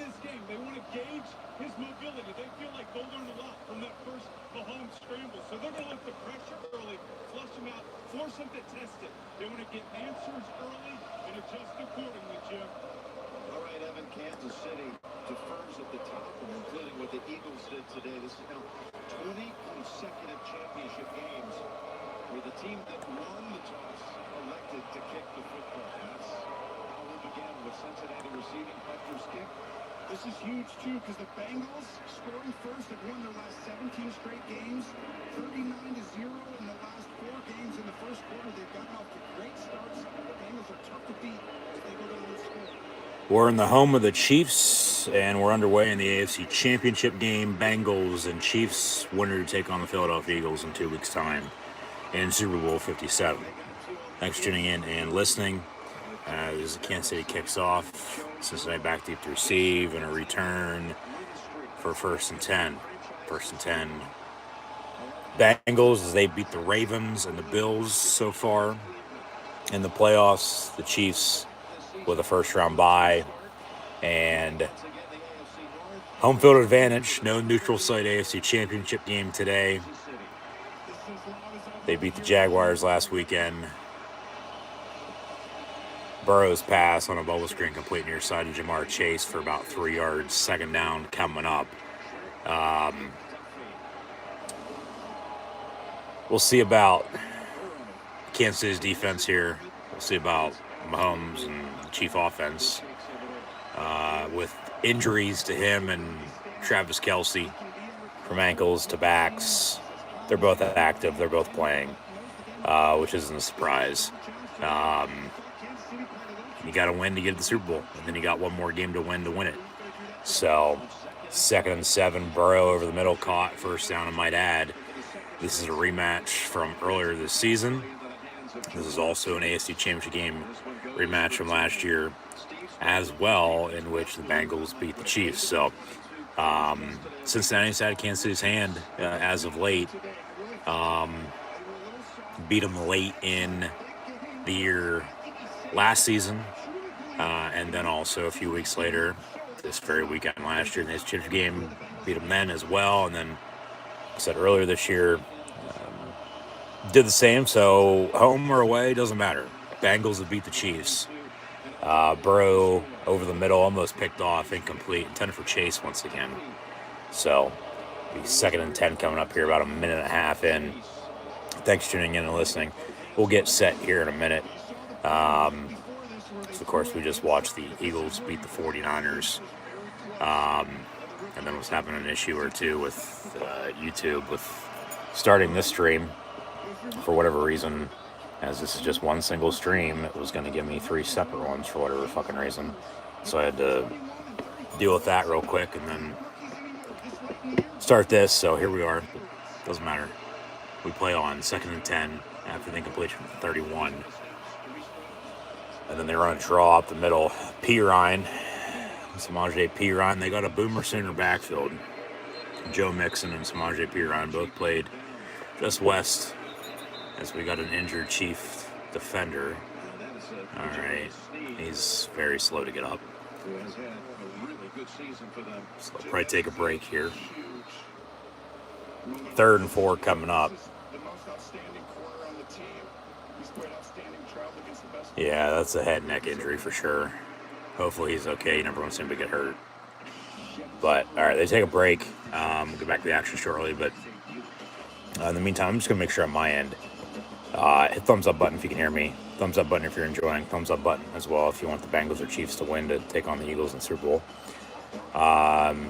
this game. They want to gauge his mobility. They feel like they'll learn a lot from that first Mahomes scramble. So they're going to look the pressure early, flush him out, force him to test it. They want to get answers early and adjust accordingly, Jim. All right, Evan, Kansas City defers at the top, and including what the Eagles did today. This is now 20 consecutive championship games where the team that won the toss elected to kick the football. And that's how we began with Cincinnati receiving Butler's kick. This is huge, too, because the Bengals scoring first have won their last 17 straight games, 39-0 in the last 4 games in the first quarter. They've gotten off to great starts. The Bengals are tough to beat if they go down and score. We're in the home of the Chiefs, and we're underway in the AFC Championship game. Bengals and Chiefs, winner to take on the Philadelphia Eagles in 2 weeks' time in Super Bowl 57. Thanks for tuning in and listening. As the Kansas City kicks off, Cincinnati back deep to receive, and a return for first and 10. First and 10. Bengals, as they beat the Ravens and the Bills so far in the playoffs. The Chiefs with a first-round bye and home field advantage. No neutral site AFC Championship game today. They beat the Jaguars last weekend. Burrow's pass on a bubble screen complete near side of Jamar Chase for about 3 yards. Second down coming up. We'll see about Kansas City's defense here. We'll see about Mahomes and the Chief offense. With injuries to him and Travis Kelce from ankles to backs. They're both active. They're both playing, which isn't a surprise. You got to win to get to the Super Bowl, and then you got one more game to win it. So, 2nd and 7, Burrow over the middle, caught first down, I might add. This is a rematch from earlier this season. This is also an AFC Championship game rematch from last year as well, in which the Bengals beat the Chiefs. So, Cincinnati's had Kansas City's hand as of late. Beat them late in the year last season, and then also a few weeks later, this very weekend last year in this championship game, beat them then as well. And then, like I said earlier this year, did the same. So home or away, doesn't matter. Bengals have beat the Chiefs. Burrow over the middle, almost picked off, incomplete, intended for Chase once again. So, be 2nd and 10 coming up here, about a minute and a half in. Thanks for tuning in and listening. We'll get set here in a minute. So of course, we just watched the Eagles beat the 49ers. And then was having an issue or two with YouTube with starting this stream for whatever reason. As this is just one single stream, it was going to give me 3 separate ones for whatever fucking reason. So I had to deal with that real quick and then start this. So here we are. Doesn't matter. We play on 2nd and 10 after the incompletion from 31. And then they run a draw up the middle. Pirine, Samaje Perine. They got a boomer center backfield. Joe Mixon and Samaje Perine both played just west, as we got an injured Chief defender. All right, he's very slow to get up. So I'll probably take a break here. 3rd and 4 coming up. Yeah, that's a head and neck injury for sure. Hopefully he's okay. You never want to see him to get hurt. But, all right, they take a break. We'll get back to the action shortly. But in the meantime, I'm just going to make sure on my end. Hit thumbs up button if you can hear me. Thumbs up button if you're enjoying. Thumbs up button as well if you want the Bengals or Chiefs to win to take on the Eagles in the Super Bowl. But I'm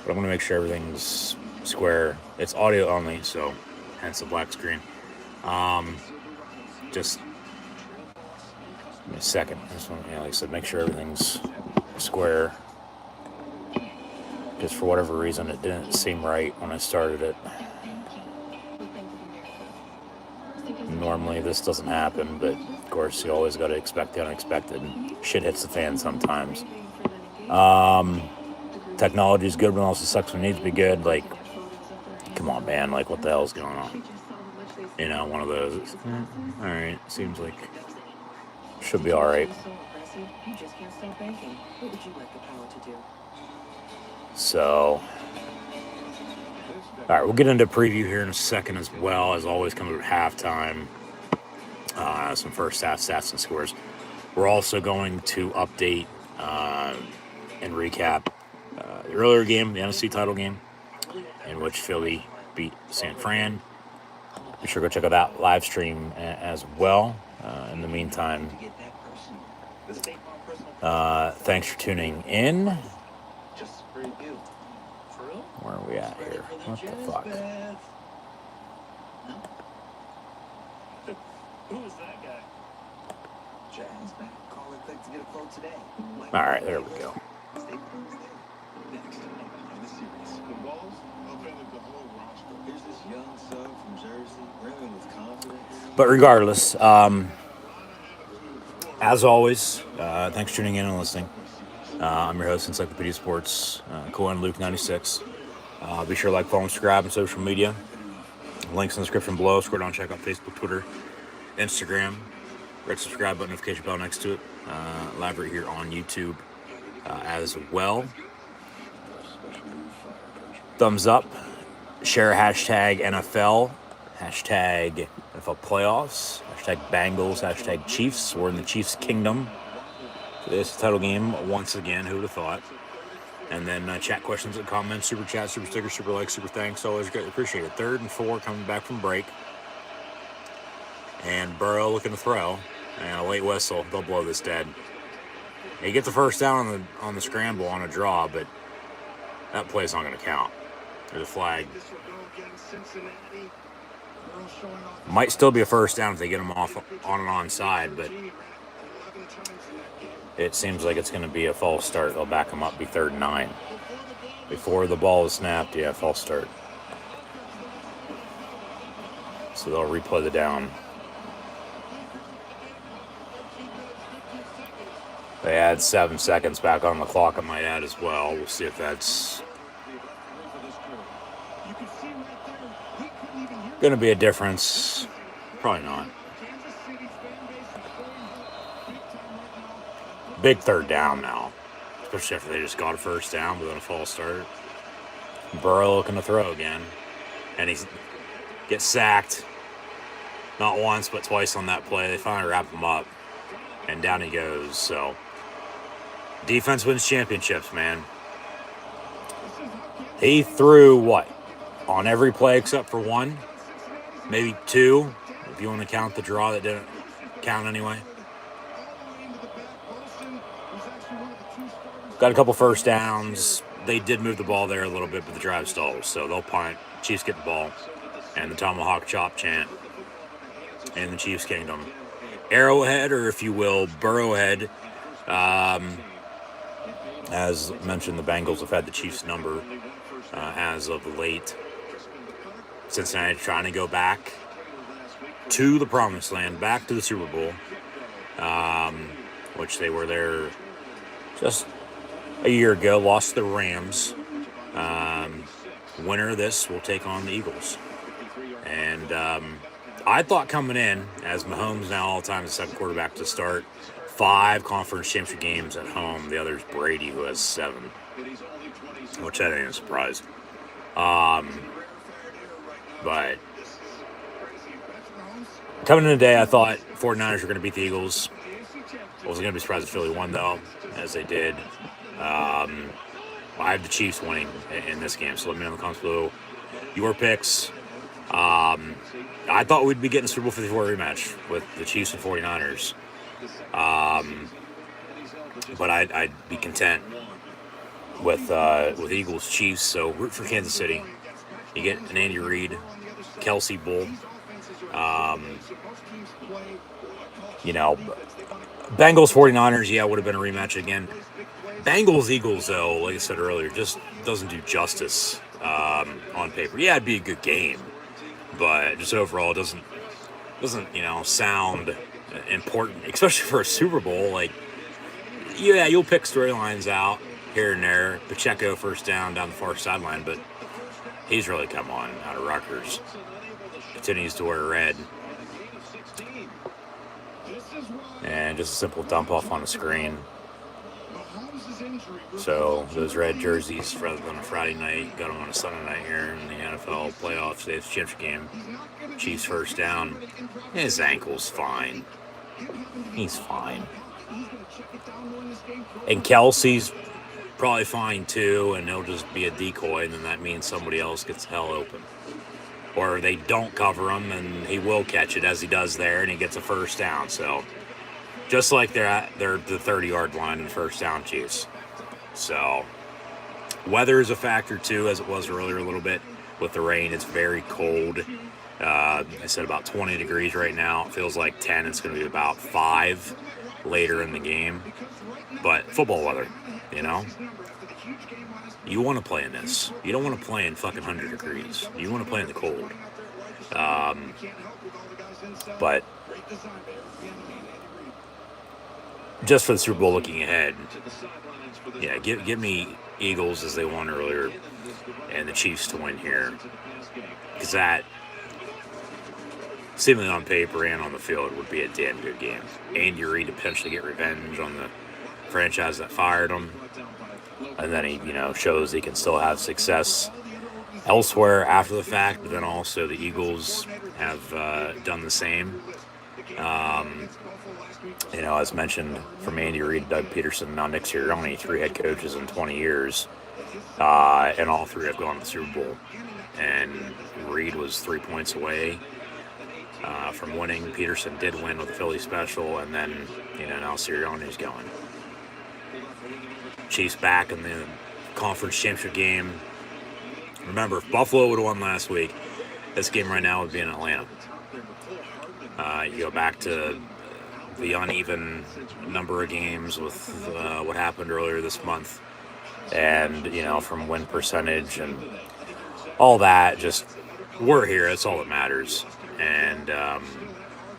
going to make sure everything's square. It's audio only, so hence the black screen. Just give me a second. Just want, like I said, make sure everything's square. Just for whatever reason, it didn't seem right when I started it. Normally this doesn't happen, but of course you always got to expect the unexpected. Shit hits the fan sometimes. Technology is good, but also sucks when it needs to be good. Like, come on, man. Like, what the hell's going on? You know, one of those. All right, seems like should be all right. passive, you just can't stop banking. What would you like the power to do? So, all right, we'll get into preview here in a second as well. As always, coming at halftime, some first half stats and scores. We're also going to update and recap the earlier game, the NFC title game, in which Philly beat San Fran. Be sure to go check out that live stream as well. In the meantime, thanks for tuning in. Where are we at here? What the fuck? Who was that guy? All right, there we go. But regardless, as always, thanks for tuning in and listening. I'm your host, Encyclopedia Sports, Cohen Luke 96. Be sure to like, follow, and subscribe on social media. Links in the description below. Scroll down, check out Facebook, Twitter, Instagram. Red subscribe button, notification bell next to it. Live right here on YouTube as well. Thumbs up. Share hashtag NFL. Hashtag NFL playoffs. Hashtag Bengals. Hashtag Chiefs. We're in the Chiefs Kingdom. This title game once again. Who would have thought? And then chat questions and comments. Super chat, super sticker, super like, super thanks. Always greatly appreciated. 3rd and 4 coming back from break. And Burrow looking to throw. And a late whistle. They'll blow this dead. He gets the first down on the scramble on a draw, but that play's not going to count. There's a flag. Might still be a first down if they get him off on and onside, but it seems like it's going to be a false start. They'll back him up, be 3rd and 9. Before the ball is snapped, yeah, false start. So they'll replay the down. They add 7 seconds back on the clock, I might add as well. We'll see if that's going to be a difference. Probably not. Big 3rd down now, especially after they just got a first down with a false start. Burrow looking to throw again, and he gets sacked not once but twice on that play. They finally wrap him up, and down he goes. So defense wins championships, man. He threw what? On every play except for one? Maybe 2, if you want to count the draw that didn't count anyway. Got a couple first downs. They did move the ball there a little bit, but the drive stalls. So they'll punt. Chiefs get the ball. And the Tomahawk Chop chant in the Chiefs Kingdom. Arrowhead, or if you will, Burrowhead. As mentioned, the Bengals have had the Chiefs number as of late. Cincinnati trying to go back to the Promised Land, back to the Super Bowl, which they were there just a year ago, lost to the Rams. Winner of this will take on the Eagles. And I thought coming in, as Mahomes now all-time the second quarterback to start 5 conference championship games at home. The other's Brady, who has 7, which that ain't a surprise. But coming in today, I thought 49ers were going to beat the Eagles. I wasn't going to be surprised if Philly won, though, as they did. I have the Chiefs winning in this game, so let me know in the comments below your picks. I thought we'd be getting a Super Bowl 54 rematch with the Chiefs and 49ers. But I'd be content with Eagles Chiefs, so root for Kansas City. You get an Andy Reid, Kelsey Bull. Bengals 49ers, yeah, would have been a rematch again. Bengals Eagles, though, like I said earlier, just doesn't do justice on paper. Yeah, it'd be a good game, but just overall doesn't sound important, especially for a Super Bowl. Like, yeah, you'll pick storylines out here and there. Pacheco first down the far sideline, but he's really come on out of Rutgers. Continues to wear red. This is why and just a simple dump off on the screen. So those red jerseys, rather than a Friday night, got them on a Sunday night here in the NFL playoffs. Today's championship game. Chiefs first down. His ankle's fine. He's fine. And Kelsey's probably fine too, and he'll just be a decoy, and then that means somebody else gets hell open. Or they don't cover him, and he will catch it as he does there, and he gets a first down. So just like they're at the 30-yard line in first down, Chiefs. So weather is a factor too, as it was earlier a little bit with the rain. It's very cold. I said about 20 degrees right now. It feels like 10. It's going to be about 5 later in the game. But football weather, you know. You want to play in this. You don't want to play in fucking 100 degrees. You want to play in the cold. But just for the Super Bowl looking ahead, yeah, give me Eagles as they won earlier and the Chiefs to win here. Because that, seemingly on paper and on the field, would be a damn good game. Andy Reid to potentially get revenge on the franchise that fired him. And then he, shows he can still have success elsewhere after the fact. But then also the Eagles have done the same. As mentioned, from Andy Reid, Doug Peterson, now Nick Sirianni, 3 head coaches in 20 years. And all 3 have gone to the Super Bowl. And Reid was 3 points away from winning. Peterson did win with the Philly special. And then, now Sirianni's going. Chiefs back in the conference championship game. Remember, if Buffalo would have won last week, this game right now would be in Atlanta. You go back to the uneven number of games with what happened earlier this month. And, from win percentage and all that, just we're here. That's all that matters. And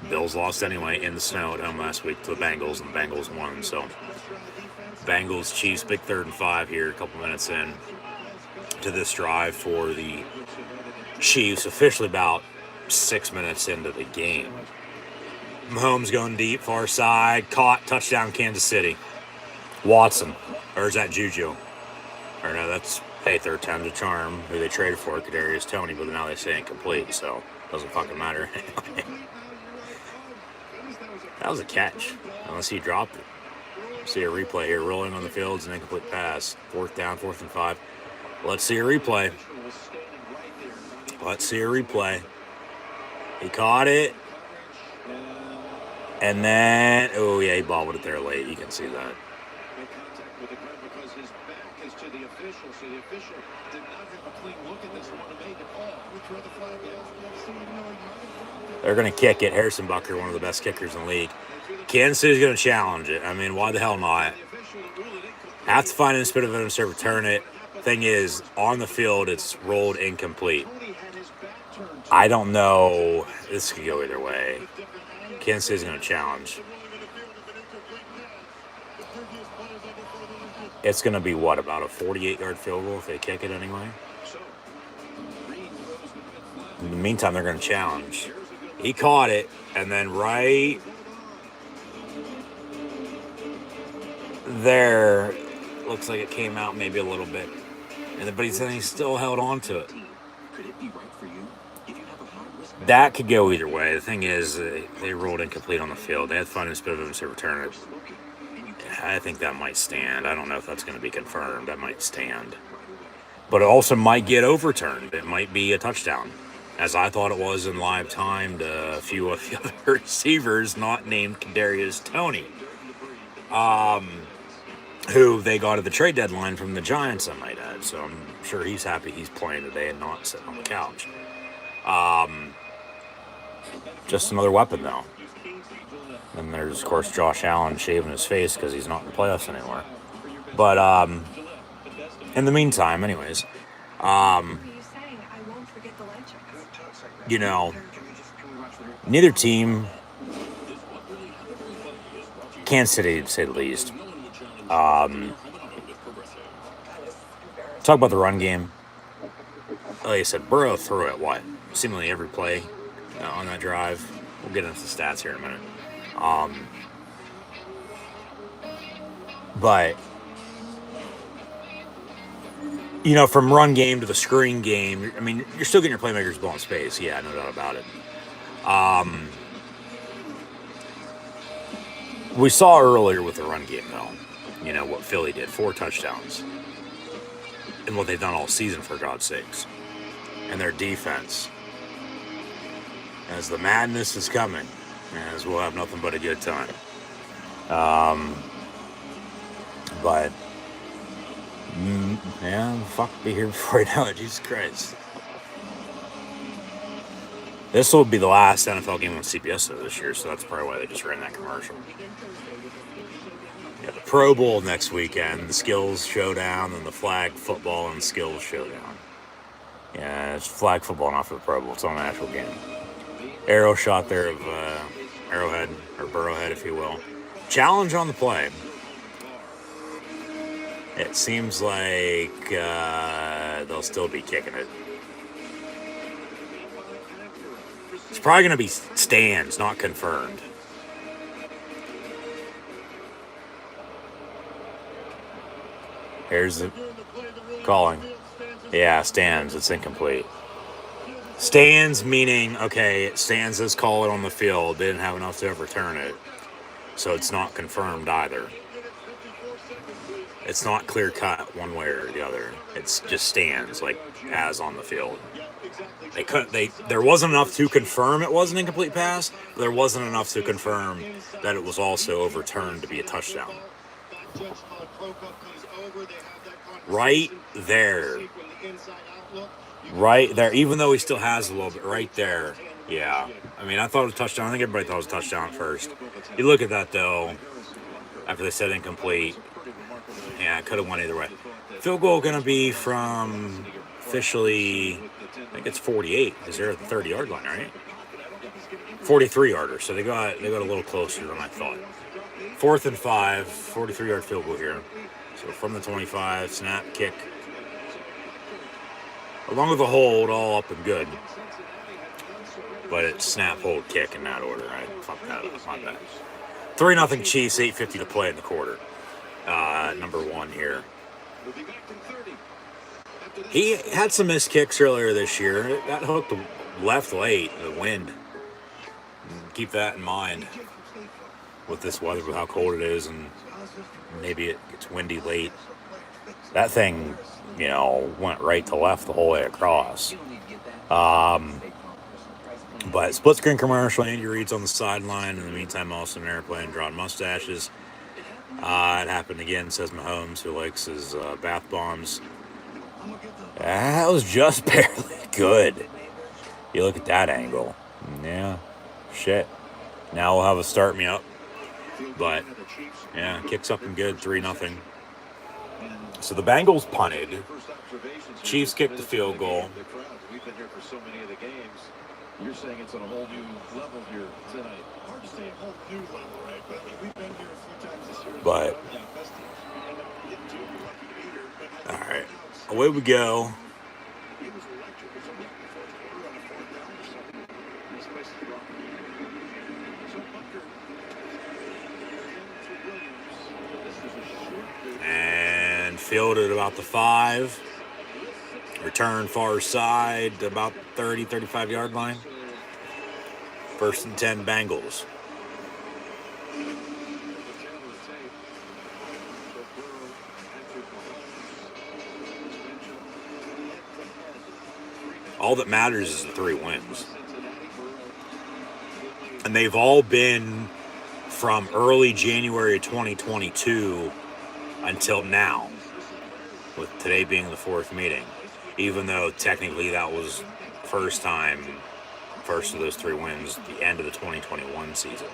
Bills lost anyway in the snow at home last week to the Bengals, and the Bengals won. So Bengals, Chiefs, big 3rd and 5 here, a couple minutes in to this drive for the Chiefs, officially about 6 minutes into the game. Mahomes going deep, far side, caught, touchdown, Kansas City. Watson, or is that Juju? Or no, that's, third time's a charm, who they traded for, Kadarius Toney, but now they say incomplete, so doesn't fucking matter. That was a catch, unless he dropped it. See a replay here. Rolling on the field's an incomplete pass. 4th down, 4th and 5. Let's see a replay. He caught it. And then, he bobbled it there late. You can see that. They're going to kick it. Harrison Butker, one of the best kickers in the league. Kansas City's going to challenge it. I mean, why the hell not? Have to find a spit of it and return it. Thing is, on the field, it's rolled incomplete. I don't know. This could go either way. Kansas City's going to challenge. It's going to be, about a 48-yard field goal if they kick it anyway? In the meantime, they're going to challenge. He caught it, and then right there, looks like it came out maybe a little bit. But he still held on to it. That could go either way. The thing is, they rolled incomplete on the field. They had fun and spit of them to return it. I think that might stand. I don't know if that's going to be confirmed. That might stand. But it also might get overturned. It might be a touchdown, as I thought it was in live time to a few of the other receivers not named Kadarius Toney, who they got at the trade deadline from the Giants, I might add. So I'm sure he's happy he's playing today and not sitting on the couch. Just another weapon, though. And there's, of course, Josh Allen shaving his face because he's not in the playoffs anymore. But in the meantime, anyways, neither team, Kansas City, to say the least. Talk about the run game. Like I said, Burrow threw it, seemingly every play on that drive. We'll get into the stats here in a minute. But, you know, from run game to the screen game, I mean, you're still getting your playmakers blowing space. Yeah, no doubt about it. We saw earlier with the run game, though, you know, what Philly did, 4 touchdowns. And what they've done all season, for God's sakes. And their defense. As the madness is coming, as we'll have nothing but a good time. But, yeah, fuck, be here before I know it, Jesus Christ. This will be the last NFL game on CBS this year, so that's probably why they just ran that commercial. Yeah, the Pro Bowl next weekend, the skills showdown, and the flag football and skills showdown. Yeah, it's flag football, not for the Pro Bowl. It's on an actual game. Arrow shot there of Arrowhead, or Burrowhead, if you will. Challenge on the play. It seems like they'll still be kicking it. It's probably going to be stands, not confirmed. Here's the calling. Yeah, stands. It's incomplete. Stands meaning, okay, it stands as call it on the field. They didn't have enough to overturn it. So it's not confirmed either. It's not clear cut one way or the other. It's just stands, like as on the field. There wasn't enough to confirm it was an incomplete pass, but there wasn't enough to confirm that it was also overturned to be a touchdown. Right there. Right there, even though he still has a little bit, right there. Yeah. I mean, I thought it was a touchdown. I think everybody thought it was a touchdown at first. You look at that, though, after they said incomplete. Yeah, it could have went either way. Field goal going to be from officially, I think it's 48, because they're at the 30-yard line, right? 43-yarder, so they got a little closer than I thought. 4th and 5, 43-yard field goal here. So from the 25, snap, kick. Along with the hold, all up and good. But it's snap, hold, kick in that order. I fucked that up. My bad. 3-0 Chiefs, 8:50 to play in the quarter. Number 1 here. He had some missed kicks earlier this year. That hooked left late, the wind. Keep that in mind with this weather, with how cold it is, and maybe it gets windy late. That thing, you know, went right to left the whole way across. But split screen commercial, Andy Reid's on the sideline. In the meantime, Austin and playing drawing mustaches. It happened again, says Mahomes, who likes his bath bombs. That was just barely good. You look at that angle. Yeah, shit. Now we'll have a start me up. But, yeah, kicks up and good, 3-0. So the Bengals punted. Chiefs kicked the field goal. We've been here for so many of the games. You're saying it's on a whole new level here tonight. Hard to say a whole new level, right? But we've been here a few times this year. But, all right, away we go. And fielded about the 5. Return far side, about 30, 35-yard line. 1st and 10 Bengals. All that matters is the 3 wins. And they've all been from early January 2022 until now, with today being the 4th meeting. Even though technically that was first of those 3 wins, the end of the 2021 season.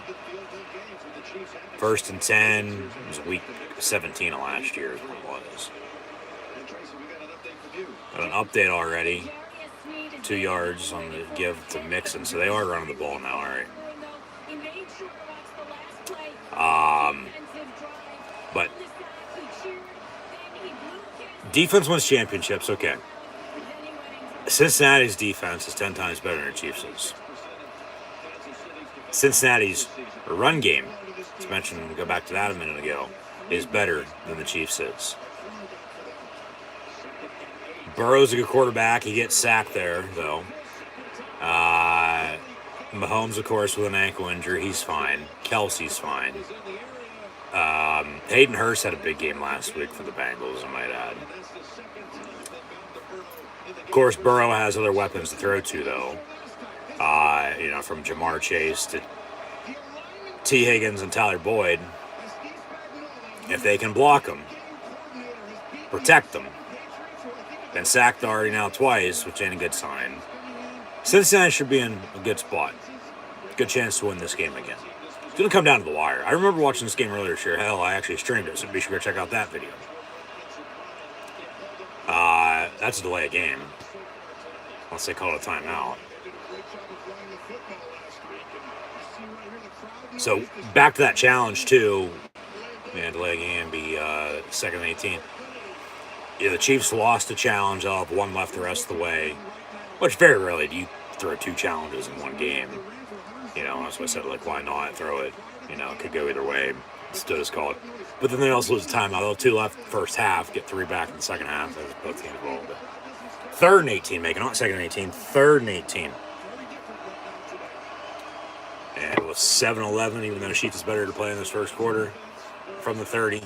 1st and 10 was week 17 of last year is when it was. Got an update already. 2 yards on the give to Mixon, so they are running the ball now, all right. But defense wins championships, okay. Cincinnati's defense is 10 times better than the Chiefs'. Cincinnati's run game, as mentioned, we'll go back to that a minute ago, is better than the Chiefs is. Burrow's a good quarterback. He gets sacked there, though. Mahomes, of course, with an ankle injury. He's fine. Kelsey's fine. Hayden Hurst had a big game last week for the Bengals, I might add. Of course, Burrow has other weapons to throw to, though. From Jamar Chase to T. Higgins and Tyler Boyd. If they can block them, protect them, been sacked already now twice, which ain't a good sign. Cincinnati should be in a good spot. Good chance to win this game again. It's going to come down to the wire. I remember watching this game earlier this year. Hell, I actually streamed it, so be sure to check out that video. That's a delay of game. Unless they call it a timeout. So, back to that challenge, too. Yeah, delay of game, be 2nd and 18. Yeah, the Chiefs lost a challenge. They'll have one left the rest of the way. Which very rarely do you throw 2 challenges in one game. That's why I said, why not throw it? It could go either way. Still just call it. But then they also lose a timeout. They'll have 2 left first half, get 3 back in the second half. As both teams roll. 3rd and 18, make it not 2nd and 18. 3rd and 18. And with 7-11, even though Chiefs is better to play in this first quarter, from the 30.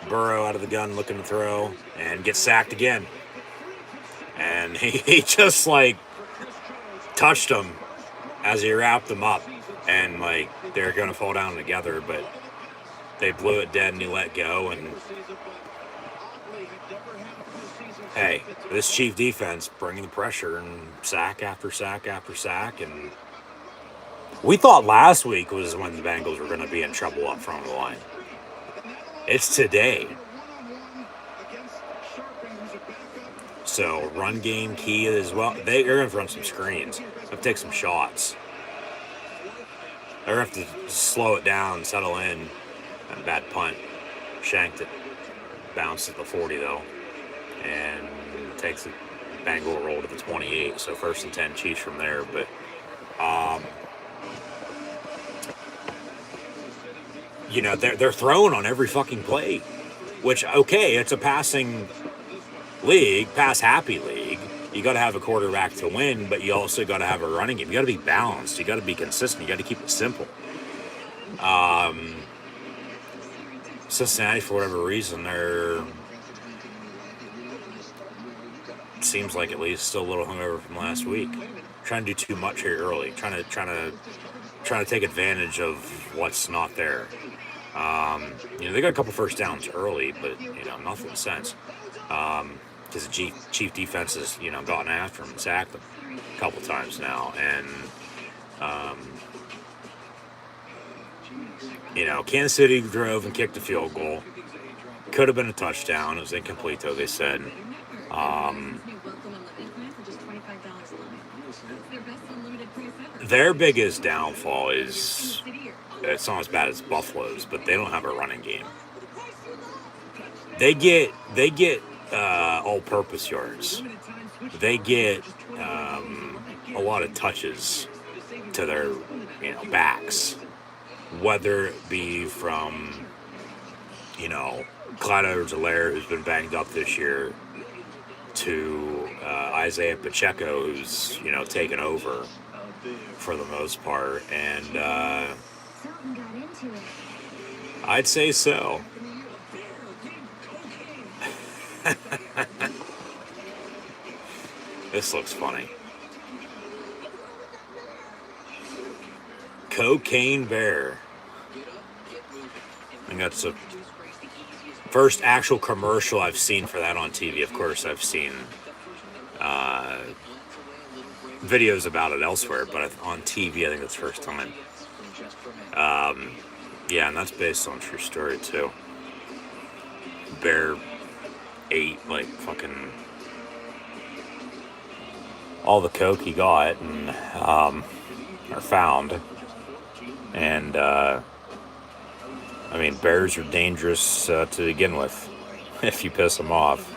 Burrow out of the gun looking to throw and gets sacked again. And he just touched him as he wrapped him up. And they're going to fall down together, but they blew it dead and he let go. And hey, this Chief defense bringing the pressure and sack after sack after sack. And we thought last week was when the Bengals were going to be in trouble up front of the line. It's today. So, run game key as well. They're going to run some screens. They have to take some shots. They're going to have to slow it down, settle in. And bad punt. Shanked it. Bounced at the 40, though. And takes a Bengal roll to the 28. So, 1st and 10 Chiefs from there. But, they're throwing on every fucking play. Which, okay, it's a passing league, pass-happy league. You got to have a quarterback to win, but you also got to have a running game. You got to be balanced. You got to be consistent. You got to keep it simple. Cincinnati, for whatever reason, seems like at least still a little hungover from last week. Trying to do too much here early. Trying to take advantage of what's not there. They got a couple first downs early, but nothing since. Because the Chief defense has gotten after him and sacked them a couple times now, and Kansas City drove and kicked a field goal. Could have been a touchdown. It was incomplete, though, they said. Their biggest downfall is, it's not as bad as Buffalo's, but they don't have a running game. They get all-purpose yards. They get a lot of touches to their backs, whether it be from Clyde Edwards-Helaire, who's been banged up this year, to Isaiah Pacheco, who's taken over for the most part, and I'd say so. This looks funny. Cocaine Bear. I think that's the first actual commercial I've seen for that on TV. Of course, I've seen videos about it elsewhere, but on TV, I think that's the first time. Yeah, and that's based on a true story, too. Bear ate, fucking all the coke he got and, or found. And, bears are dangerous to begin with if you piss them off.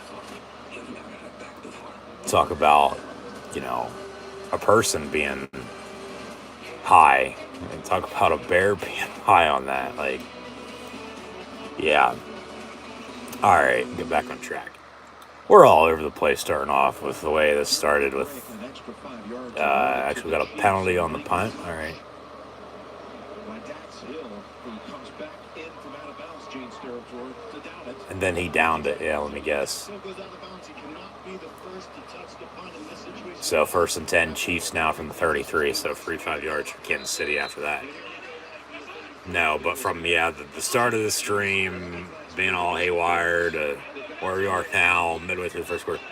Talk about, a person being high, and talk about a bear being high on that. Yeah. All right, get back on track. We're all over the place starting off with the way this started with, actually we got a penalty on the punt. All right. And then he downed it. Yeah, let me guess. So 1st and 10, Chiefs now from the 33, so 45 yards for Kansas City after that. No, but from, the start of the stream, being all haywire to where we are now, midway through the first quarter.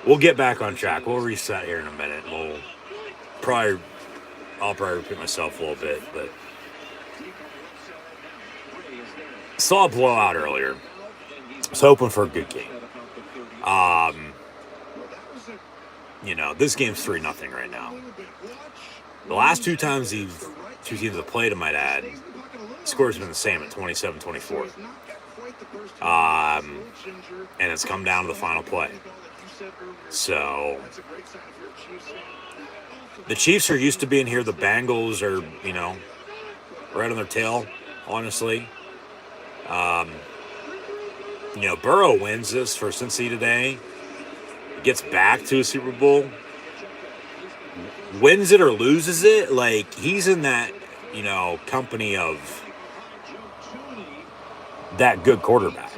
We'll get back on track. We'll reset here in a minute. I'll probably repeat myself a little bit, but saw a blowout earlier. Was hoping for a good game. This game's 3-0 right now. The last two times these two teams have played, I might add, scores have been the same at 27-24. And it's come down to the final play. So the Chiefs are used to being here. The Bengals are, right on their tail, honestly. Burrow wins this for Cincy today. Gets back to a Super Bowl. Wins it or loses it. Like, he's in that, company of that good quarterback.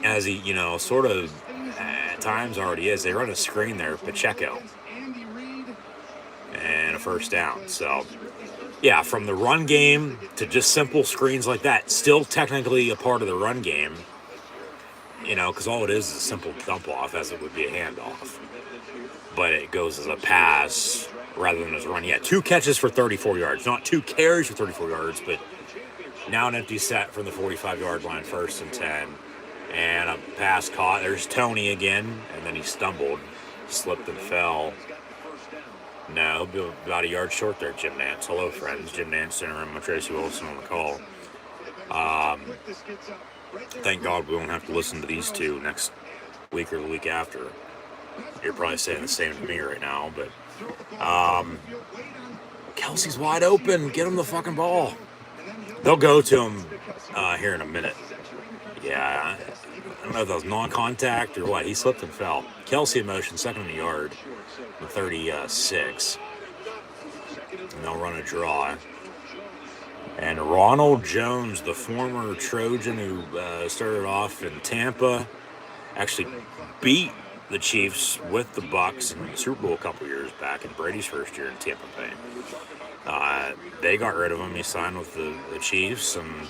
As he, sort of at times already is. They run a screen there, Pacheco. And a first down. So, yeah, from the run game to just simple screens like that, still technically a part of the run game, because all it is a simple dump off, as it would be a handoff. But it goes as a pass rather than as a run. Yeah, 2 catches for 34 yards. Not 2 carries for 34 yards, but now an empty set from the 45-yard line, 1st and 10. And a pass caught. There's Tony again, and then he stumbled, slipped and fell. No, he'll be about a yard short there, Jim Nance. Hello, friends. Jim Nance, interim with Tracy Wilson on the call. Thank God we won't have to listen to these two next week or the week after. You're probably saying the same to me right now, but Kelsey's wide open. Get him the fucking ball. They'll go to him here in a minute. Yeah, I don't know if that was non-contact or what. He slipped and fell. Kelsey in motion, 2nd and a yard, the 36. And they'll run a draw. And Ronald Jones, the former Trojan who started off in Tampa, actually beat the Chiefs with the Bucs in the Super Bowl a couple years back in Brady's first year in Tampa Bay. They got rid of him. He signed with the Chiefs. And,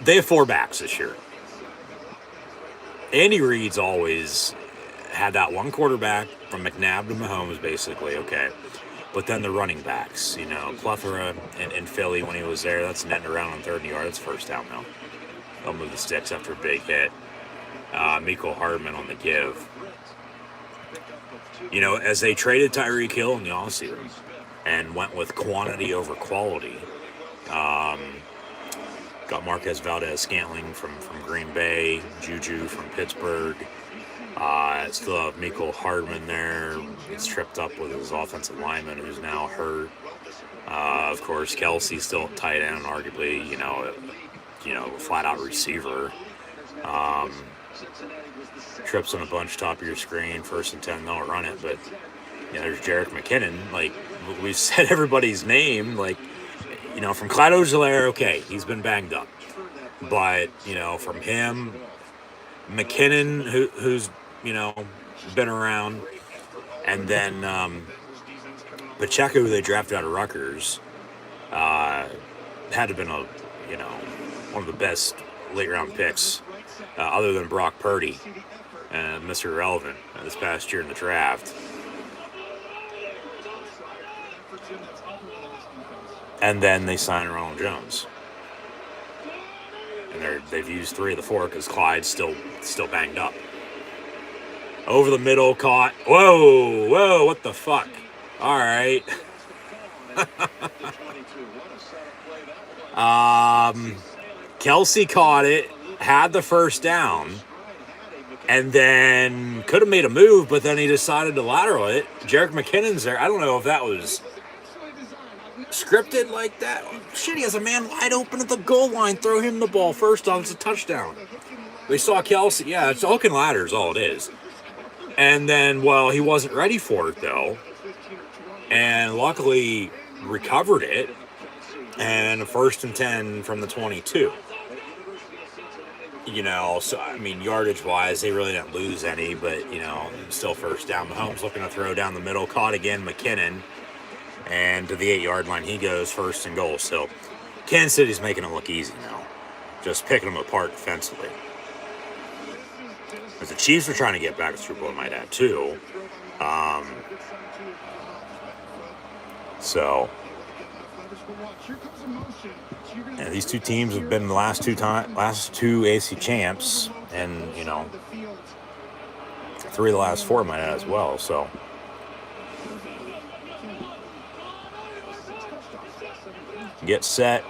they have 4 backs this year. Andy Reid's always had that one quarterback from McNabb to Mahomes, basically, okay. But then the running backs, plethora in Philly when he was there. That's netting around on 3rd and yard. That's first down, though. They'll move the sticks after a big hit. Mecole Hardman on the give. As they traded Tyreek Hill in the offseason and went with quantity over quality, got Marquez Valdez-Scantling from Green Bay, Juju from Pittsburgh. Still have Mecole Hardman there. He's tripped up with his offensive lineman who's now hurt. Of course, Kelsey's still at tight end, arguably, flat-out receiver. Trips on a bunch top of your screen, 1st and 10, they'll run it. But, there's Jerick McKinnon. Like, we said everybody's name. Like, from Clyde Ojulari, okay, he's been banged up. But, from him, McKinnon, who's, been around, and then Pacheco, who they drafted out of Rutgers, had to have been one of the best late-round picks, other than Brock Purdy, Mr. Irrelevant, this past year in the draft. And then they signed Ronald Jones. And they've used 3 of the 4 because Clyde's still banged up. Over the middle, caught. Whoa, what the fuck? All right. Kelsey caught it, had the first down, And then could have made a move, but then he decided to lateral it. Jerick McKinnon's there. I don't know if that was scripted like that. Shit, he has a man wide open at the goal line. Throw him the ball first off. It's a touchdown. We saw Kelsey. Yeah, it's a hook and ladder is all it is. And then, well, he wasn't ready for it, though. And luckily recovered it. And a 1st and 10 from the 22. You know, so, I mean, yardage-wise, they really didn't lose any. But, you know, still first down. Mahomes looking to throw down the middle. Caught again, McKinnon. And to the 8-yard line, he goes 1st and goal. So, Kansas City's making it look easy now. Just picking them apart defensively. Because the Chiefs are trying to get back through, might add, too. So, yeah, these two teams have been the last two AC champs, and you know, 3 of the last 4 might add as well. So, get set.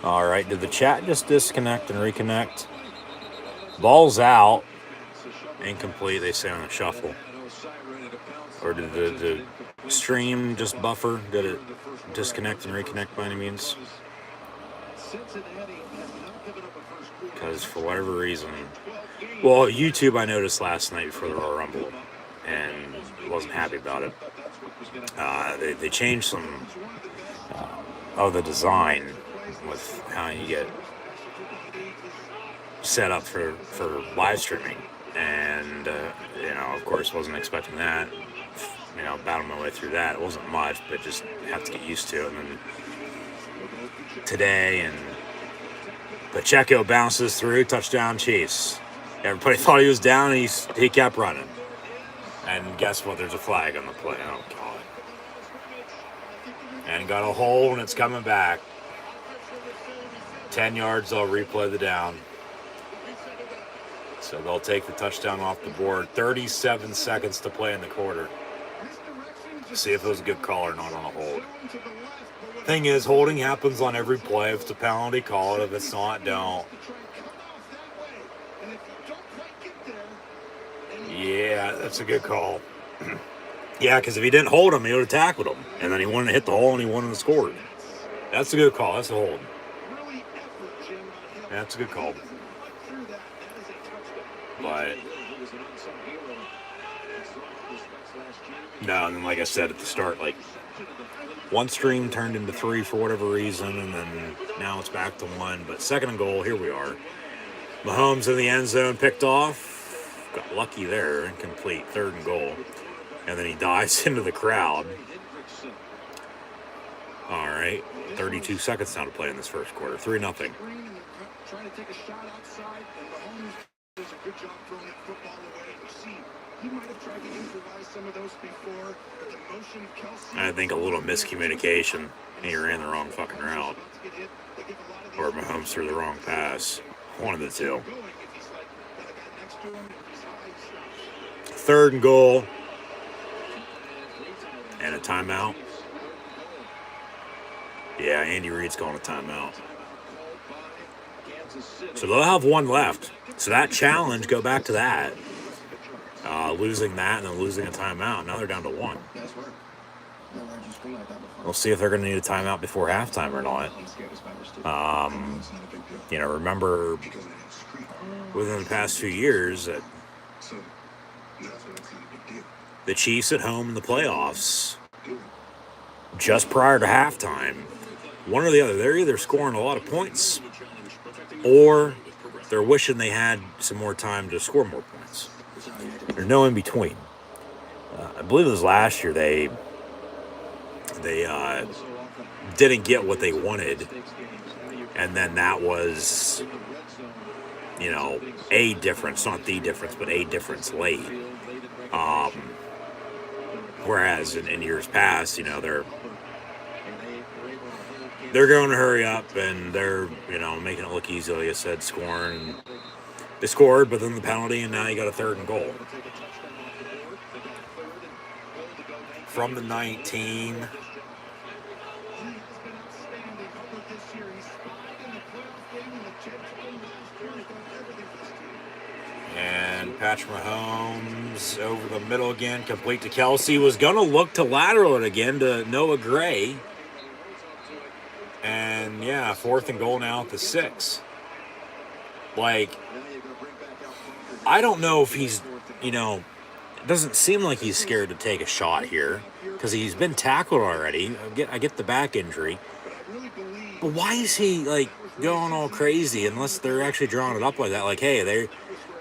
All right, did the chat just disconnect and reconnect? Ball's out. Incomplete, they say on the shuffle. Or did the stream just buffer? Did it disconnect and reconnect by any means? Because for whatever reason... Well, YouTube I noticed last night before the Royal Rumble and wasn't happy about it. They changed some of the design with how you get set up for live streaming. And, you know, of course, wasn't expecting that. You know, battled my way through that. It wasn't much, but just have to get used to it. And then today, and Pacheco bounces through, touchdown Chiefs. Everybody thought he was down, and he kept running. And guess what? There's a flag on the play. Oh, God. And got a hole, and it's coming back. 10 yards, they'll replay the down. So they'll take the touchdown off the board. 37 seconds to play in the quarter. See if it was a good call or not on a hold. Thing is, holding happens on every play. If it's a penalty, call it. If it's not, don't. Yeah, that's a good call. Yeah, because if he didn't hold him, he would have tackled him. And then he wouldn't have hit the hole and he wouldn't have scored. That's a good call. That's a hold. That's a good call. But no, and then like I said at the start, like one stream turned into 3 for whatever reason, and then now it's back to 1. But 2nd and goal, here we are. Mahomes in the end zone, picked off. Got lucky there, incomplete. 3rd and goal. And then he dives into the crowd. All right, 32 seconds now to play in this first quarter. 3-0. Trying to take a shot outside, and Mahomes does a good job throwing that football away. You see, he might have tried to improvise some of those before, but the motion of Kelsey... I think a little miscommunication. He ran the wrong fucking route. Or Mahomes threw the wrong pass. One of the two. 3rd and goal. And a timeout. Yeah, Andy Reid's calling a timeout. So they'll have 1 left. So that challenge, go back to that. Losing that and then losing a timeout. Now they're down to 1. We'll see if they're going to need a timeout before halftime or not. You know, remember within the past few years that the Chiefs at home in the playoffs, just prior to halftime, one or the other, they're either scoring a lot of points or they're wishing they had some more time to score more points. There's no in between. I believe it was last year they didn't get what they wanted, and then that was, you know, a difference, not the difference, but a difference late. Whereas in years past, you know, they're going to hurry up and they're, you know, making it look easy, like I said, scoring. They scored, but then the penalty, and now you got a 3rd and goal. From the 19. Patrick Mahomes over the middle again, complete to Kelsey. Was going to look to lateral it again to Noah Gray. And, yeah, 4th and goal now at the 6. Like, I don't know if he's, it doesn't seem like he's scared to take a shot here because he's been tackled already. I get the back injury. But why is he, like, going all crazy unless they're actually drawing it up like that? Like, hey,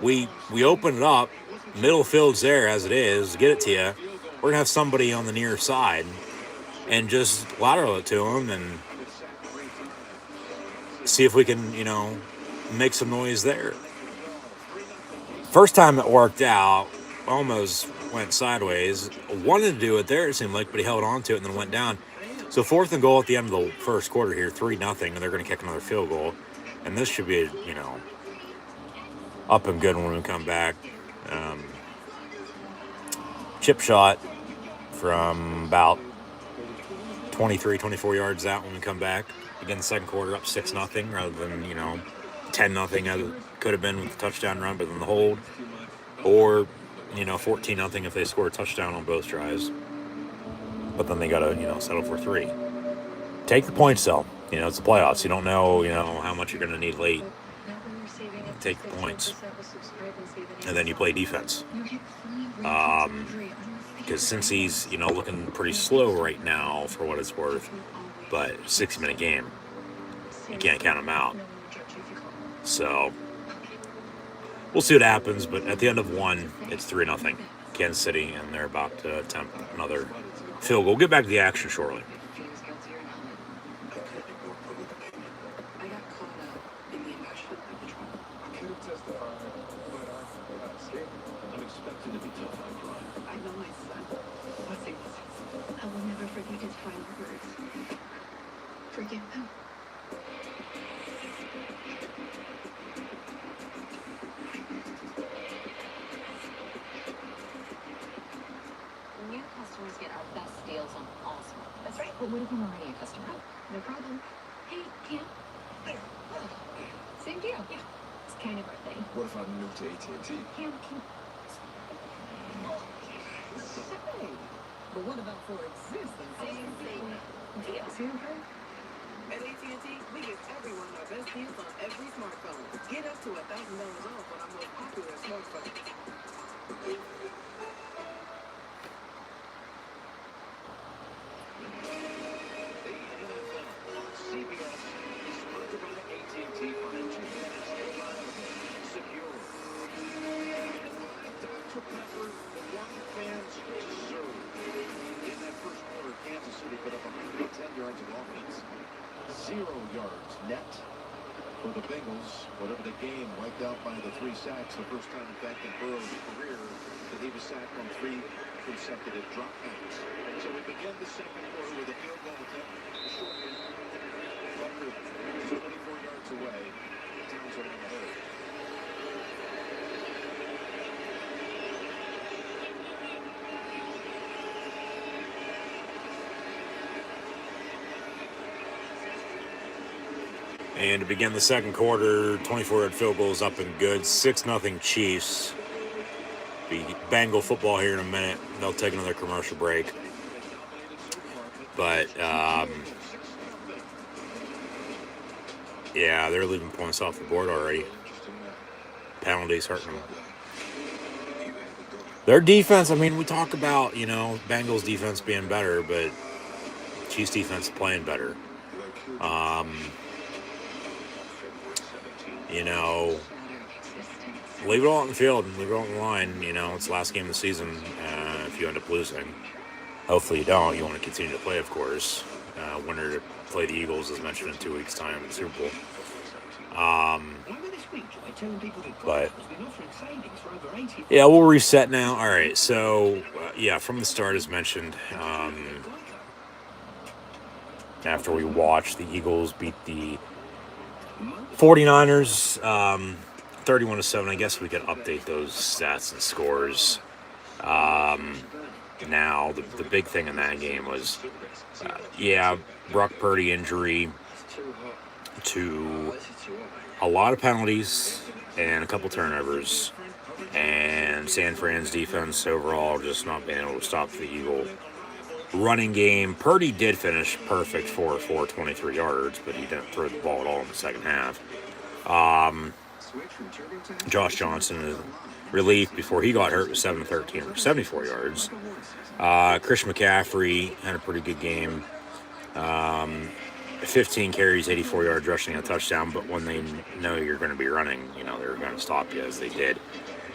we open it up, middle field's there as it is, get it to you. We're going to have somebody on the near side and just lateral it to him and see if we can, make some noise there. First time it worked out, almost went sideways. Wanted to do it there, it seemed like, but he held on to it and then went down. So 4th and goal at the end of the first quarter here, 3-0, and they're going to kick another field goal. And this should be, up and good when we come back. Chip shot from about 23, 24 yards out when we come back. Again, the second quarter up 6-0 rather than, 10-0 as it could have been with the touchdown run, but then the hold. Or, 14-0 if they score a touchdown on both drives. But then they got to, settle for 3. Take the points, though. It's the playoffs. You don't know, how much you're going to need late. Take the points. And then you play defense. Because since he's, looking pretty slow right now for what it's worth, but 60-minute game, you can't count him out. So we'll see what happens, but at the end of 1, it's 3-0 Kansas City, and they're about to attempt another field goal. We'll get back to the action shortly. I will never forget his final words. Forgive them. New customers get our best deals on all smart. That's right. But what if I'm already a customer? No problem. Hey, Cam. Same deal. Yeah. It's kind of our thing. What if I'm new to AT&T? Cam, Say, but what about for existing? Same deal. See what I'm saying? At AT&T, we give everyone our best deals on every smartphone. Get up to $1,000 off on our most popular smartphones. CBS is sponsored by AT&T Financial. Secure. Dr. Pepper, the young fans deserve. In that first quarter, Kansas City put up 110 yards of offense. 0 yards net for the Bengals. Whatever the game, wiped out by the 3 sacks. The first time, in fact, in Burrow's career that he was sacked on 3 consecutive dropbacks. So we begin the second quarter with a field goal attempt. Short end. Butker 24 yards away. Townsend on the hold. And to begin the second quarter, 24-yard field goals up and good. 6-0 Chiefs. Be Bengal football here in a minute. They'll take another commercial break. But, yeah, they're leaving points off the board already. Penalties hurting them. Their defense, I mean, we talk about, Bengals defense being better, but Chiefs defense playing better. Leave it all on the field and leave it all on the line. It's the last game of the season if you end up losing. Hopefully you don't. You want to continue to play, of course. Winner to play the Eagles, as mentioned, in 2 weeks' time in the Super Bowl. But, yeah, we'll reset now. All right, so, from the start, as mentioned, after we watched the Eagles beat the 49ers, 31-7. I guess we could update those stats and scores. Now, the big thing in that game was, Brock Purdy injury to a lot of penalties and a couple turnovers. And San Fran's defense overall just not being able to stop the Eagle running game. Purdy did finish perfect for 423 yards, but he didn't throw the ball at all in the second half. Josh Johnson is relief before he got hurt was 7-13 for 74 yards. Chris McCaffrey had a pretty good game. 15 carries, 84 yards rushing, and a touchdown. But when they know you're going to be running, they're going to stop you, as they did.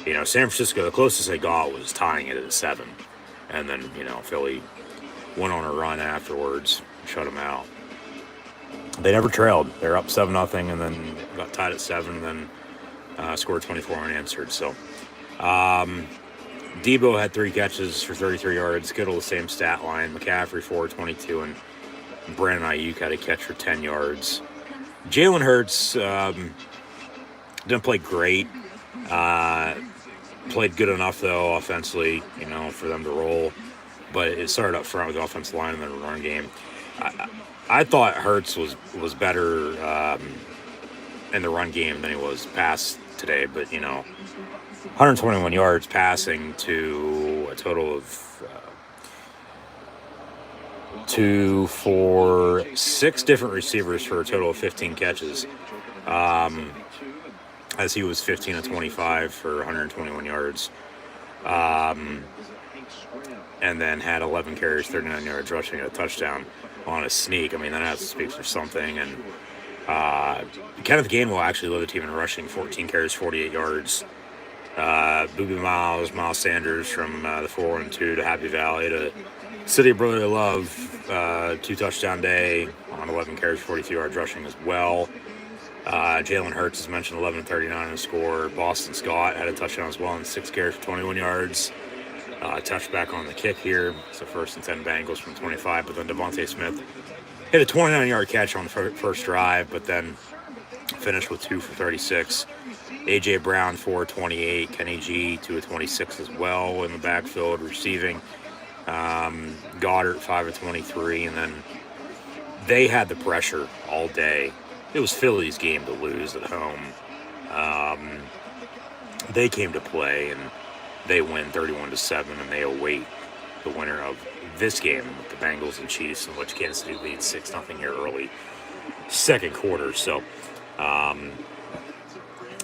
San Francisco, the closest they got was tying it at 7. And then, Philly went on a run afterwards, shut them out. They never trailed. They're up 7-0, and then got tied at 7, and then scored 24 unanswered. So, Debo had 3 catches for 33 yards. Kittle, the same stat line. McCaffrey, 422, and Brandon Ayuk had a catch for 10 yards. Jalen Hurts didn't play great. Played good enough, though, offensively, for them to roll. But it started up front with the offensive line and then the run game. I thought Hurts was better in the run game than he was past today. But, 121 yards passing to a total of 6 different receivers for a total of 15 catches. As he was 15 of 25 for 121 yards. And then had 11 carries, 39 yards rushing, and a touchdown on a sneak. I mean, that has to speak for something. And Kenneth Gainwell actually led the team in rushing, 14 carries, 48 yards. Boobie Miles Sanders from the 4-2 to Happy Valley to City of Brotherly Love, 2 touchdown day on 11 carries, 42 yards rushing as well. Jalen Hurts, as mentioned, 11-39 in the score. Boston Scott had a touchdown as well and 6 carries for 21 yards. Touchback on the kick here. So 1st and 10 Bengals from 25. But then Devontae Smith hit a 29-yard catch on the first drive, but then finished with 2 for 36. A.J. Brown, 4-28. Kenny G, 2 of 26 as well in the backfield receiving. Goddard, 5 of 23. And then they had the pressure all day. It was Philly's game to lose at home. They came to play, and they win 31-7, and they await the winner of this game with the Bengals and Chiefs, in which Kansas City leads 6-0 here early second quarter. So,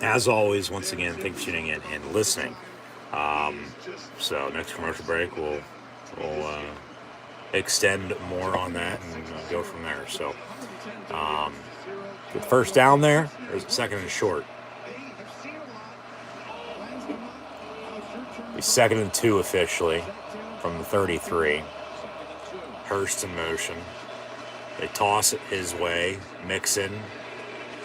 as always, once again, thanks for tuning in and listening. So, next commercial break, we'll extend more on that and go from there. So, with first down there's a 2nd and short. Be 2nd and 2 officially from the 33. Hurst in motion. They toss it his way. Mixon.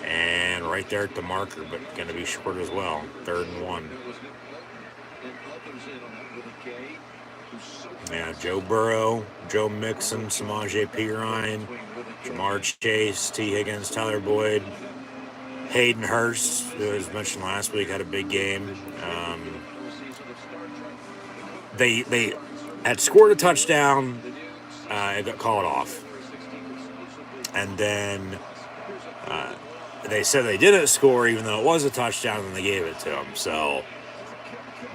And right there at the marker, but going to be short as well. 3rd and 1. Yeah, Joe Burrow, Joe Mixon, Samaje Perine, Jamar Chase, T. Higgins, Tyler Boyd, Hayden Hurst, who was mentioned last week, had a big game. They had scored a touchdown. It got called off. And then they said they didn't score, even though it was a touchdown, and they gave it to them. So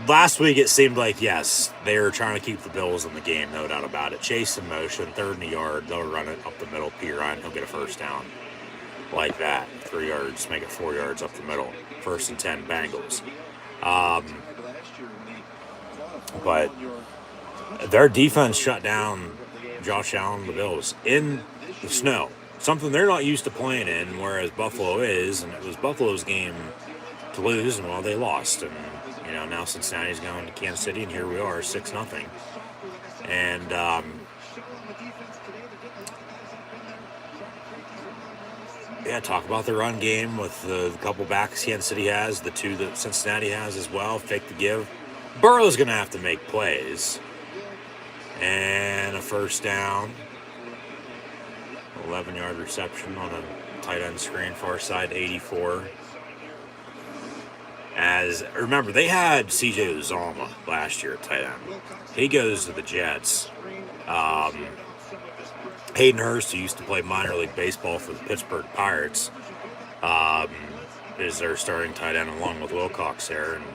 last week it seemed like, yes, they were trying to keep the Bills in the game, no doubt about it. Chase in motion, 3rd and a yard. They'll run it up the middle. Perine, he'll get a first down like that. 3 yards, make it 4 yards up the middle. 1st and 10 Bengals. But their defense shut down Josh Allen and the Bills in the snow. Something they're not used to playing in, whereas Buffalo is. And it was Buffalo's game to lose, and, well, they lost. And, now Cincinnati's going to Kansas City, and here we are, 6-0. And talk about the run game with the couple backs Kansas City has, the 2 that Cincinnati has as well, fake the give. Burrow's going to have to make plays. And a first down. 11-yard reception on a tight end screen, far side, 84. Remember, they had C.J. Uzomah last year at tight end. He goes to the Jets. Hayden Hurst, who used to play minor league baseball for the Pittsburgh Pirates, is their starting tight end along with Wilcox there. And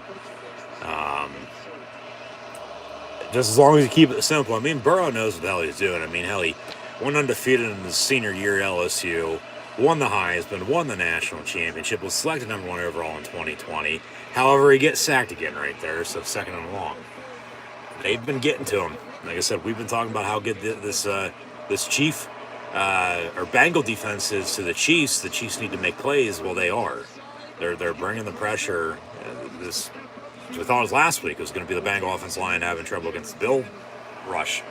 Just as long as you keep it simple. I mean, Burrow knows what the hell he's doing. I mean, hell, he went undefeated in his senior year at LSU, won the Heisman, won the national championship, was selected number 1 overall in 2020. However, he gets sacked again right there, so second and long. They've been getting to him. Like I said, we've been talking about how good this Chief or Bengal defense is to the Chiefs. The Chiefs need to make plays. Well, they are. They're bringing the pressure. This we thought it was last week. It was going to be the Bengal offensive line having trouble against the Bill rush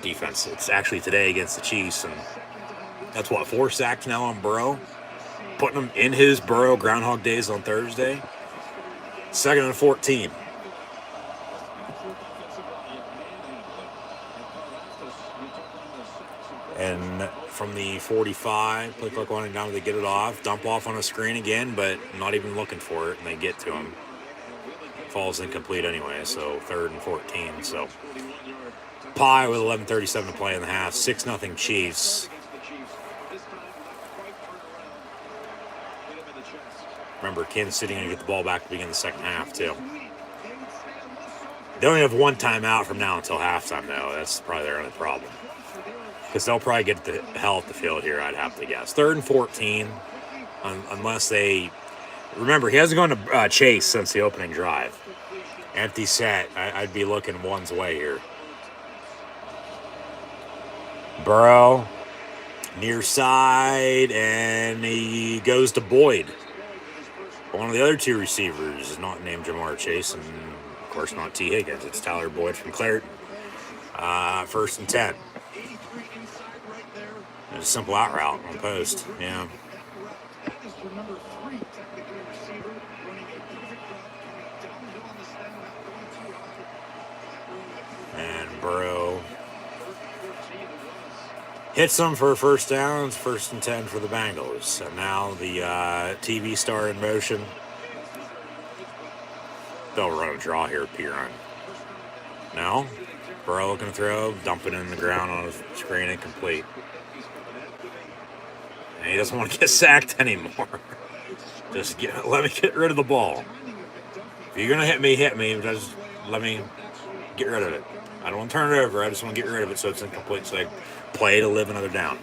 defense. It's actually today against the Chiefs, and that's 4 sacks now on Burrow, putting him in his Burrow Groundhog Days on Thursday. 2nd and 14. And from the 45, play clock running down, they get it off, dump off on a screen again, but not even looking for it, and they get to him. Falls incomplete anyway, so 3rd and 14. So Pie with 11:37 to play in the half, 6-0 Chiefs. Remember, Kansas City going to get the ball back to begin the second half, too. They only have 1 timeout from now until halftime, though. That's probably their only problem. Because they'll probably get the hell off the field here, I'd have to guess. 3rd and 14, unless they... Remember, he hasn't gone to Chase since the opening drive. Empty set. I'd be looking one's way here. Burrow, near side, and he goes to Boyd. One of the other 2 receivers is not named Jamar Chase, and of course not T. Higgins. It's Tyler Boyd from Clareton. 1st and 10. A simple out route on post. Yeah. And Burrow hits them for a first down. It's 1st and 10 for the Bengals. And now the TV star in motion. They'll run a draw here, Piron. No. Burrow looking to throw, dumping in the ground on his screen, incomplete. And he doesn't want to get sacked anymore. Just let me get rid of the ball. If you're going to hit me. Just let me get rid of it. I don't want to turn it over. I just want to get rid of it so it's incomplete, so I play to live another down.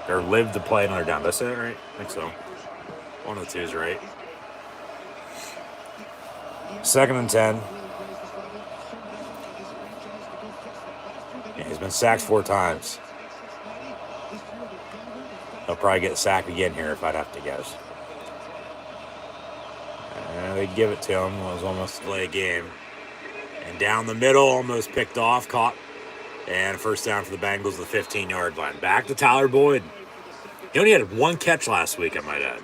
Or live to play another down. That's it, right? I think so. One of the two is right. 2nd and 10. Yeah, he's been sacked 4 times. He'll probably get sacked again here if I'd have to guess. They give it to him. It was almost a delay game. And down the middle, almost picked off, caught. And 1st down for the Bengals, the 15-yard line. Back to Tyler Boyd. He only had 1 catch last week, I might add.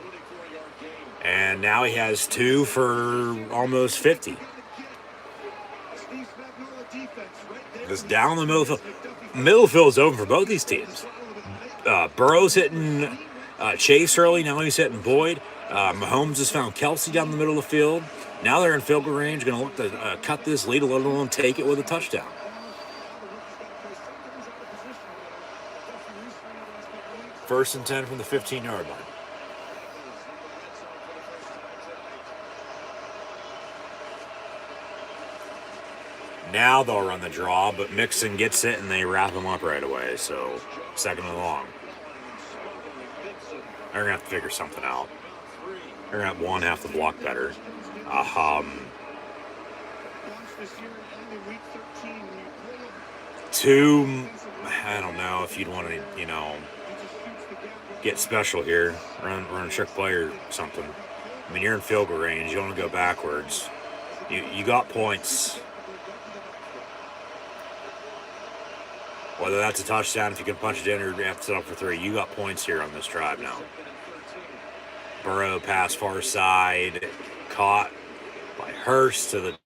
And now he has 2 for almost 50. Just down the middle field. Middle field is open for both these teams. Burrow's hitting Chase early. Now he's hitting Boyd. Mahomes has found Kelsey down the middle of the field. Now they're in field goal range. Going to look to cut this lead a little and take it with a touchdown. First and 10 from the 15-yard line. Now they'll run the draw, but Mixon gets it, and they wrap him up right away. So, 2nd and long. They're going to have to figure something out. They're going to have half the block better. Two, I don't know if you'd want to, get special here. Run a trick play or something. I mean, you're in field goal range. You don't want to go backwards. You got points. Whether that's a touchdown, if you can punch it in, or you have to set up for 3, you got points here on this drive now. Burrow pass far side, caught by Hurst to the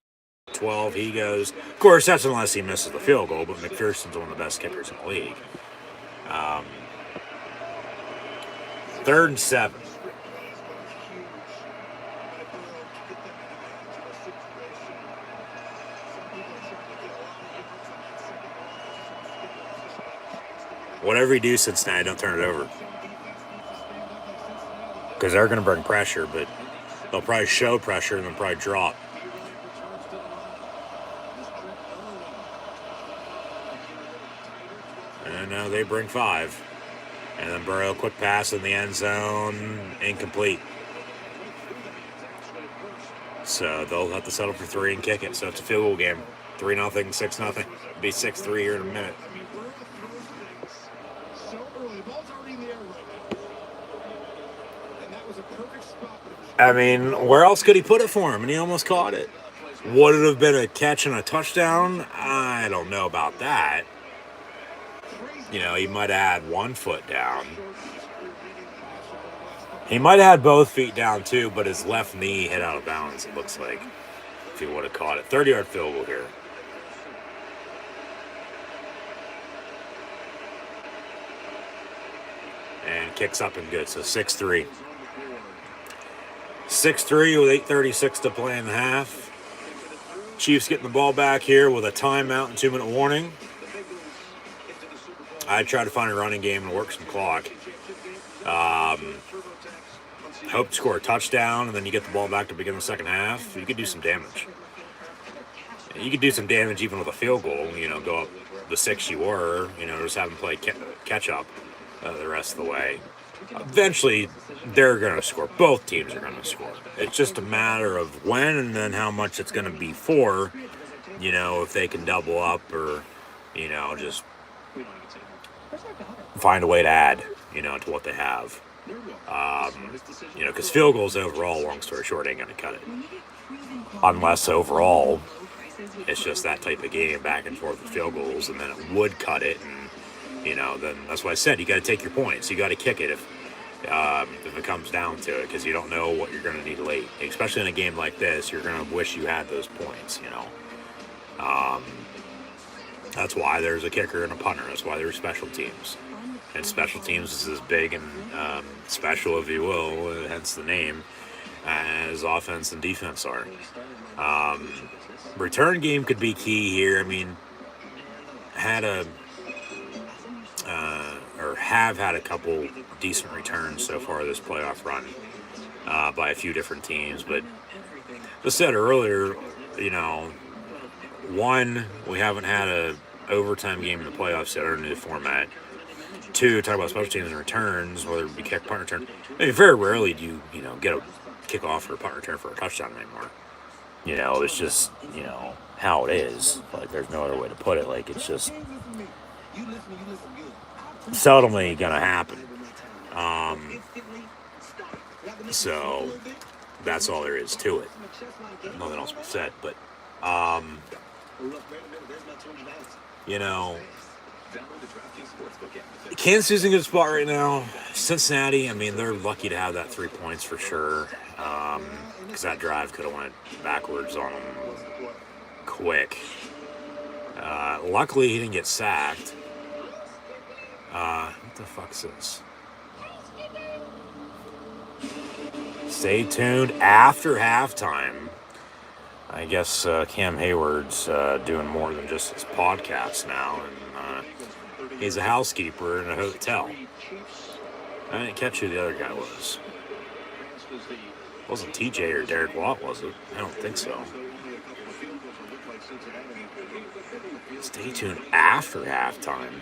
12. He goes. Of course, that's unless he misses the field goal, but McPherson's one of the best kickers in the league. 3rd and 7. Whatever you do, Cincinnati, don't turn it over. Because they're going to bring pressure, but They'll probably show pressure and then probably drop. And now they bring 5. And then Burrow, quick pass in the end zone, incomplete. So they'll have to settle for 3 and kick it. So it's a field goal game. 3-0, 6-0. It'll be 6-3 here in a minute. I mean, Burrow throws things so early. The ball's already in the air right now. And that was a perfect spot. I mean, where else could he put it for him? And he almost caught it. Would it have been a catch and a touchdown? I don't know about that. You know, he might have had 1 foot down. He might have had both feet down too, but his left knee hit out of bounds, it looks like, if he would have caught it. 30-yard field goal here. And kicks up and good, so 6-3. 6-3 with 8:36 to play in the half. Chiefs getting the ball back here with a timeout and 2-minute warning. I tried to find a running game and work some clock. Hope to score a touchdown, and then you get the ball back to begin the second half. You could do some damage. You could do some damage even with a field goal. You know, go up the 6 you were. You know, just have them play catch up the rest of the way. Eventually, they're going to score. Both teams are going to score. It's just a matter of when and then how much it's going to be for. You know, if they can double up or, you know, just find a way to add, you know, to what they have. You know, because field goals overall, long story short, ain't going to cut it. Unless overall, it's just that type of game, back and forth with field goals, and then it would cut it. And, you know, then that's why I said you got to take your points. You got to kick it if it comes down to it, because you don't know what you're going to need late. Especially in a game like this, you're going to wish you had those points, you know. That's why there's a kicker and a punter. That's why there's special teams. And special teams is as big and special, if you will, hence the name, as offense and defense are. Return game could be key here. I mean, have had a couple decent returns so far this playoff run by a few different teams. But as I said earlier, you know, one, we haven't had a overtime game in the playoffs yet under the new format. 2, talk about special teams and returns, whether it be kick, punt return. I mean, very rarely do you know, get a kickoff or a punt return for a touchdown anymore. You know, it's just, you know, how it is. Like, there's no other way to put it. Like, it's just seldomly gonna happen. So that's all there is to it. Nothing else to be said. But you know, Kansas City's in a good spot right now. Cincinnati, I mean, they're lucky to have that 3 points for sure. Because that drive could have went backwards on them quick. Luckily, he didn't get sacked. What the fuck's this? Stay tuned after halftime. I guess Cam Hayward's doing more than just his podcast now, and he's a housekeeper in a hotel. I didn't catch who the other guy was. It wasn't TJ or Derek Watt, was it? I don't think so. Stay tuned after halftime.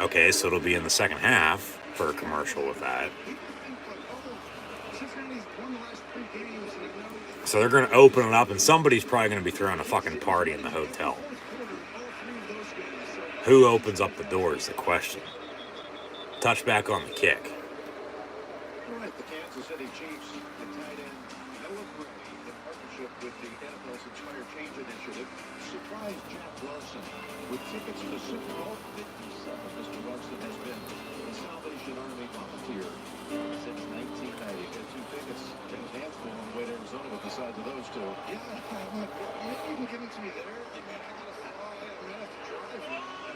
Okay, so it'll be in the second half for a commercial with that. So they're going to open it up, and somebody's probably going to be throwing a fucking party in the hotel. Who opens up the door is the question. Touchback on the kick. All right, the Kansas City Chiefs and tight end Noah Gray, in partnership with the NFL's Inspire Change Initiative, surprised Jack Larson with tickets to Super Bowl 57. Mr. Larson has been a Salvation Army volunteer since 1990. Got 2 tickets. James Hansel on the way to Arizona with the size of those 2. Yeah, maybe you can give it to me there. I mean, I gotta fly. I mean, I have to drive.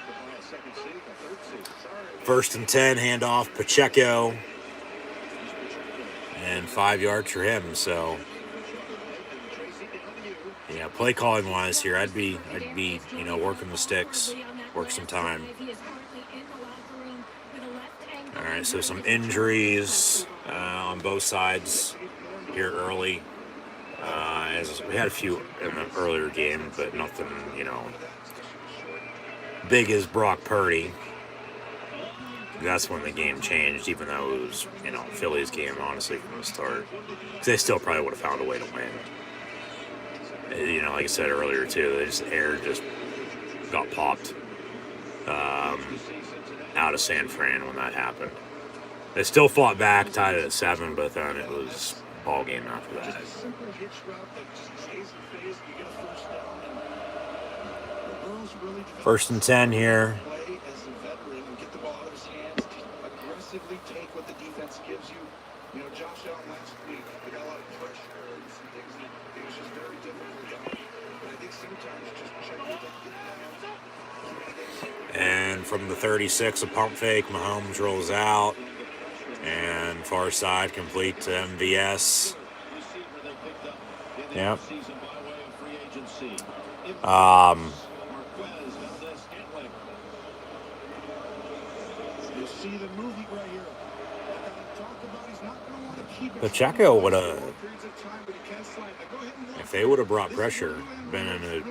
To buy a second seat, a third seat. Sorry. 1st and 10, handoff, Pacheco. And 5 yards for him, so yeah, play calling wise here, I'd be, you know, working the sticks, work some time. All right, so some injuries on both sides here early. As we had a few in the earlier game, but nothing, big as Brock Purdy. That's when the game changed, even though it was, Philly's game, honestly, from the start. Because they still probably would have found a way to win. Like I said earlier, too, air just got popped out of San Fran when that happened. They still fought back, tied it at 7, but then it was ball game after that. First and 10 here. Aggressively take what the defense gives you. Josh Allen last week, they got a lot of pressure and some things that it was just very difficult. But I think sometimes just checking that. And from the 36, a pump fake, Mahomes rolls out. And far side, complete to MVS. Yep. Pacheco would have, if they would have brought pressure, been in a,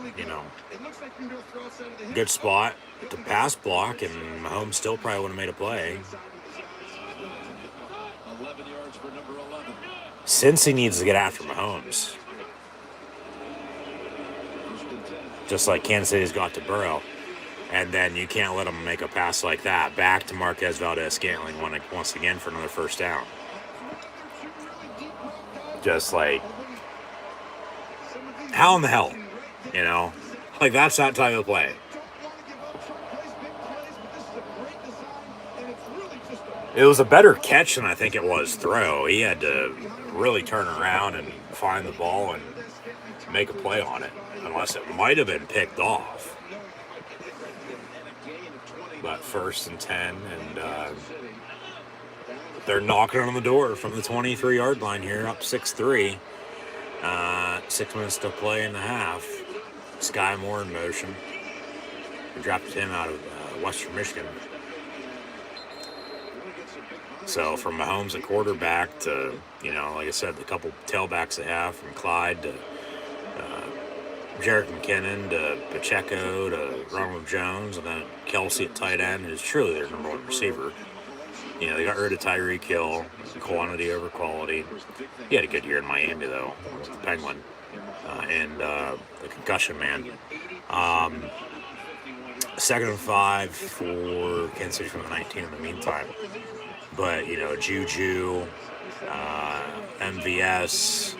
good spot to pass block, and Mahomes still probably would have made a play. Cincy needs to get after Mahomes, just like Kansas City's got to Burrow. And then you can't let them make a pass like that back to Marquez Valdez-Scantling once again for another first down. Just like, how in the hell, Like, that's that type of play. It was a better catch than I think it was throw. He had to really turn around and find the ball and make a play on it, unless it might have been picked off. But first and 10, and they're knocking on the door from the 23-yard line here, up 6-3. 6 minutes to play in the half. Sky Moore in motion. We drafted him out of Western Michigan. So from Mahomes at quarterback to, like I said, the couple tailbacks they have, from Clyde to Jerick McKinnon to Pacheco to Ronald Jones, and then Kelsey at tight end, who's truly their number one receiver. They got rid of Tyreek Hill, quantity over quality. He had a good year in Miami, though, the Penguin, and the concussion man. 2nd and 5 for Kansas City from the 19 in the meantime. But, Juju, MVS,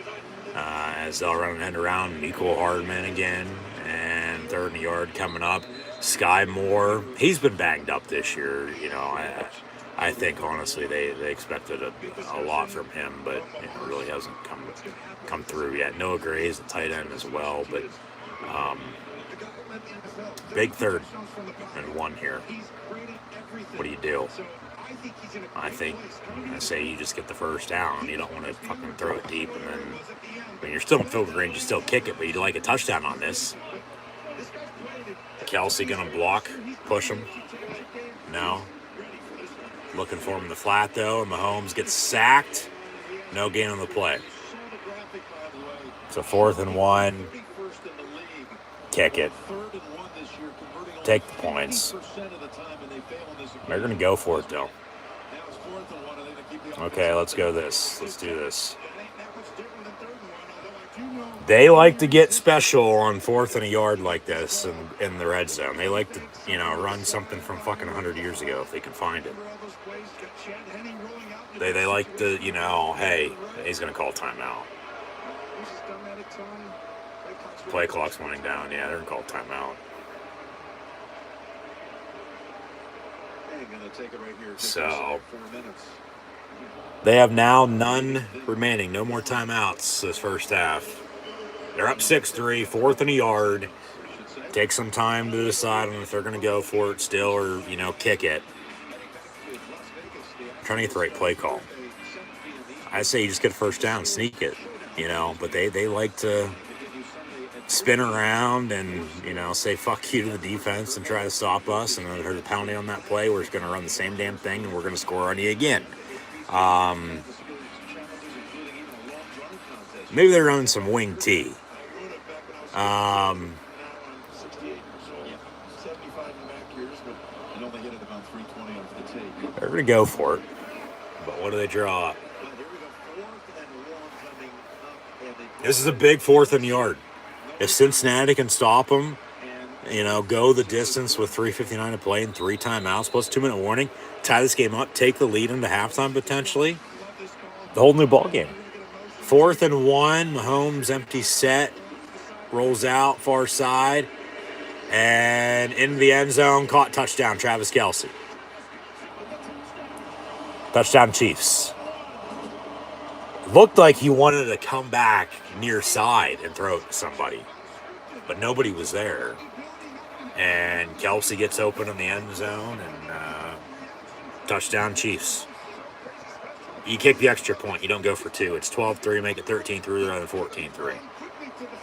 as they'll run an end around, Nico Hardman again, and 3rd and yard coming up. Sky Moore, he's been banged up this year. I think, honestly, they expected a lot from him, but it really hasn't come through yet. Noah Gray's a tight end as well, but big 3rd and 1 here. What do? I say you just get the first down. You don't want to fucking throw it deep, and then when you're still in field range, you still kick it, but you'd like a touchdown on this. Kelsey gonna block, push him. No. Looking for him in the flat, though, and Mahomes gets sacked. No gain on the play. So 4th and 1. Kick it. Take the points. They're going to go for it, though. Okay, let's go this. Let's do this. They like to get special on 4th and a yard like this in the red zone. They like to, run something from fucking 100 years ago if they can find it. They like to, hey, he's going to call timeout. Play clock's running down. Yeah, they're going to call timeout. So they have now none remaining. No more timeouts this first half. They're up 6-3, 4th and a yard. Take some time to decide on if they're going to go for it still or, kick it. I'm trying to get the right play call. I say you just get a first down, sneak it, but they like to spin around and, say fuck you to the defense and try to stop us. And then they're pounding on that play. We're just going to run the same damn thing and we're going to score on you again. Maybe they're running some wing tee. I would have back when I was now I'm 68 years old. 75 in back years, but it only hit it about 320 off the tee. They're going to go for it. But what do they draw up? Well, here we go. 4th and 1 coming up. And they This is a big 4th and yard. If Cincinnati can stop them, and go the distance with 3:59 to play and 3 timeouts plus 2-minute warning, tie this game up, take the lead into halftime potentially, the whole new ball game. 4th and 1, Mahomes empty set, rolls out far side, and into the end zone, caught touchdown, Travis Kelce. Touchdown Chiefs. Looked like he wanted to come back near side and throw it to somebody, but nobody was there. And Kelce gets open in the end zone, and touchdown Chiefs. You kick the extra point. You don't go for 2. It's 12-3, make it 13-3 rather than 14-3.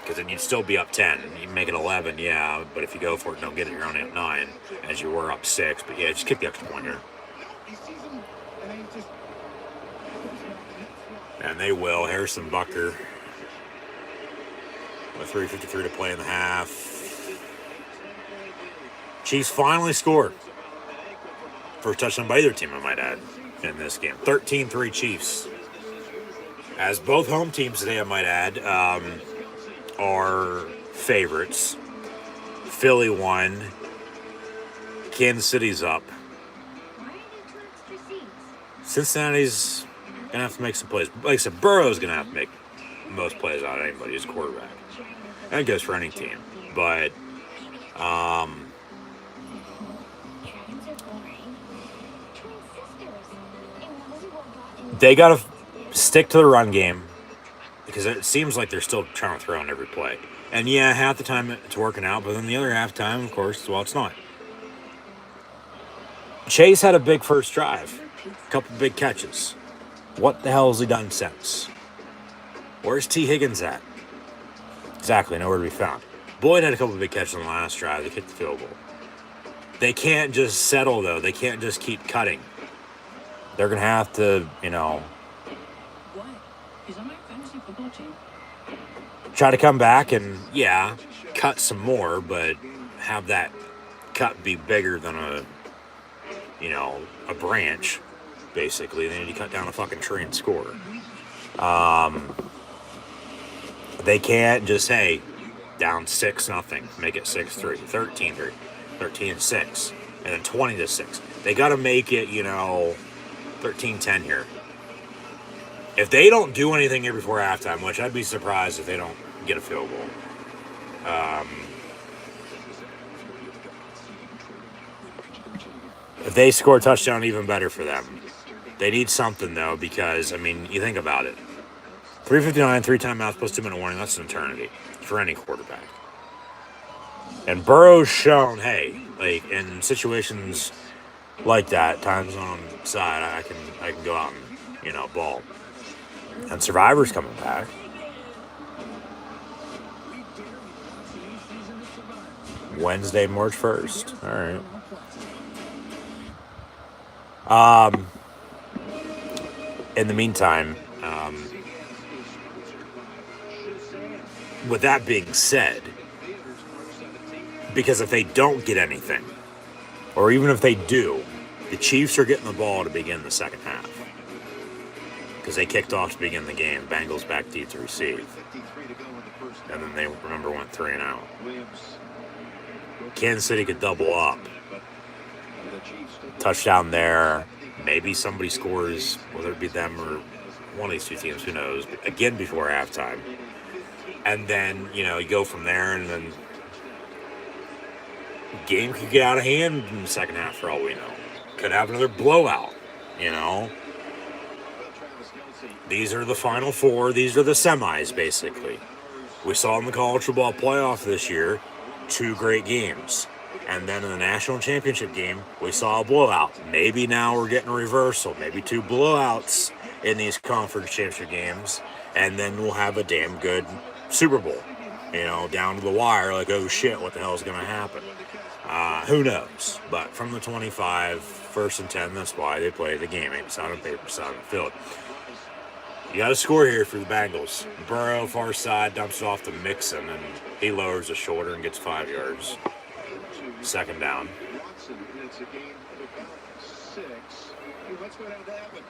Because then you'd still be up 10. You make it 11, yeah, but if you go for it and don't get it, you're only up 9, as you were up 6. But yeah, just kick the extra point here. And they will. Harrison Bucker with 3:53 to play in the half. Chiefs finally scored. First touchdown by either team, I might add, in this game. 13-3 Chiefs. As both home teams today, I might add, are favorites. Philly won. Kansas City's up. Cincinnati's going to have to make some plays. Like I said, Burrow's going to have to make most plays out of anybody as quarterback. That goes for any team. But they got to stick to the run game because it seems like they're still trying to throw on every play. And yeah, half the time it's working out, but then the other half time, of course, well, it's not. Chase had a big first drive, a couple big catches. What the hell has he done since? Where's T. Higgins at? Exactly, nowhere to be found. Boyd had a couple big catches on the last drive. They kicked the field goal. They can't just settle, though. They can't just keep cutting. They're going to have to, What? He's on my fantasy football team. try to come back and, yeah, cut some more, but have that cut be bigger than a branch, basically. They need to cut down a fucking tree and score. They can't just, hey, down 6-0, make it 6-3, 13-3, 13-6, and then 20-6. They got to make it, 13-10 here. If they don't do anything here before halftime, which I'd be surprised if they don't get a field goal. If they score a touchdown, even better for them. They need something, though, because, you think about it. 3:59, 3 timeouts plus 2-minute warning, that's an eternity for any quarterback. And Burrow's shown, hey, like, in situations like that, times on side, I can go out and, ball. And Survivor's coming back. Wednesday, March 1st. All right. In the meantime, with that being said, because if they don't get anything, or even if they do, the Chiefs are getting the ball to begin the second half. Because they kicked off to begin the game. Bengals back deep to receive. And then they, remember, went 3-and-out. Kansas City could double up. Touchdown there. Maybe somebody scores, whether it be them or one of these two teams, who knows. But again, before halftime. And then, you go from there, and then game could get out of hand in the second half for all we know. Could have another blowout, These are the Final Four. These are the semis, basically. We saw in the college football playoff this year 2 great games. And then in the national championship game, we saw a blowout. Maybe now we're getting a reversal. Maybe 2 blowouts in these conference championship games. And then we'll have a damn good Super Bowl. Down to the wire, like, oh shit, what the hell is going to happen? Who knows? But from the 25, 1st and 10, that's why they play the game. 8 on paper, 7 on the field. You got to score here for the Bengals. Burrow, far side, dumps it off to Mixon, and he lowers his shoulder and gets 5 yards. Second down. Watson, it's a game of about 6. Let's go down to Evan.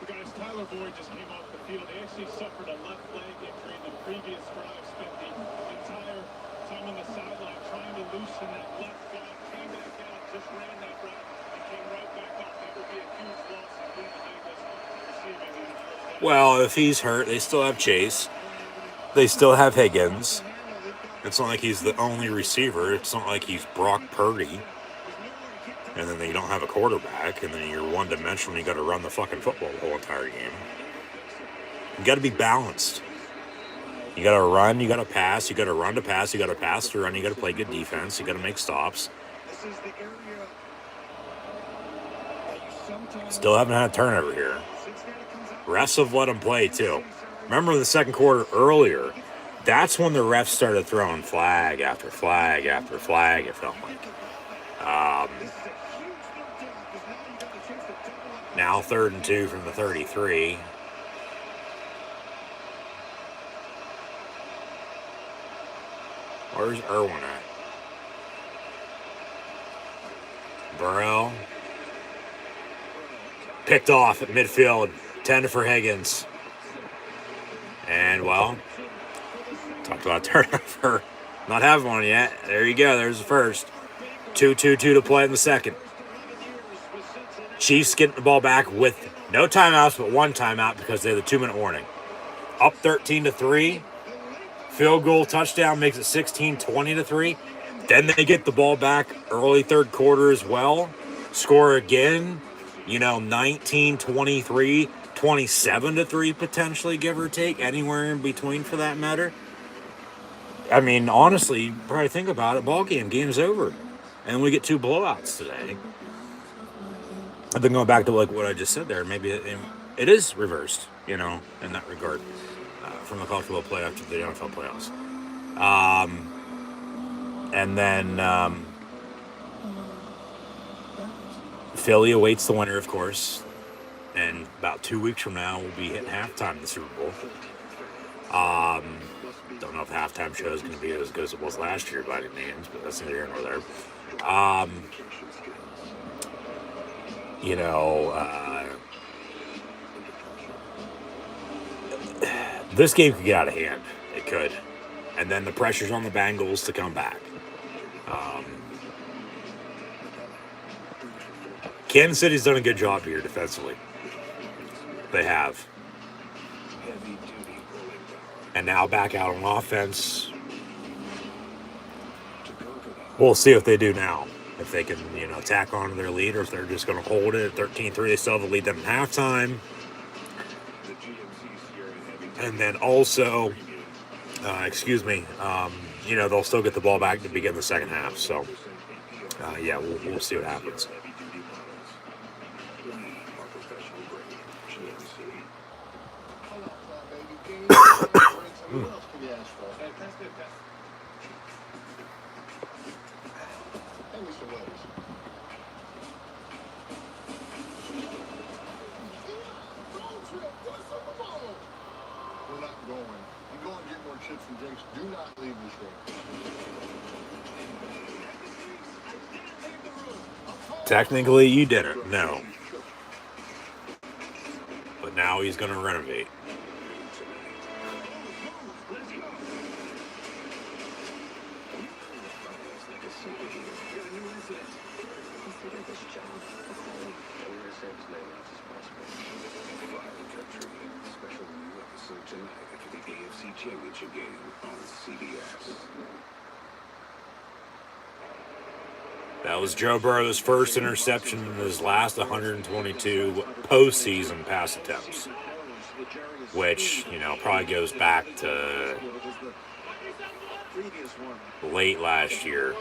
Guys, Tyler Boyd just came off the field. He actually suffered a left leg injury in the previous drive. Spent the entire time on the sideline trying to loosen that left foot. Came back out, just ran that route, and came right back up. That would be a huge loss if we receiving that. Well, if he's hurt, they still have Chase. They still have Higgins. It's not like he's the only receiver. It's not like he's Brock Purdy. And then they don't have a quarterback, and then you're one-dimensional, you got to run the fucking football the whole entire game. You got to be balanced. You got to run, you got to pass, you got to run to pass, you got to pass to run, you got to play good defense, you got to make stops. Still haven't had a turnover here. Refs have let them play, too. Remember the second quarter earlier, that's when the refs started throwing flag after flag after flag, it felt like. Now 3rd and 2 from the 33. Where's Irwin at? Burrow. Picked off at midfield. 10 for Higgins. And, well, talked about turnover. Not having one yet. There you go. There's the first. 2-2-2 to play in the second. Chiefs getting the ball back with no timeouts, but one timeout because they had the 2-minute warning. Up 13-3. Field goal touchdown makes it 16-20-3. Then they get the ball back early third quarter as well. Score again, 19-23, 27-3 potentially, give or take, anywhere in between for that matter. I mean, honestly, probably think about it, game's over. And we get 2 blowouts today. I think going back to like what I just said there, maybe it is reversed, in that regard, from the college football playoff to the NFL playoffs. And then Philly awaits the winner, of course. And about 2 weeks from now, we'll be hitting halftime in the Super Bowl. Don't know if the halftime show is going to be as good as it was last year by any means, but that's neither here nor there. This game could get out of hand. It could. And then the pressure's on the Bengals to come back. Kansas City's done a good job here defensively. They have. And now back out on offense. We'll see what they do now. If they can, tack on to their lead, or if they're just going to hold it at 13-3. They still have the lead them at halftime. And then also, they'll still get the ball back to begin the second half. So, we'll see what happens. We're not going. You go and get more chips and drinks. Do not leave this room. Technically, you didn't. No. But now he's going to renovate. Championship game on CBS. That was Joe Burrow's first interception in his last 122 postseason pass attempts, which, probably goes back to late last year.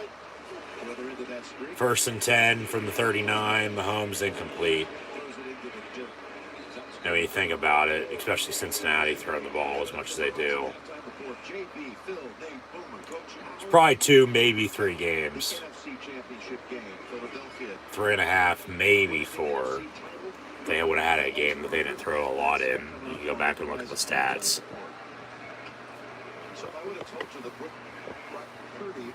1st and 10 from the 39, Mahomes incomplete. When you think about it, especially Cincinnati throwing the ball as much as they do. It's probably 2, maybe 3 games. 3.5, maybe 4. they would have had a game that they didn't throw a lot in. You can go back and look at the stats. So I would have told you that Brock Purdy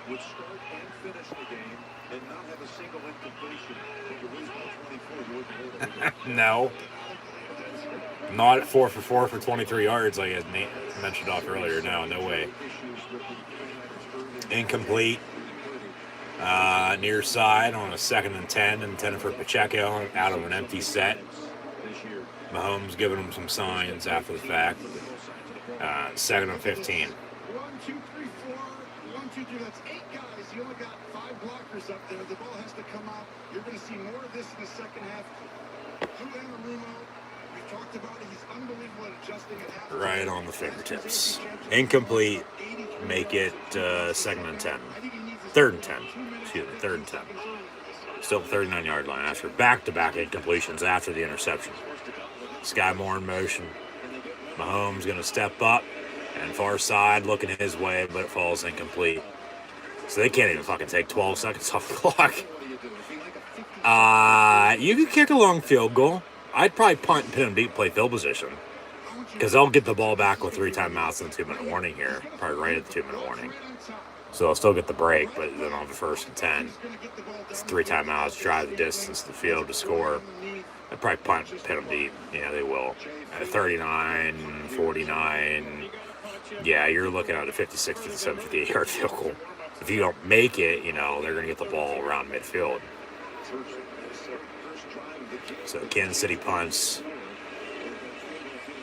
would start and finish the game and not have a single incompletion. When you lose by 24, you wouldn't believe it. No. Not 4 for 4 for 23 yards like I mentioned off earlier. No way. Incomplete. Near side on a 2nd and 10, intended for Pacheco out of an empty set. Mahomes giving him some signs after the fact. 2nd and 15. 1, 2, 3, 4. 1, 2, 3. That's 8 guys. You only got 5 blockers up there. The ball has to come out. You're going to see more of this in the second half. We've talked about it. He's unbelievable at adjusting at half. Right on the fingertips. Incomplete. Make it 2nd and 10. 3rd and 10. Excuse me, 3rd and 10. Still 39-yard line after back-to-back incompletions after the interception. Sky Moore in motion. Mahomes going to step up and far side looking his way, but it falls incomplete. So they can't even fucking take 12 seconds off the clock. You could kick a long field goal. I'd probably punt and pin them deep, play field position. Because they'll get the ball back with 3 timeouts and a 2-minute warning here. Probably right at the 2-minute warning. So they'll still get the break, but then on the 1st and 10, it's 3 timeouts, drive the distance to the field to score. They'll probably punt and pin them deep. Yeah, they will. At 39, 49, yeah, you're looking at a 56, 57, 58-yard field goal. If you don't make it, they're going to get the ball around midfield. So Kansas City punts,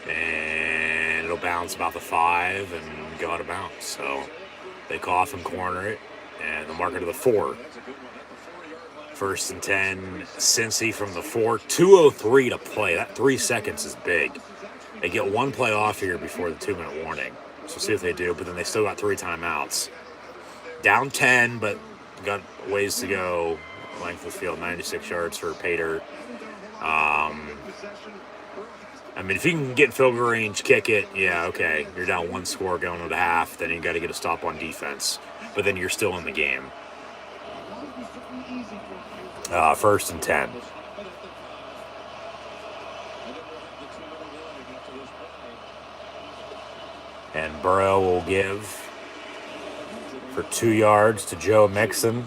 and it'll bounce about the 5 and go out of bounds. So they cough and corner it, and they'll mark it to the 4. 1st and 10, Cincy from the 4. 2:03 to play. That 3 seconds is big. They get 1 play off here before the 2-minute warning. So see if they do, but then they still got 3 timeouts. Down 10, but got ways to go. Length of the field, 96 yards for Pater. If you can get in field goal range, kick it, yeah, okay. You're down 1 score going into half, then you got to get a stop on defense. But then you're still in the game. 1st and 10. And Burrow will give for 2 yards to Joe Mixon.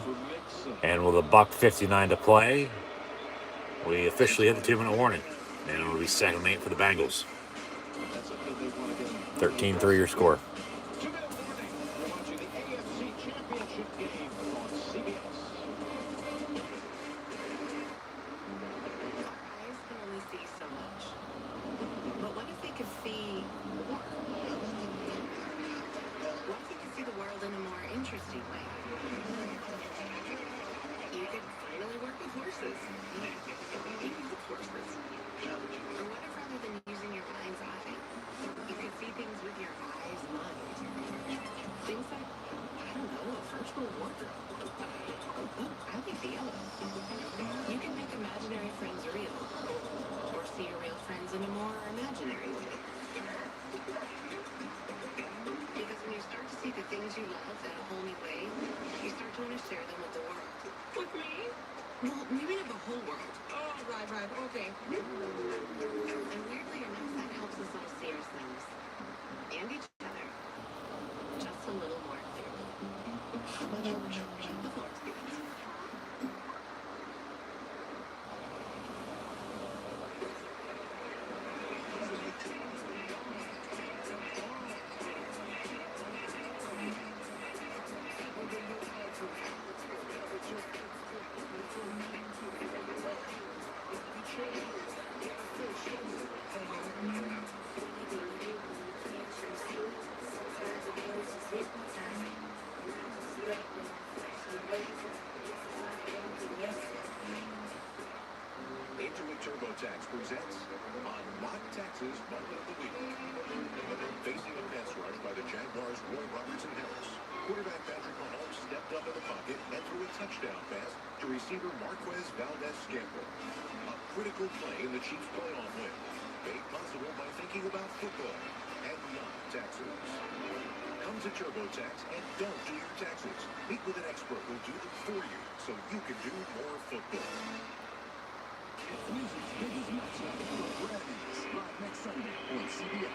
And with $1:59 to play, we officially hit the 2-minute warning. And it'll be 2nd and 8 for the Bengals. 13-3 your score. TurboTax presents Unlock Taxes Monday of the Week. Facing a pass rush by the Jaguars' Roy Robertson Harris, quarterback Patrick Mahomes stepped up in the pocket and threw a touchdown pass to receiver Marquez Valdez-Scantling. A critical play in the Chiefs' playoff win, made possible by thinking about football and not taxes. Come to TurboTax and don't do your taxes. Meet with an expert who'll do them for you so you can do more football. It's music's biggest matchup, the Grammys, live next Sunday on CBS.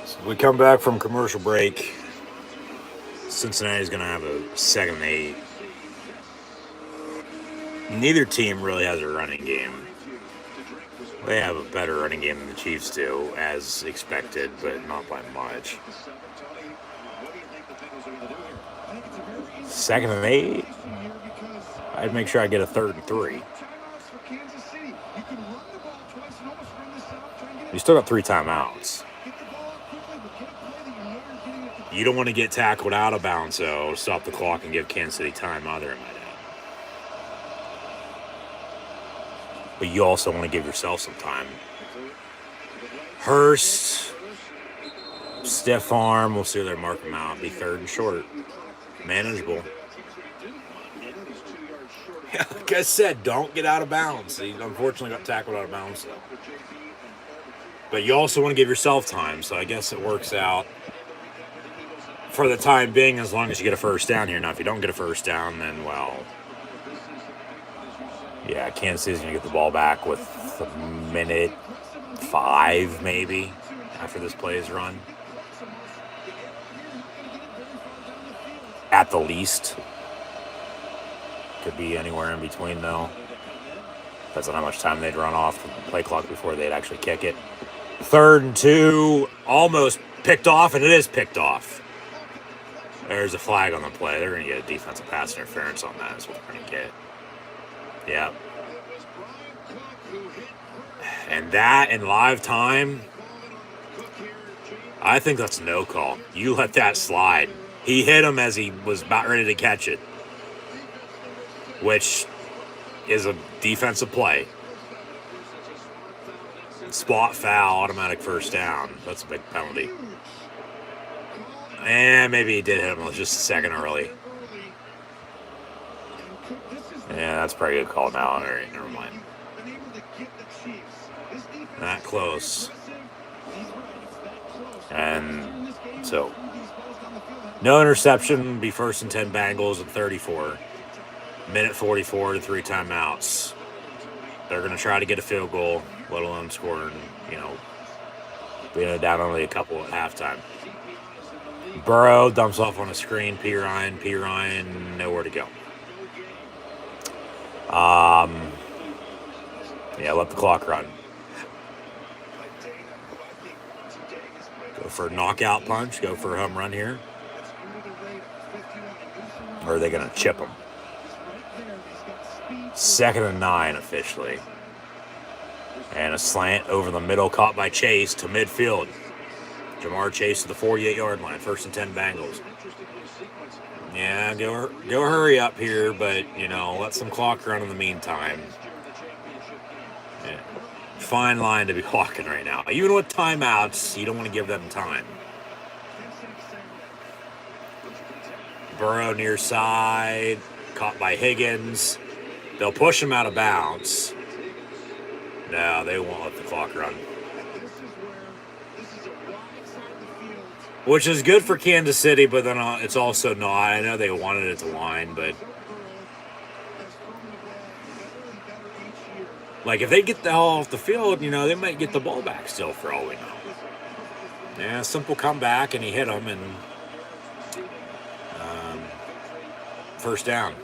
So we come back from commercial break. Cincinnati's going to have a 2nd and 8. Neither team really has a running game. They have a better running game than the Chiefs do, as expected, but not by much. 2nd and 8? I'd make sure I get a 3rd and 3. You still got 3 timeouts. You don't want to get tackled out of bounds, though. Stop the clock and give Kansas City time either, in my dad. But you also want to give yourself some time. Hurst, stiff arm. We'll see where they mark him out. Be 3rd and short. Manageable. Yeah, like I said, don't get out of bounds. He unfortunately got tackled out of bounds, though. But you also want to give yourself time, so I guess it works out for the time being as long as you get a 1st down here. Now, if you don't get a 1st down, then, well, yeah, Kansas City's going to get the ball back with a minute 5, maybe, after this play is run. At the least. Could be anywhere in between, though. Depends on how much time they'd run off the play clock before they'd actually kick it. 3rd and 2, almost picked off, and it is picked off. There's a flag on the play. They're going to get a defensive pass interference on that. That's what they're going to get. Yeah. And that in live time, I think that's a no call. You let that slide. He hit him as he was about ready to catch it, which is a defensive play. Spot foul, automatic 1st down. That's a big penalty. And maybe he did hit him. It was just a second early. Yeah, that's probably a good call now. All right, never mind. That close. And so, no interception. Be 1st and 10 Bengals at 34. Minute 44 to 3 timeouts. They're going to try to get a field goal, let alone score, and, being down only a couple at halftime. Burrow dumps off on a screen. P. Ryan, nowhere to go. Yeah, let the clock run. Go for a knockout punch. Go for a home run here. Or are they going to chip him? 2nd and 9 officially. And a slant over the middle caught by Chase to midfield. Jamar Chase to the 48-yard line. 1st and 10 Bengals. Yeah, go hurry up here, but, let some clock run in the meantime. Yeah. Fine line to be walking right now. Even with timeouts, you don't want to give them time. Burrow near side. Caught by Higgins. They'll push him out of bounds. No, they won't let the clock run. Which is good for Kansas City, but then it's also not. I know they wanted it to wind, but like if they get the hell off the field, they might get the ball back still for all we know. Yeah, simple comeback, and he hit him, and 1st down.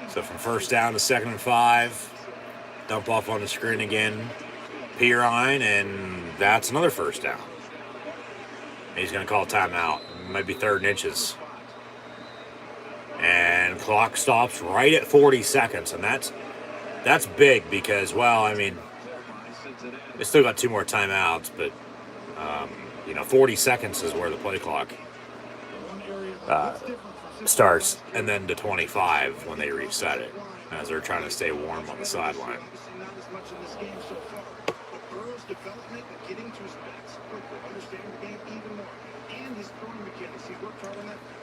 So from 1st down to 2nd and 5, dump off on the screen again, P. Ryan, and that's another 1st down. He's going to call timeout. It might be 3rd and inches. And clock stops right at 40 seconds, and that's big because, they still got 2 more timeouts, but 40 seconds is where the play clock starts, and then to 25 when they reset it, as they're trying to stay warm on the sideline.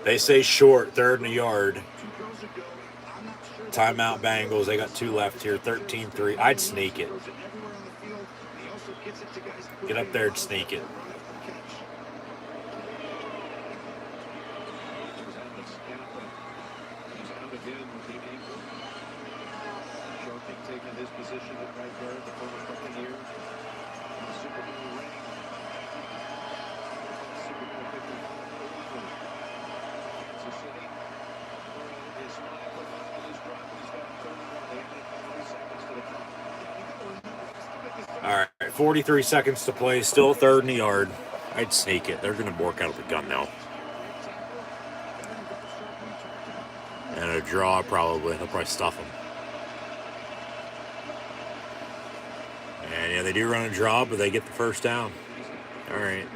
They say short, 3rd and a yard. Timeout Bengals. They got 2 left here, 13-3. I'd sneak it. Get up there and sneak it. catch. He's out again with the ankle. Joking taking his position right there, the former Buccaneer. The Super Bowl ring. Super Bowl 55 over. Kansas City. Burrow is flying for 5 on this drive. He's got 31. They have 3 seconds to the clock. All right, 43 seconds to play. Still third and a yard. I'd sneak it. They're going to work out of the gun now. And a draw, probably. They'll probably stuff them. And yeah, they do run a draw, but they get the first down. All right.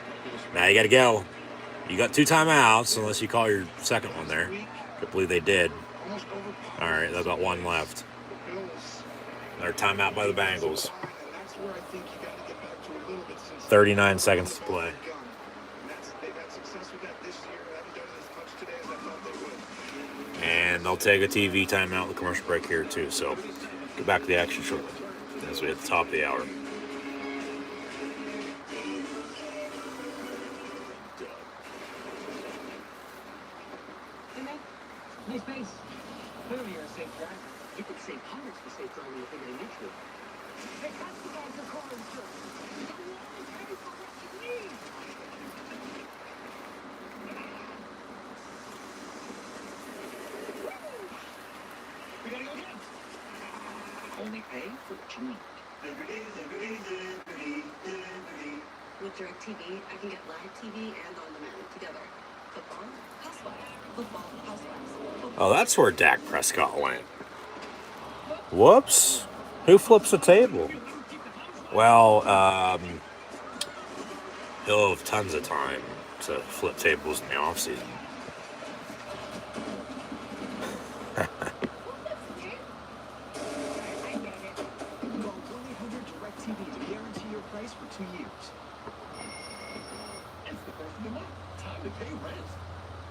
Now you got to go. You got 2 timeouts, unless you call your second one there. I believe they did. All right, they've got 1 left. Another timeout by the Bengals. 39 seconds to play. And they'll take a TV timeout, the commercial break here too. So get back to the action shortly as we hit the top of the hour. Nice base. Clearly you're a safe driver. You could save hundreds for safe driving if you're neutral. Hey, that's the ball for car insurance. We gotta go again. Only pay for what you need. With DirecTV, I can get live TV and on demand together. Football, housewives. Football, housewives. Oh, that's where Dak Prescott went. Whoops. Who flips a table? Well, he'll have tons of time to flip tables in the offseason. Call 1-800-DIRECTV to guarantee your price for 2 years. It's the first of the month. Time to pay rent.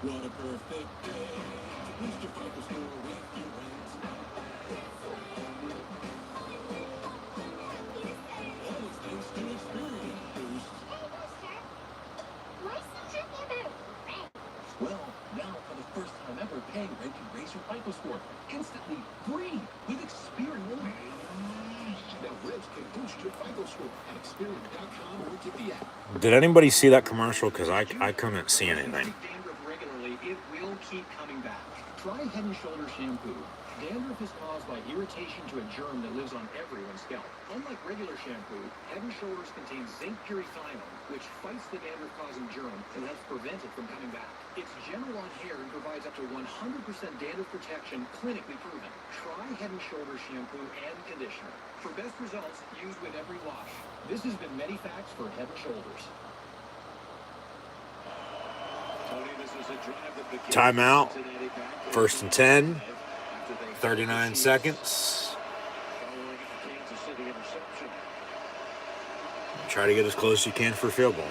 What a perfect day. Boost your FICO score with your rent. All thanks to Experience Boost. Well, now for the first time ever, paying rent can raise your FICO score instantly, free, with Experian. Now rent can boost your FICO score at Experian.com or get the app. Did anybody see that commercial? Because I couldn't see anything. Dandruff regularly, it will keep coming back. Try Head & Shoulders shampoo. Dandruff is caused by irritation to a germ that lives on everyone's scalp. Unlike regular shampoo, Head & Shoulders contains zinc purifenol, which fights the dandruff-causing germ and helps prevent it from coming back. It's gentle on hair and provides up to 100% dandruff protection, clinically proven. Try Head & Shoulders shampoo and conditioner. For best results, use with every wash. This has been Medifacts for Head & Shoulders. Timeout. 1st and 10. 39 seconds. Try to get as close as you can for a field goal.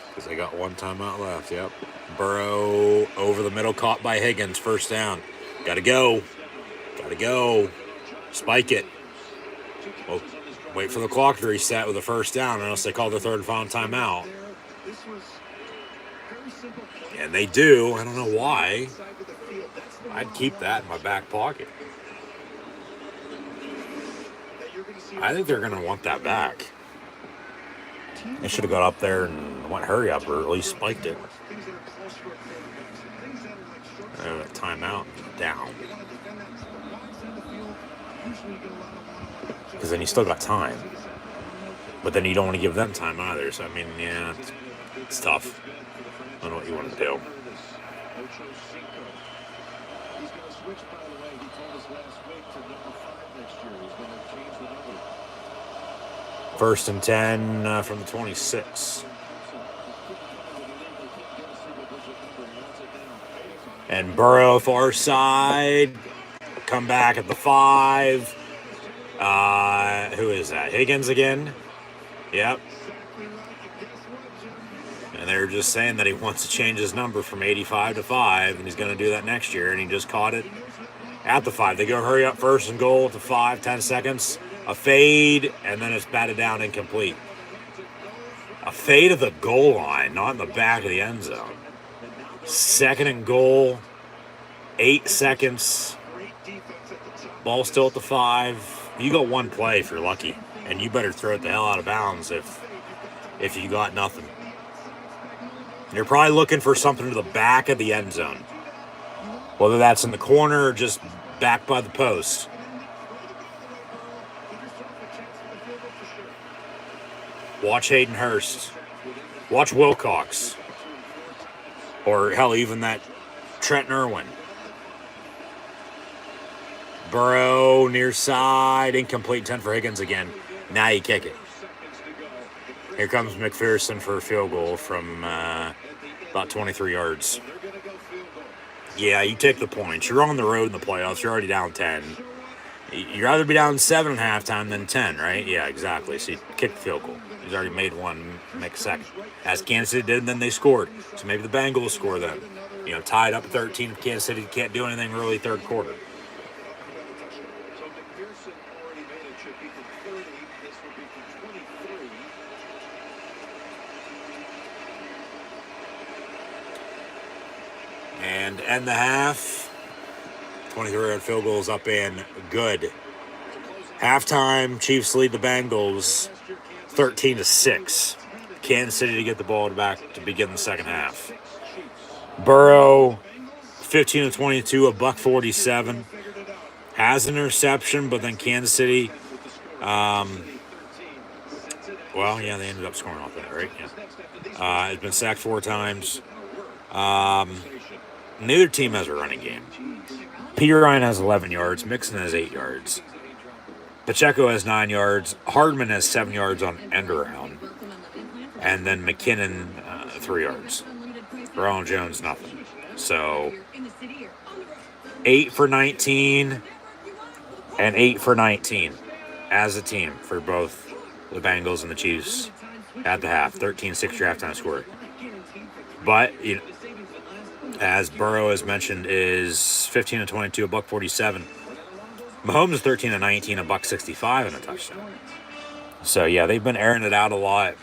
Because they got 1 timeout left. Yep. Burrow over the middle, caught by Higgins. 1st down. Gotta go. Gotta go. Spike it. Well, wait for the clock to reset with a 1st down, or else they call the 3rd and final timeout. And they do. I don't know why. I'd keep that in my back pocket. I think they're going to want that back. They should have got up there and went hurry up, or at least spiked it. Timeout. Down. Because then you still got time. But then you don't want to give them time either. So, I mean, yeah, it's tough. I don't know what you want to do. First and 10 from the 26. And Burrow far side. Come back at the 5. Who is that? Higgins again? Yep. And they're just saying that he wants to change his number from 85 to 5, and he's going to do that next year, and he just caught it at the 5. They go hurry up, 1st and goal at the 5, 10 seconds, a fade, and then it's batted down incomplete. A fade of the goal line, not in the back of the end zone. 2nd and goal, 8 seconds. Ball still at the 5. You got one play if you're lucky, and you better throw it the hell out of bounds if you got nothing. You're probably looking for something to the back of the end zone, whether that's in the corner or just back by the post. Watch Hayden Hurst. Watch Wilcox. Or hell, even that Trent Irwin. Burrow near side, incomplete, 10 for Higgins again. Now you kick it. Here comes McPherson for a field goal from about 23 yards. Yeah, you take the points. You're on the road in the playoffs. You're already down 10. You'd rather be down 7 at halftime than 10, right? Yeah, exactly. So you kick the field goal. He's already made one, make a second. As Kansas City did, and then they scored. So maybe the Bengals score then. You know, tied up at 13. Kansas City can't do anything really third quarter. So McPherson already made it. Should be from 30. This will be from 23. And end the half. 23-yard field goals up and good. Halftime, Chiefs lead the Bengals 13-6. Kansas City to get the ball back to begin the second half. Burrow, 15-22, a $147. Has an interception, but then Kansas City, well, yeah, they ended up scoring off that, right? Yeah. Has been sacked 4 times. Neither team has a running game. Peter Ryan has 11 yards. Mixon has 8 yards. Pacheco has 9 yards. Hardman has 7 yards on end around. And then McKinnon, 3 yards. Ronald Jones, nothing. So, 8 for 19 and 8 for 19 as a team for both the Bengals and the Chiefs at the half. 13-6 your halftime score. But, you know, as Burrow has mentioned, is 15-22, a $147. Mahomes is 13-19, a $165 and a touchdown. So yeah, they've been airing it out a lot.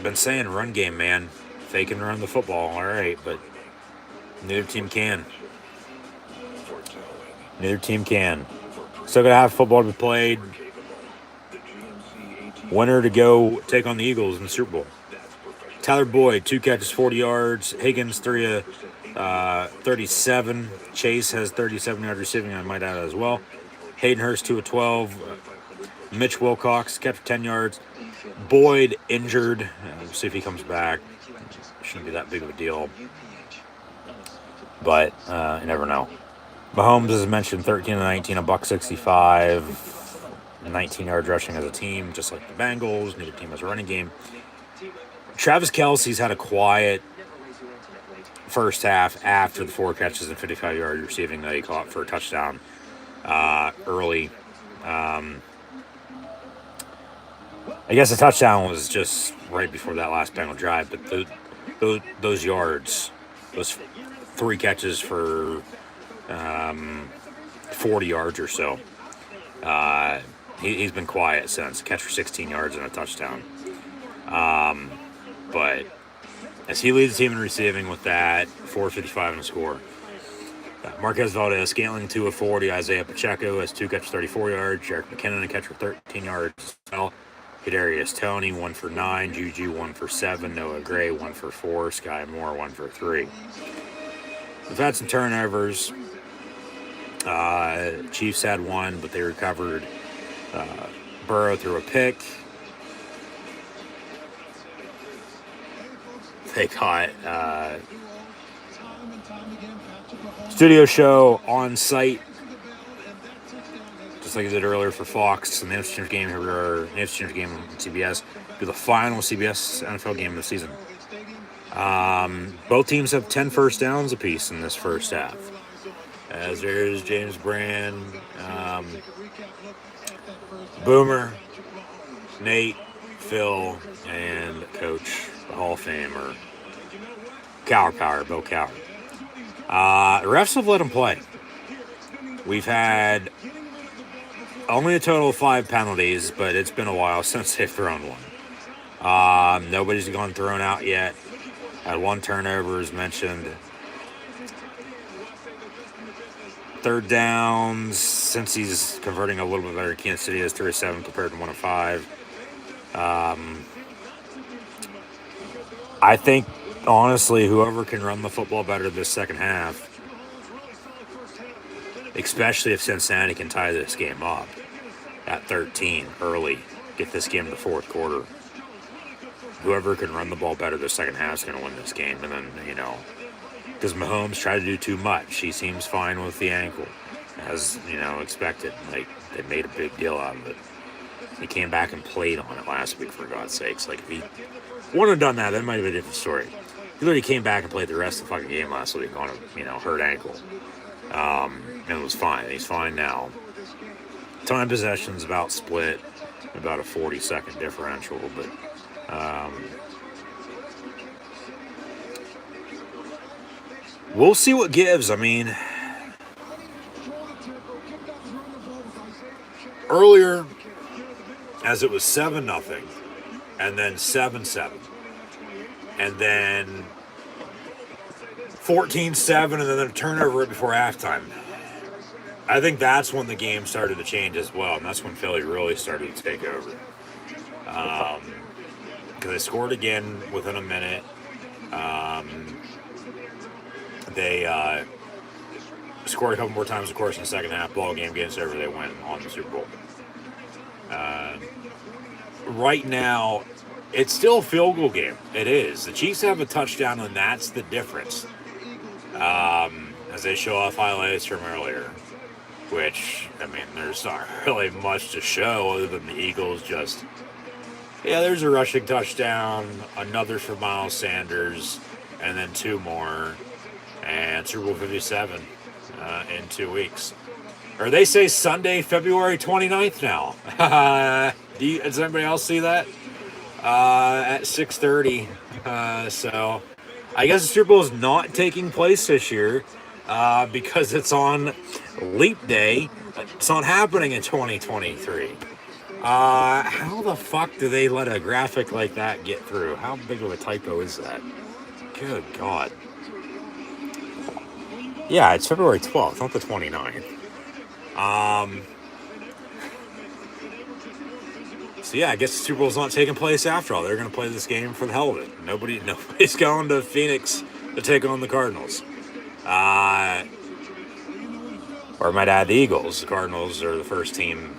Been saying run game, man. They can run the football, all right, but neither team can. Neither team can. Still gonna have football to be played. Winner to go take on the Eagles in the Super Bowl. Tyler Boyd, 2 catches, 40 yards. Higgins, 3 37. Chase has 37 yards receiving, I might add as well. Hayden Hurst, 2 of 12. Mitch Wilcox, catch for 10 yards. Boyd injured. We'll see if he comes back. Shouldn't be that big of a deal. But you never know. Mahomes, as mentioned, 13-19, a $165. 19 yards rushing as a team, just like the Bengals. Neither team has a running game. Travis Kelce's had a quiet first half after the 4 catches and 55-yard receiving that he caught for a touchdown early. I guess the touchdown was just right before that last Bengal drive, but those yards, those 3 catches for 40 yards or so, he's been quiet since. Catch for 16 yards and a touchdown. But as he leads the team in receiving with that, 455 in a score. Marquez Valdez-Scantling, 2 of 40. Isaiah Pacheco has 2 catches, 34 yards. Jerick McKinnon, a catch for 13 yards. Kadarius Toney, 1 for 9. Juju, 1 for 7. Noah Gray, 1 for 4. Sky Moore, 1 for 3. We've had some turnovers. Chiefs had 1, but they recovered. Burrow threw a pick. They caught studio show on site, just like I did earlier for Fox, and the NFC game here, or the NFC game on CBS, be the final CBS NFL game of the season. Both teams have 10 first downs apiece in this first half. As there's James Brand, Boomer, Nate, Phil, and Coach, the Hall of Famer, Power, Bill Cowher. The refs have let him play. We've had only a total of 5 penalties, but it's been a while since they've thrown one. Nobody's gone thrown out yet. Had one turnover, as mentioned. Third downs, since he's converting a little bit better, Kansas City has 3 of 7 compared to 1 of 5. I think, honestly, whoever can run the football better this second half, especially if Cincinnati can tie this game up at 13 early, get this game to the fourth quarter, whoever can run the ball better this second half is going to win this game. And then, because Mahomes tried to do too much. He seems fine with the ankle, as, expected. Like, they made a big deal out of it. He came back and played on it last week, for God's sakes. Like, if he wouldn't have done that, that might have been a different story. He literally came back and played the rest of the fucking game last week on a, hurt ankle. And it was fine. He's fine now. Time possession's about split, about a 40-second differential, but we'll see what gives. I mean, earlier, as it was 7-0, and then 7-7, and then 14-7, and then a turnover right before halftime. I think that's when the game started to change as well, and that's when Philly really started to take over. Because they scored again within a minute. They scored a couple more times, of course, in the second half. Ball game gets over, they win on the Super Bowl. Right now, it's still a field goal game. It is. The Chiefs have a touchdown, and that's the difference. As they show off highlights from earlier. Which, I mean, there's not really much to show other than the Eagles just... Yeah, there's a rushing touchdown, another for Miles Sanders, and then 2 more. And Super Bowl 57 in 2 weeks. Or they say Sunday, February 29th now. Does anybody else see that? At 6:30. So I guess the Super Bowl is not taking place this year because it's on Leap Day. It's not happening in 2023. How the fuck do they let a graphic like that get through? How big of a typo is that? Good God. Yeah, it's February 12th, not the 29th. So yeah, I guess the Super Bowl's not taking place after all. They're going to play this game for the hell of it. Nobody's going to Phoenix to take on the Cardinals. Or I might add the Eagles. The Cardinals are the first team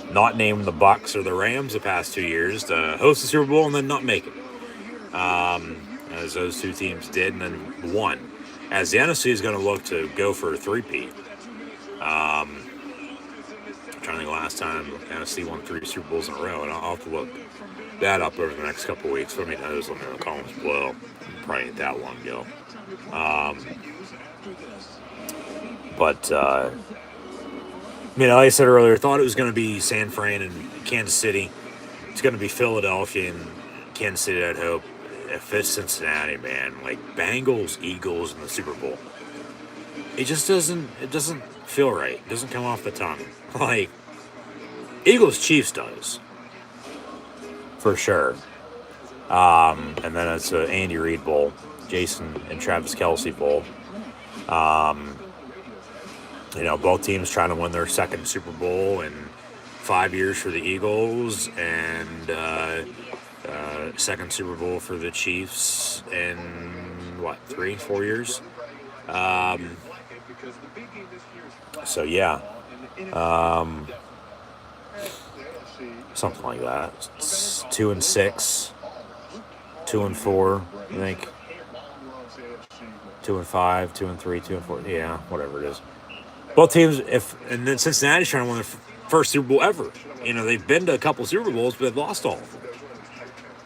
not named the Bucks or the Rams the past 2 years to host the Super Bowl and then not make it. As those two teams did and then won. As the NFC is going to look to go for a three-peat. I'm trying to think last time the NFC won 3 Super Bowls in a row, and I'll have to look that up over the next couple of weeks. Let me know those in the comments below. Probably ain't that long ago. But like I said earlier, thought it was going to be San Fran and Kansas City. It's going to be Philadelphia and Kansas City, I'd hope. If it's Cincinnati, man, like Bengals, Eagles in the Super Bowl, it just doesn't feel right. It doesn't come off the tongue. Like, Eagles Chiefs does. For sure. And then it's an Andy Reid Bowl, Jason and Travis Kelce Bowl. Both teams trying to win their second Super Bowl in 5 years for the Eagles, and second Super Bowl for the Chiefs in 3-4 years. So yeah, something like that. It's 2-6, 2-4, I think. 2-5, 2-3, 2-4. Yeah, whatever it is. Both teams, and then Cincinnati's trying to win their first Super Bowl ever. They've been to a couple Super Bowls, but they've lost all of them.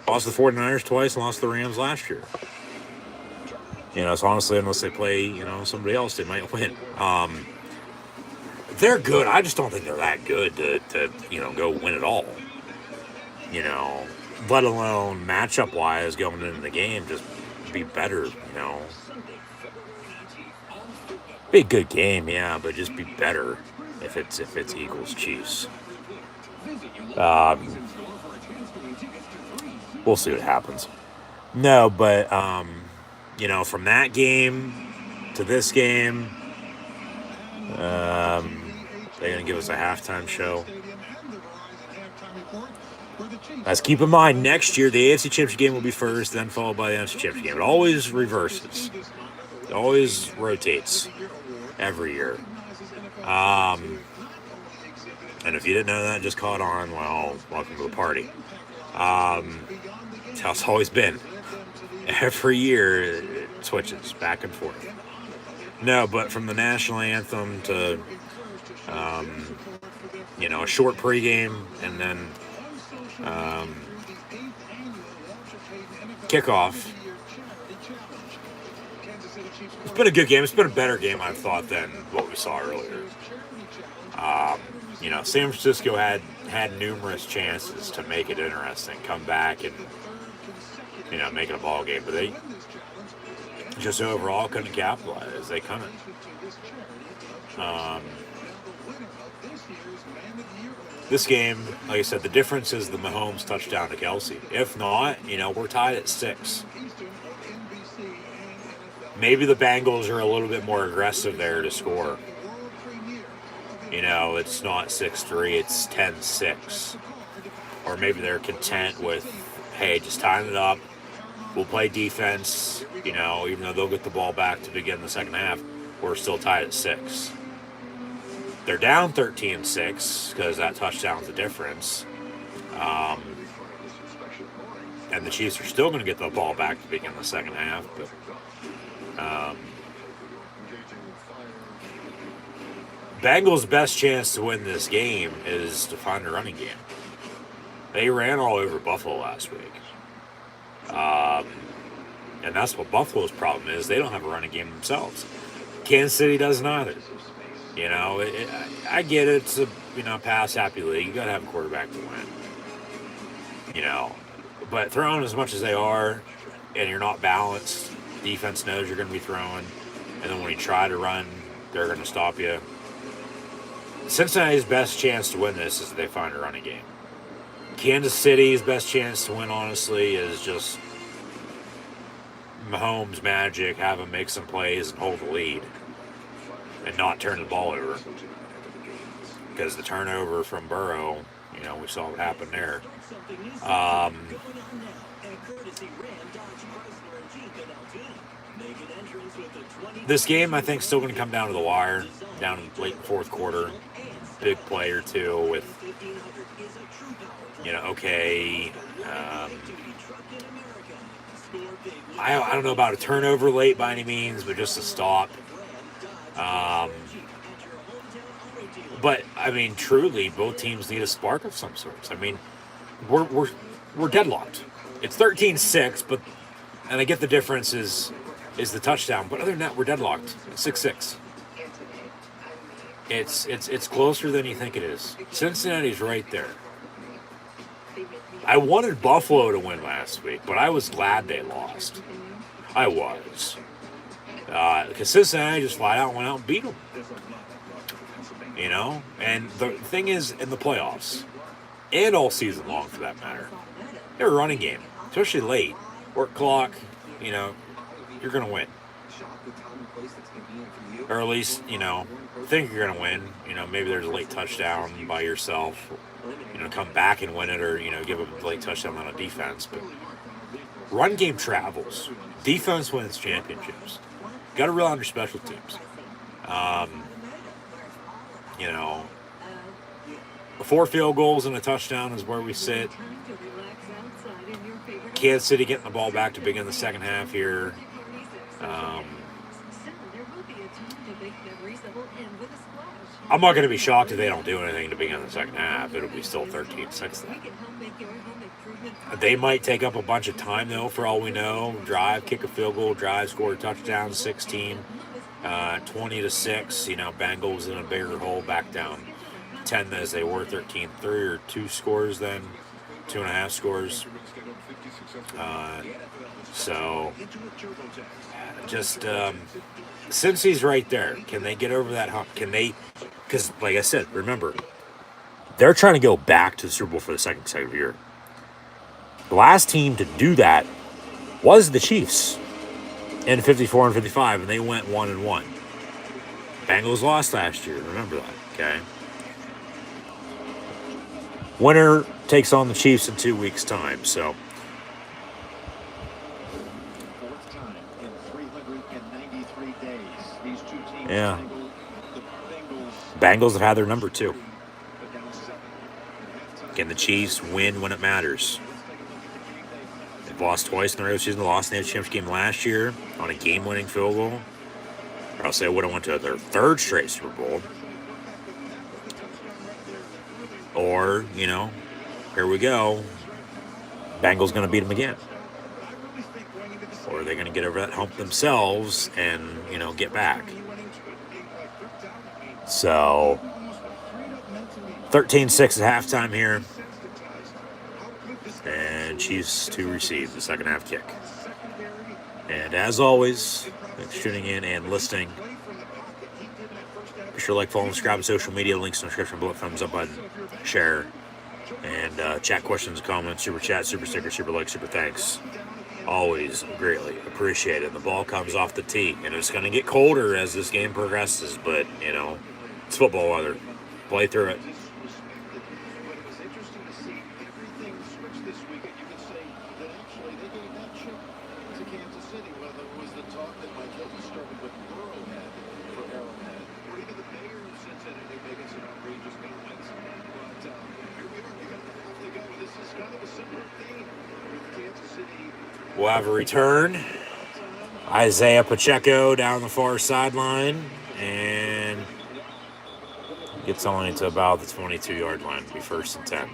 Lost the 49ers twice, and lost the Rams last year. So honestly, unless they play, somebody else, they might win. They're good. I just don't think they're that good to go win it all. Let alone matchup-wise going into the game, just be better, Be a good game, yeah, but just be better if it's Eagles Chiefs. we'll see what happens. No, but from that game to this game, they're gonna give us a halftime show. Let's keep in mind, next year the AFC Championship game will be first, then followed by the NFC Championship game. It always reverses. It always rotates every year. And if you didn't know that, just caught on, well, welcome to the party. That's how it's always been. Every year it switches back and forth. No, but from the national anthem to, a short pregame and then kickoff. It's been a good game. It's been a better game, I thought, than what we saw earlier. San Francisco had numerous chances to make it interesting, come back and, make it a ball game, but they just overall couldn't capitalize. They couldn't. This game, like I said, the difference is the Mahomes touchdown to Kelsey. If not, we're tied at 6. Maybe the Bengals are a little bit more aggressive there to score. It's not 6-3, it's 10-6. Or maybe they're content with, hey, just tying it up. We'll play defense, even though they'll get the ball back to begin the second half. We're still tied at 6. They're down 13-6 because that touchdown's the difference. And the Chiefs are still going to get the ball back to begin the second half. But Bengals' best chance to win this game is to find a running game. They ran all over Buffalo last week. And that's what Buffalo's problem is. They don't have a running game themselves. Kansas City doesn't either. I get it. It's a pass-happy league. You got to have a quarterback to win. But throwing as much as they are, and you're not balanced, defense knows you're going to be throwing, and then when you try to run, they're going to stop you. Cincinnati's best chance to win this is that they find a running game. Kansas City's best chance to win, honestly, is just Mahomes' magic, have him make some plays and hold the lead and not turn the ball over. Because the turnover from Burrow, we saw what happened there. This game, I think, is still going to come down to the wire, down in late fourth quarter. Big play or two with, okay. I don't know about a turnover late by any means, but just a stop. But truly, both teams need a spark of some sorts. We're deadlocked. It's 13-6, and I get the difference is the touchdown. But other than that, we're deadlocked. 6-6. It's closer than you think it is. Cincinnati's right there. I wanted Buffalo to win last week, but I was glad they lost. I was. Because Cincinnati just flat out went out and beat them. And the thing is, in the playoffs, and all season long for that matter, they're a running game, especially late. Work clock, you're going to win. Or at least, think you're going to win. Maybe there's a late touchdown by yourself. Come back and win it, or, give a late touchdown on a defense. But run game travels. Defense wins championships. Got to rely on your special teams. 4 field goals and a touchdown is where we sit. Kansas City getting the ball back to begin the second half here. I'm not going to be shocked if they don't do anything to begin the second half. It'll be still 13-6 then. They might take up a bunch of time, though, for all we know. Drive, kick a field goal, drive, score a touchdown, 16, 20-6. Bengals in a bigger hole, back down 10 as they were, 13-3, or 2 scores then, 2.5 scores. Since he's right there, can they get over that hump? Can they? Because, like I said, remember, they're trying to go back to the Super Bowl for the second consecutive year. The last team to do that was the Chiefs in 54 and 55, and they went 1-1. Bengals lost last year. Remember that, okay? Winner takes on the Chiefs in 2 weeks' time. So, Fourth time in 393 days. These two teams. yeah, The Bengals have had their number too. but down 7 at halftime. Can the Chiefs win when it matters? They've lost twice in the regular season. They lost in the championship game last year on a game-winning field goal. Or else they would have went to their third straight Super Bowl. Or, you know, here we go. Bengals going to beat them again. Or are they going to get over that hump themselves and, you know, get back? So, 13-6 at halftime here. And Chiefs to receive the second half kick. And as always, thanks for tuning in and listening. Be sure to like, follow, and subscribe to social media. Links in the description below. Thumbs up button, share, and chat questions, comments, super chat, super sticker, super like, super thanks. Always greatly appreciated. And the ball comes off the tee, and it's going to get colder as this game progresses, but, you know, it's football weather. Play through it. But it was interesting to see everything switch this weekend. You could say that actually they gave that chip to Kansas City, whether it was the talk that Mike Hilton started with Burrowhead for Arrowhead, or even the mayor of Cincinnati making some outrageous comments. But here we are. You got the half to go. This is kind of a similar theme with Kansas City. We'll have a return. Isaiah Pacheco down the far sideline, and gets only to about the 22-yard line. Be first and 10.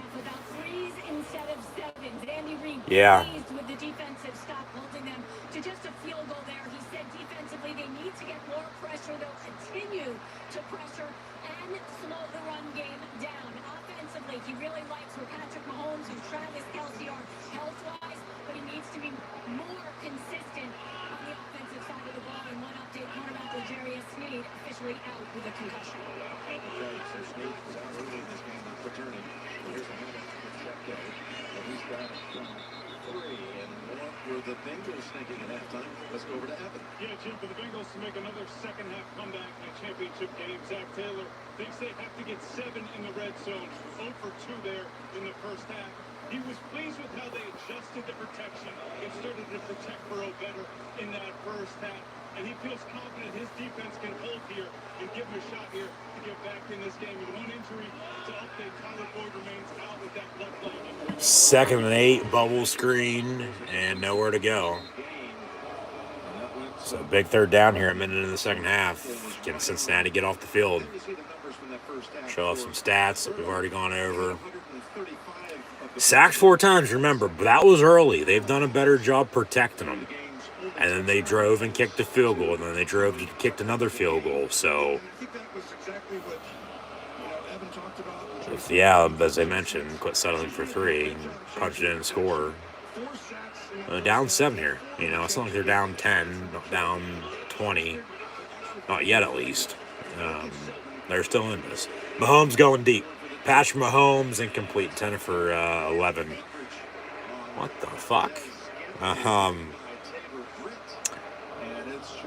Yeah. With the defensive stop holding them to just a field goal there. He said defensively they need to get more pressure. They'll continue to pressure and slow the run game down. Offensively, he really likes where Patrick Mahomes and Travis Kelce are health-wise, but he needs to be more consistent on the offensive side of the ball. And one update, cornerback L'Jarius Sneed officially out with a concussion. Okay, so Snead is out early in this game, returning. Here's a handoff to Pacheco. And he's got it from 3. And what were the Bengals thinking at halftime? Let's go over to Evan. Yeah, Jim, for the Bengals to make another second-half comeback in a championship game, Zach Taylor thinks they have to get 7 in the red zone. 0 for 2 there in the first half. He was pleased with how they adjusted the protection and started to protect Burrow better in that first half. And he feels confident his defense can hold here and give him a shot here to get back in this game. And one injury to update, Tyler Boyd remains out with that left leg injury. 2nd and 8, bubble screen, and nowhere to go. So big third down here, a minute in the second half. Can Cincinnati get off the field? Show off some stats that we've already gone over. Sacked 4 times, remember, but that was early. They've done a better job protecting them. And then they drove and kicked a field goal, and then they drove and kicked another field goal. So, I think that was exactly what Evan talked about. if, yeah, as I mentioned, quit settling for 3, punch it in and score. Down 7 here. You know, it's not like they're down 10, not down 20. Not yet, at least. They're still in this. Mahomes going deep. Pass from Mahomes, incomplete. 10 for 11. What the fuck?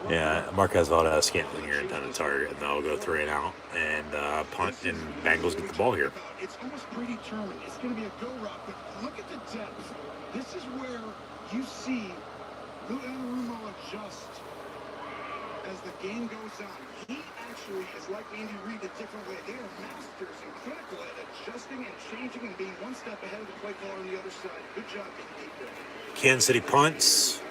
Yeah, Marquez Valdez-Scantling here intended target, and they'll go 3 and out, and punt, and Bengals get the ball here. It's almost predetermined. It's going to be a go route, but look at the depth. This is where you see Lou Anarumo adjust as the game goes on. He actually is like Andy Reid a different way. They are masters and clinical at adjusting and changing and being one step ahead of the play caller on the other side. Good job getting deep there. Kansas City punts.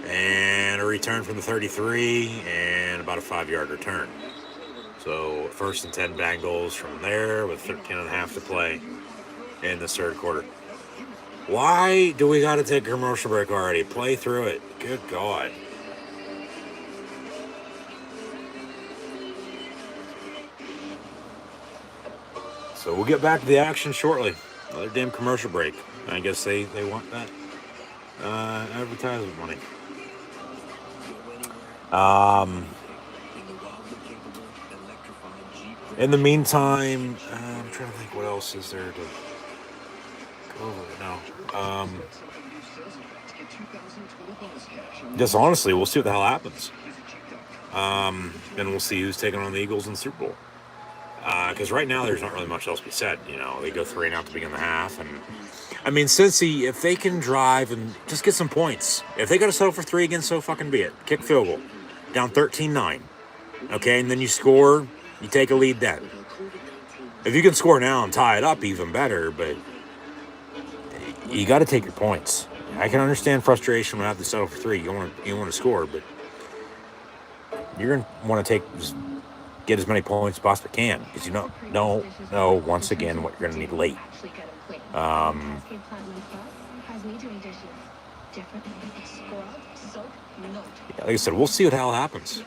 And a return from the 33, and about a 5-yard return. So 1st and 10 Bengals from there with 13 and a half to play in the third quarter. Why do we got to take a commercial break already? Play through it. Good God. So we'll get back to the action shortly. Another damn commercial break. I guess they want that advertisement money. In the meantime, I'm trying to think what else is there to Go over it now. Just honestly, we'll see what the hell happens. And we'll see who's taking on the Eagles in the Super Bowl. Because right now, there's not really much else to be said. You know, they go 3-0 to begin the half. And, I mean, Cincy, if they can drive and just get some points, if they got to settle for 3 again, so fucking be it. Kick field goal. Down 13-9. Okay, and then you score, you take a lead then. If you can score now and tie it up, even better, but you got to take your points. I can understand frustration when I have to settle for 3. You want to score, but you're going to want to get as many points as you possibly can, because you don't know once again what you're going to need late. Like I said, we'll see what the hell happens.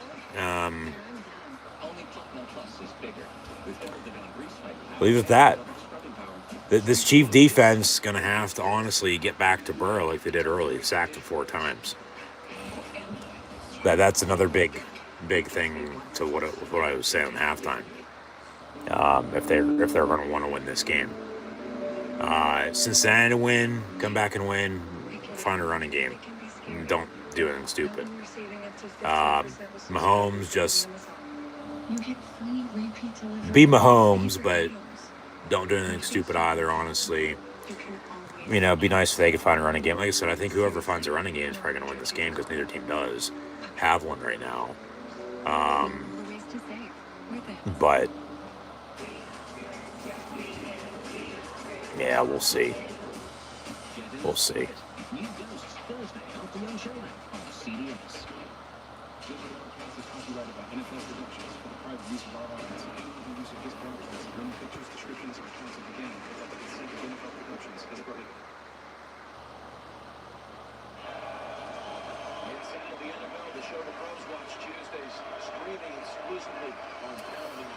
Leave it at that. This Chief defense is going to have to honestly get back to Burrow like they did early. Sacked him 4 times. That's another big thing to what I was saying at halftime. If they're going to want to win this game, Cincinnati to win, come back and win, find a running game. Don't do anything stupid. Mahomes, just be Mahomes, but don't do anything stupid either. Honestly, you know, it'd be nice if they could find a running game. Like I said, I think whoever finds a running game is probably going to win this game, because neither team does have one right now. But yeah, we'll see. We'll see.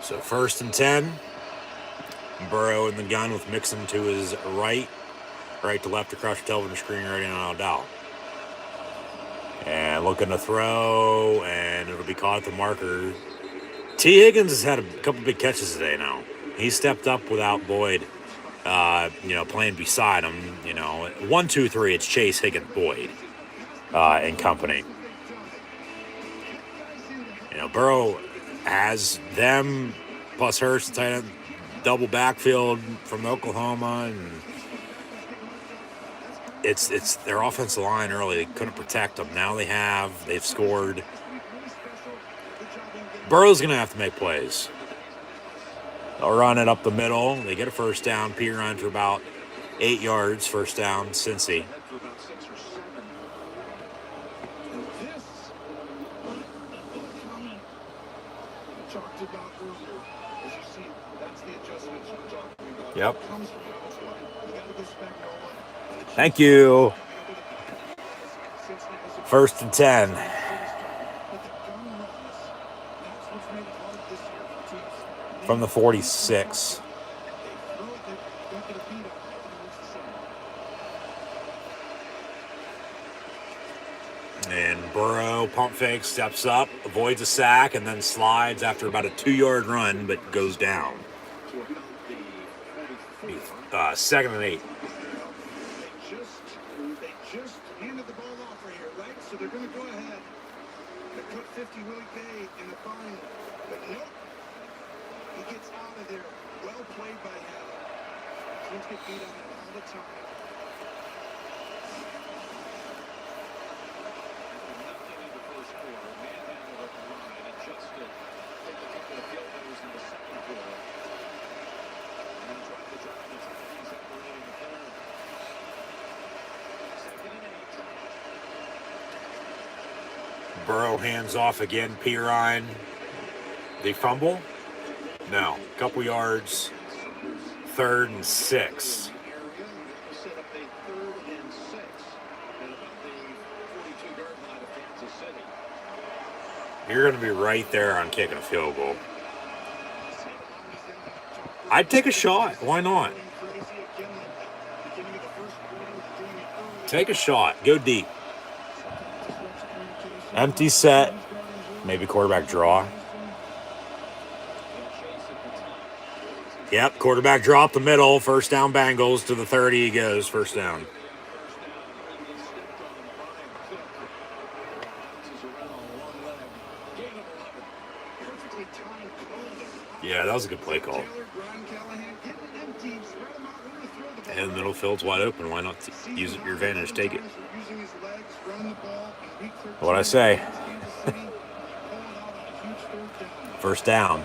So 1st and 10. Burrow in the gun with Mixon to his right to left across the television screen right in on Odell. And looking to throw, and it'll be caught at the marker. T. Higgins has had a couple big catches today now. He stepped up without Boyd, playing beside him. 1, 2, 3, it's Chase, Higgins, Boyd, and company. Burrow has them plus Hurst, tight end, double backfield from Oklahoma, and it's their offensive line early. They couldn't protect them. Now they've scored. Burrow's going to have to make plays. They'll run it up the middle. They get a first down. Peter run for about 8 yards. First down, Cincy. Yep. Thank you. 1st and 10. From the 46. And Burrow pump fake, steps up, avoids a sack, and then slides after about a 2-yard run, but goes down. 2nd and 8. They just handed the ball off right here, right? So they're going to go ahead and put 50 Willie Bay in the final. But nope. He gets out of there. Well played by him. Teams get beat on it all the time. Nothing in the first quarter. Manhandled at the line. Adjusted. Take a couple of field goals in the second quarter. And then try to drive the Titans up early in the third. 2nd and 8. Burrow hands off again. Pirine. They fumble? No. Couple yards. 3rd and 6. Set up a 3rd and 6 at about the 42-yard line of Kansas City. You're going to be right there on kicking a field goal. I'd take a shot. Why not? Take a shot. Go deep. Empty set. Maybe quarterback draw. Yep, quarterback drop the middle. First down Bengals to the 30 he goes. First down. Yeah, that was a good play call. And the middle field's wide open. Why not use it to your advantage? Take it. What'd I say? First down.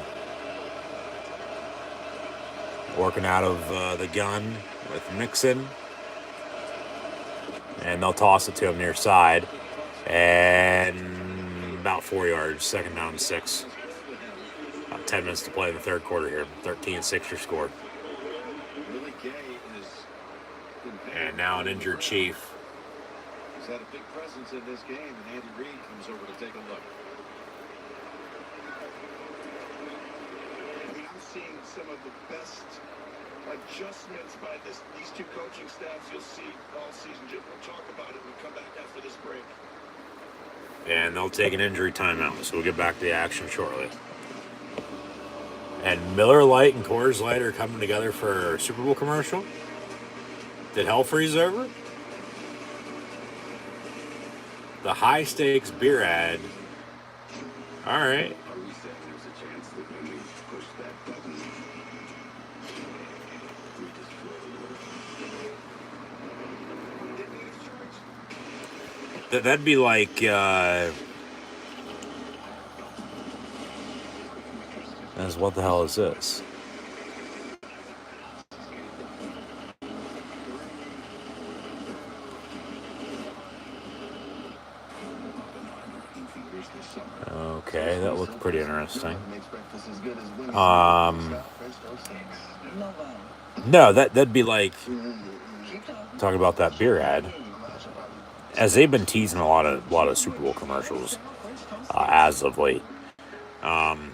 Working out of the gun with Mixon. And they'll toss it to him near side. And about 4 yards. Second down and 6. About 10 minutes to play in the third quarter here. 13-6 your score. And now an injured Chief. He's had a big presence in this game, and Andy Reid comes over to take a look. I mean, I'm seeing some of the best adjustments by these two coaching staffs you'll see all season. We'll talk about it when we come back after this break. And they'll take an injury timeout, so we'll get back to the action shortly. And Miller Lite and Coors Light are coming together for a Super Bowl commercial. Did hell freeze over? The high stakes beer ad. All right. That'd be like as what the hell is this? Okay, that looked pretty interesting. No, that'd be like talking about that beer ad, as they've been teasing a lot of Super Bowl commercials as of late. An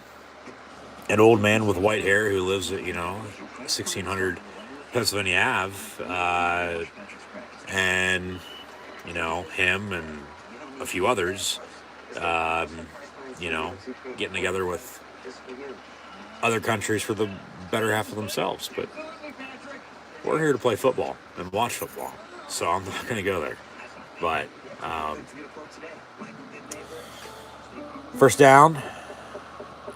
old man with white hair who lives at 1600 Pennsylvania Ave, and him and a few others. Getting together with other countries for the better half of themselves. But we're here to play football and watch football, so I'm not going to go there. But first down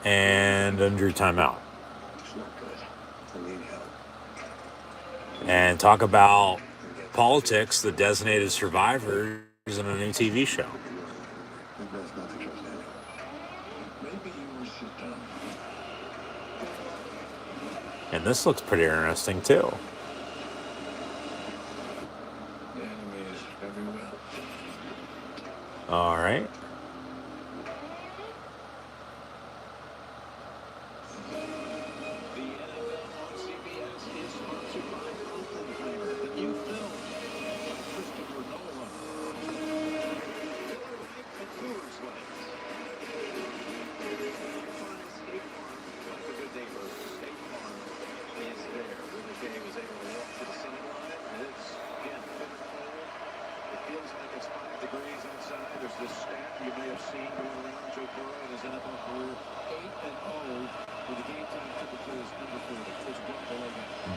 and injury timeout. And talk about politics, the designated survivors in a new TV show. And this looks pretty interesting too. All right.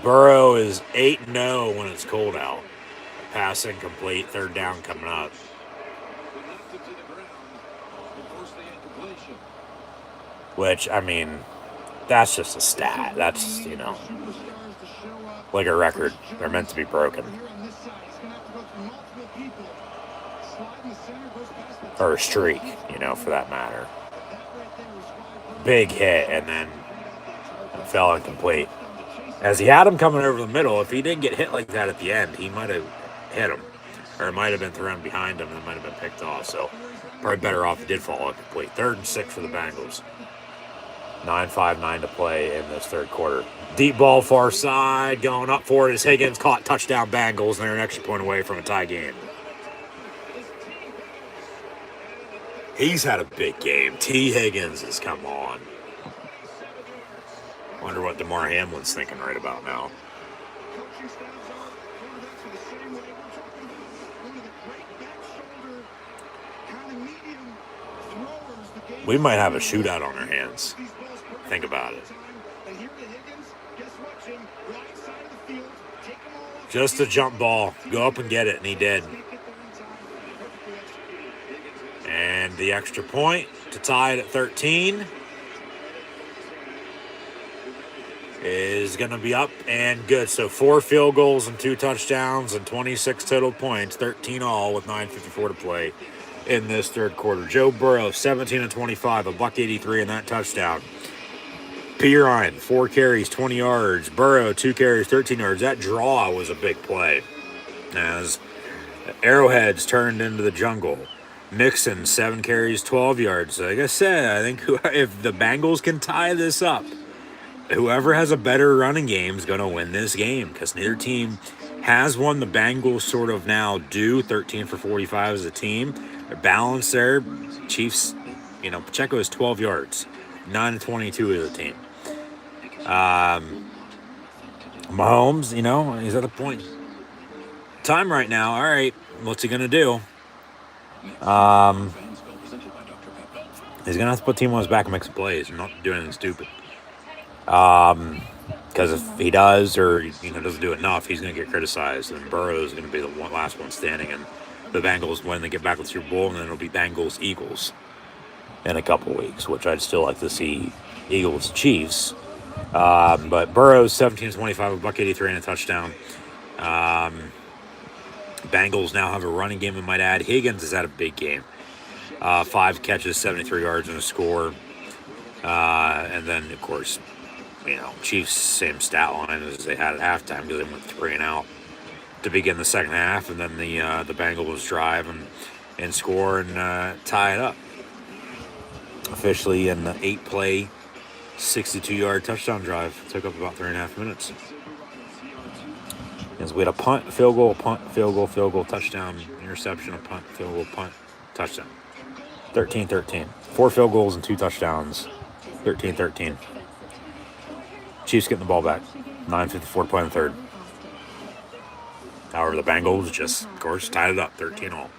Burrow is 8-0 when it's cold out. Pass incomplete. Third down coming up. Which, I mean, that's just a stat. That's, like a record. They're meant to be broken. Or a streak, for that matter. Big hit, and then fell incomplete. As he had him coming over the middle, if he didn't get hit like that at the end, he might have hit him. Or it might have been thrown behind him and it might have been picked off. So probably better off he did fall incomplete. 3rd and 6 for the Bengals. 9:59 to play in this third quarter. Deep ball far side, going up for it as Higgins caught touchdown Bengals, and they're an extra point away from a tie game. He's had a big game. T. Higgins has come on. Wonder what DeMar Hamlin's thinking right about now. We might have a shootout on our hands. Think about it. Guess what, Jim? Right side of the field. Take them all off. Just a jump ball. Go up and get it, and he did. Can't get there in time. Perfectly executed. And the extra point to tie it at 13 is going to be up and good. So 4 field goals and 2 touchdowns and 26 total points, 13 all with 9:54 to play in this third quarter. Joe Burrow, 17 of 25, a $183 and that touchdown. Pirine, 4 carries, 20 yards. Burrow, 2 carries, 13 yards. That draw was a big play as arrowheads turned into the jungle. Mixon, 7 carries, 12 yards. Like I said, I think if the Bengals can tie this up, whoever has a better running game is going to win this game because neither team has one. The Bengals sort of now do 13 for 45 as a team. They're balanced there. Chiefs, Pacheco has 12 yards, 9 of 22 as a team. Mahomes, he's at the point time right now. All right, what's he going to do? He's going to have to put the team on his back and make some plays and not do anything stupid. Because if he does or doesn't do enough, he's going to get criticized, and Burrow is going to be the last one standing. And the Bengals, when they get back to the Super Bowl, and then it'll be Bengals Eagles in a couple weeks, which I'd still like to see Eagles Chiefs. But Burrow's 17-25, a $183 and a touchdown. Bengals now have a running game, I might add. Higgins has had a big game. 5 catches, 73 yards, and a score. And then, of course, Chiefs, same stat line as they had at halftime because they went 3 and out to begin the second half. And then the Bengals drive and score and tie it up. Officially an 8-play, 62-yard touchdown drive. Took up about 3.5 minutes. As we had a punt, field goal, touchdown, interception, a punt, field goal, punt, touchdown. 13-13. 4 field goals and 2 touchdowns. 13-13. Chiefs getting the ball back. 9:54 to play in the third. However, the Bengals just, of course, tied it up. 13 all.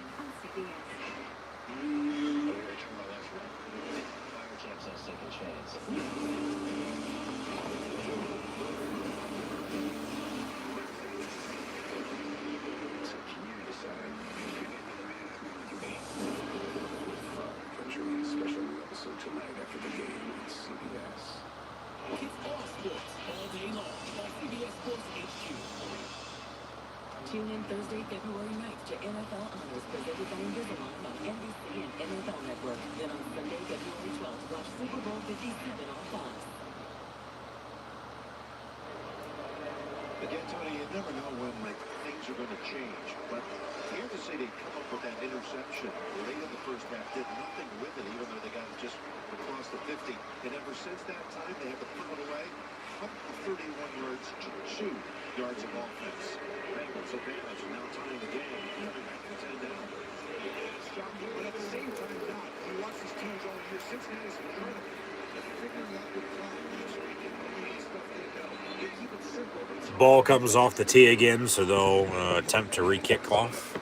Tune in Thursday, February 9th to NFL Honors presented by Invisalign on NBC and NFL Network. Then on Sunday, February 12th, watch Super Bowl 57 on Fox. Again, Tony, you never know when things are going to change. But here to say they come up with that interception late in the first half, did nothing with it, even though they got it just across the 50. And ever since that time, they have to put it away. Up 31 yards to 2 yards of offense. Bengals advantage, now tying the game. 10 down. But at the same time, Doc, you watch these teams all year. Cincinnati's incredible. They're figuring out their plan each week and the stuff they keep it simple. But it's Ball comes off the tee again, so they'll attempt to re-kick off.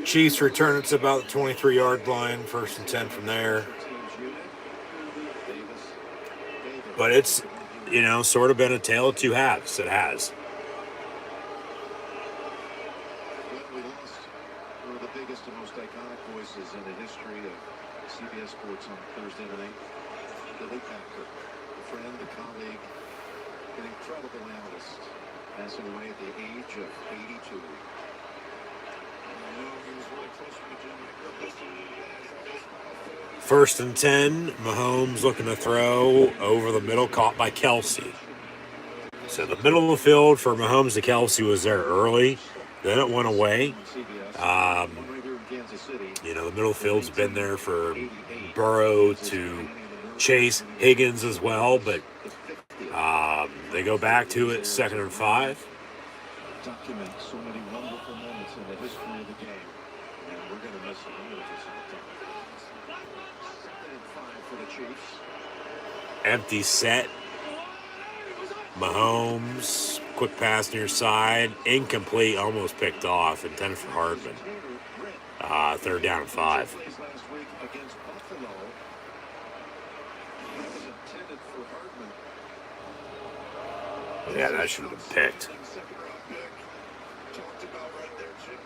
Chiefs return it to about the 23-yard line, 1st and 10 from there. But it's, sort of been a tale of two halves. It has. We lost one of the biggest and most iconic voices in the history of CBS Sports on Thursday night. Billy Packer, a friend, a colleague, an incredible analyst, passing away at the age of 82. First and 10, Mahomes looking to throw over the middle, caught by Kelsey. So the middle of the field for Mahomes to Kelsey was there early. Then it went away. The middle of the field's been there for Burrow to chase Higgins as well, but they go back to it, 2nd and 5. Document so many wonderful moments in the history of the game. And we're going to miss them. I'm going to miss them. 2nd and 5 for the Chiefs. Empty set. Mahomes, quick pass near side, incomplete, almost picked off, intended for Hardman. 3rd down and 5. Last week against Buffalo. That was intended for Hardman. Yeah, that should have been picked. Second-round pick. Talked about right there, Jim.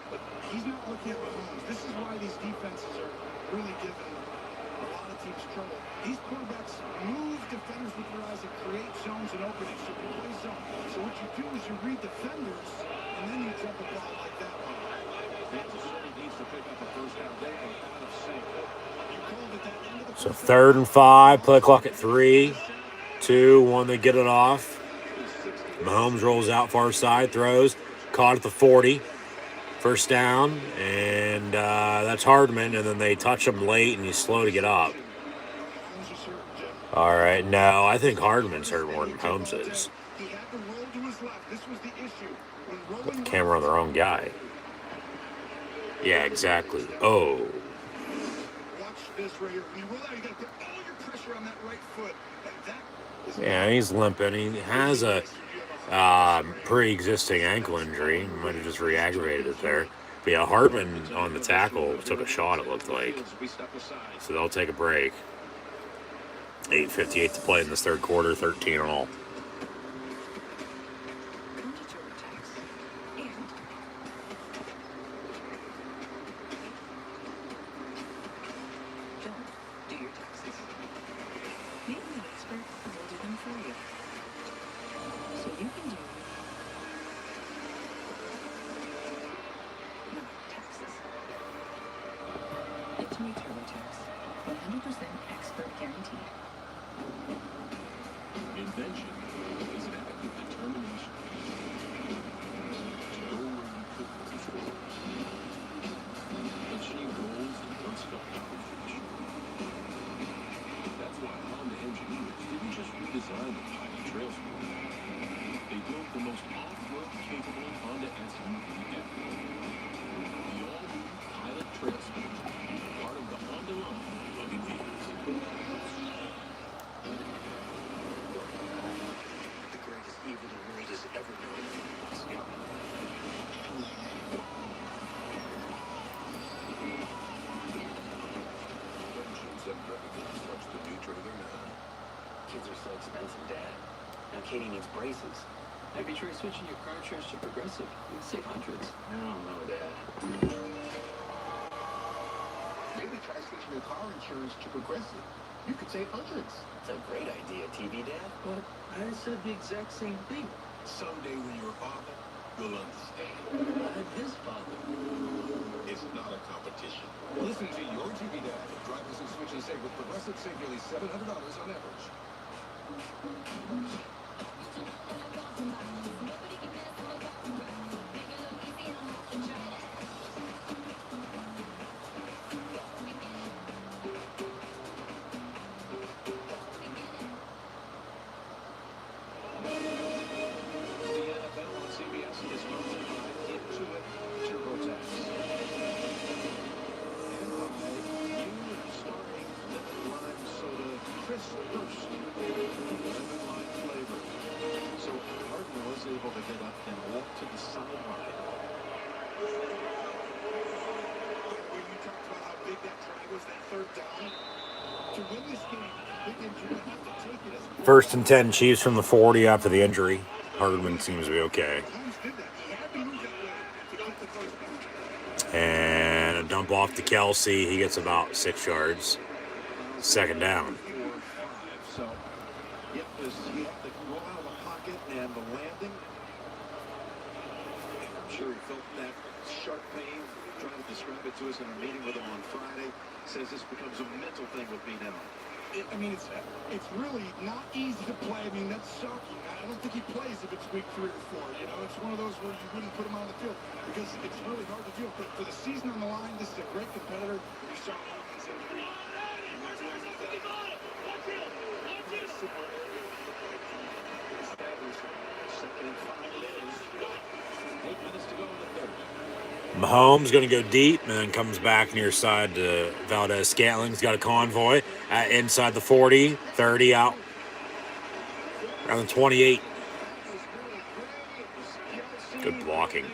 But he's not looking at Mahomes. This is why these defenses are really giving a lot of teams trouble. These quarterbacks move defenders with their eyes and create zones and openings. So you play zone. So what you do is you read defenders, and then you jump a ball like that one. Kansas City needs to pick up a first down. They are out of sync. You called it that end of the So first 3rd and 5, play clock at 3, 2, 1, they get it off. Mahomes rolls out far side, throws, caught at the 40. First down, and that's Hardman, and then they touch him late, and he's slow to get up. All right, no, I think Hardman's hurt more than Mahomes is. He had to roll to his left. This was the issue. When Got rolling the camera on the wrong guy. Yeah, exactly. Oh, watch this right here. When you roll out, you got to put all your pressure on that right foot. And that is yeah, he's limping. He has a pre-existing ankle injury. Might have just re-aggravated it there. But yeah, Hartman on the tackle took a shot, it looked like. So they'll take a break. 8:58 to play in this 3rd quarter, 13 all. Do your taxes. Maybe an expert will do them for you. So you can do no taxes. It's me, TurboTax. 100% expert guaranteed. Invention is an act of determination to go where you couldn't before. Achieve goals you once felt you could reach. That's why Honda engineers didn't just redesign the Pilot Trail Sport. They built the most off-road capable Honda SUV ever. The all-new Pilot Trail Sport, part of the Honda line of vehicles. The greatest evil the world has ever known. Let's go. Friendships and revenue starts the future of their man. Kids are so expensive, Dad. Now Katie needs braces. Maybe try switching your car insurance to Progressive. You'd save hundreds. I don't know, Dad. maybe try switching your car insurance to Progressive. You could save hundreds. That's a great idea, TV Dad. But I said the exact same thing. Someday when you're a father, you'll understand. I'm his father. It's not a competition. Listen to your TV Dad. Drivers who switch and save with Progressive save nearly $700 on average. Able to get up and walk to the sideline. When you talked about how big that drive was, that third down, to win this game, big injury, you have to take it as 1st and 10, Chiefs from the 40 after the injury. Hardman seems to be okay. Mahomes did that. He had to move that way to get the first down. And a dump off to Kelsey. He gets about 6 yards. 2nd down. So, yep, he had to roll out of the pocket and the landing. I'm sure he felt that sharp pain. Trying to describe it to us in a meeting with him on Friday. Says this becomes a mental thing with me now. It's really not easy to play. I mean, that's shocking. I don't think he plays if it's week 3 or 4. You know, it's one of those where you wouldn't put him on the field because it's really hard to do. But for the season on the line, this is a great competitor. We saw Hopkins injury. Mahomes going to go deep and then comes back near side to Valdez Scantling's got a convoy inside the 40, 30 out around the 28. Good blocking.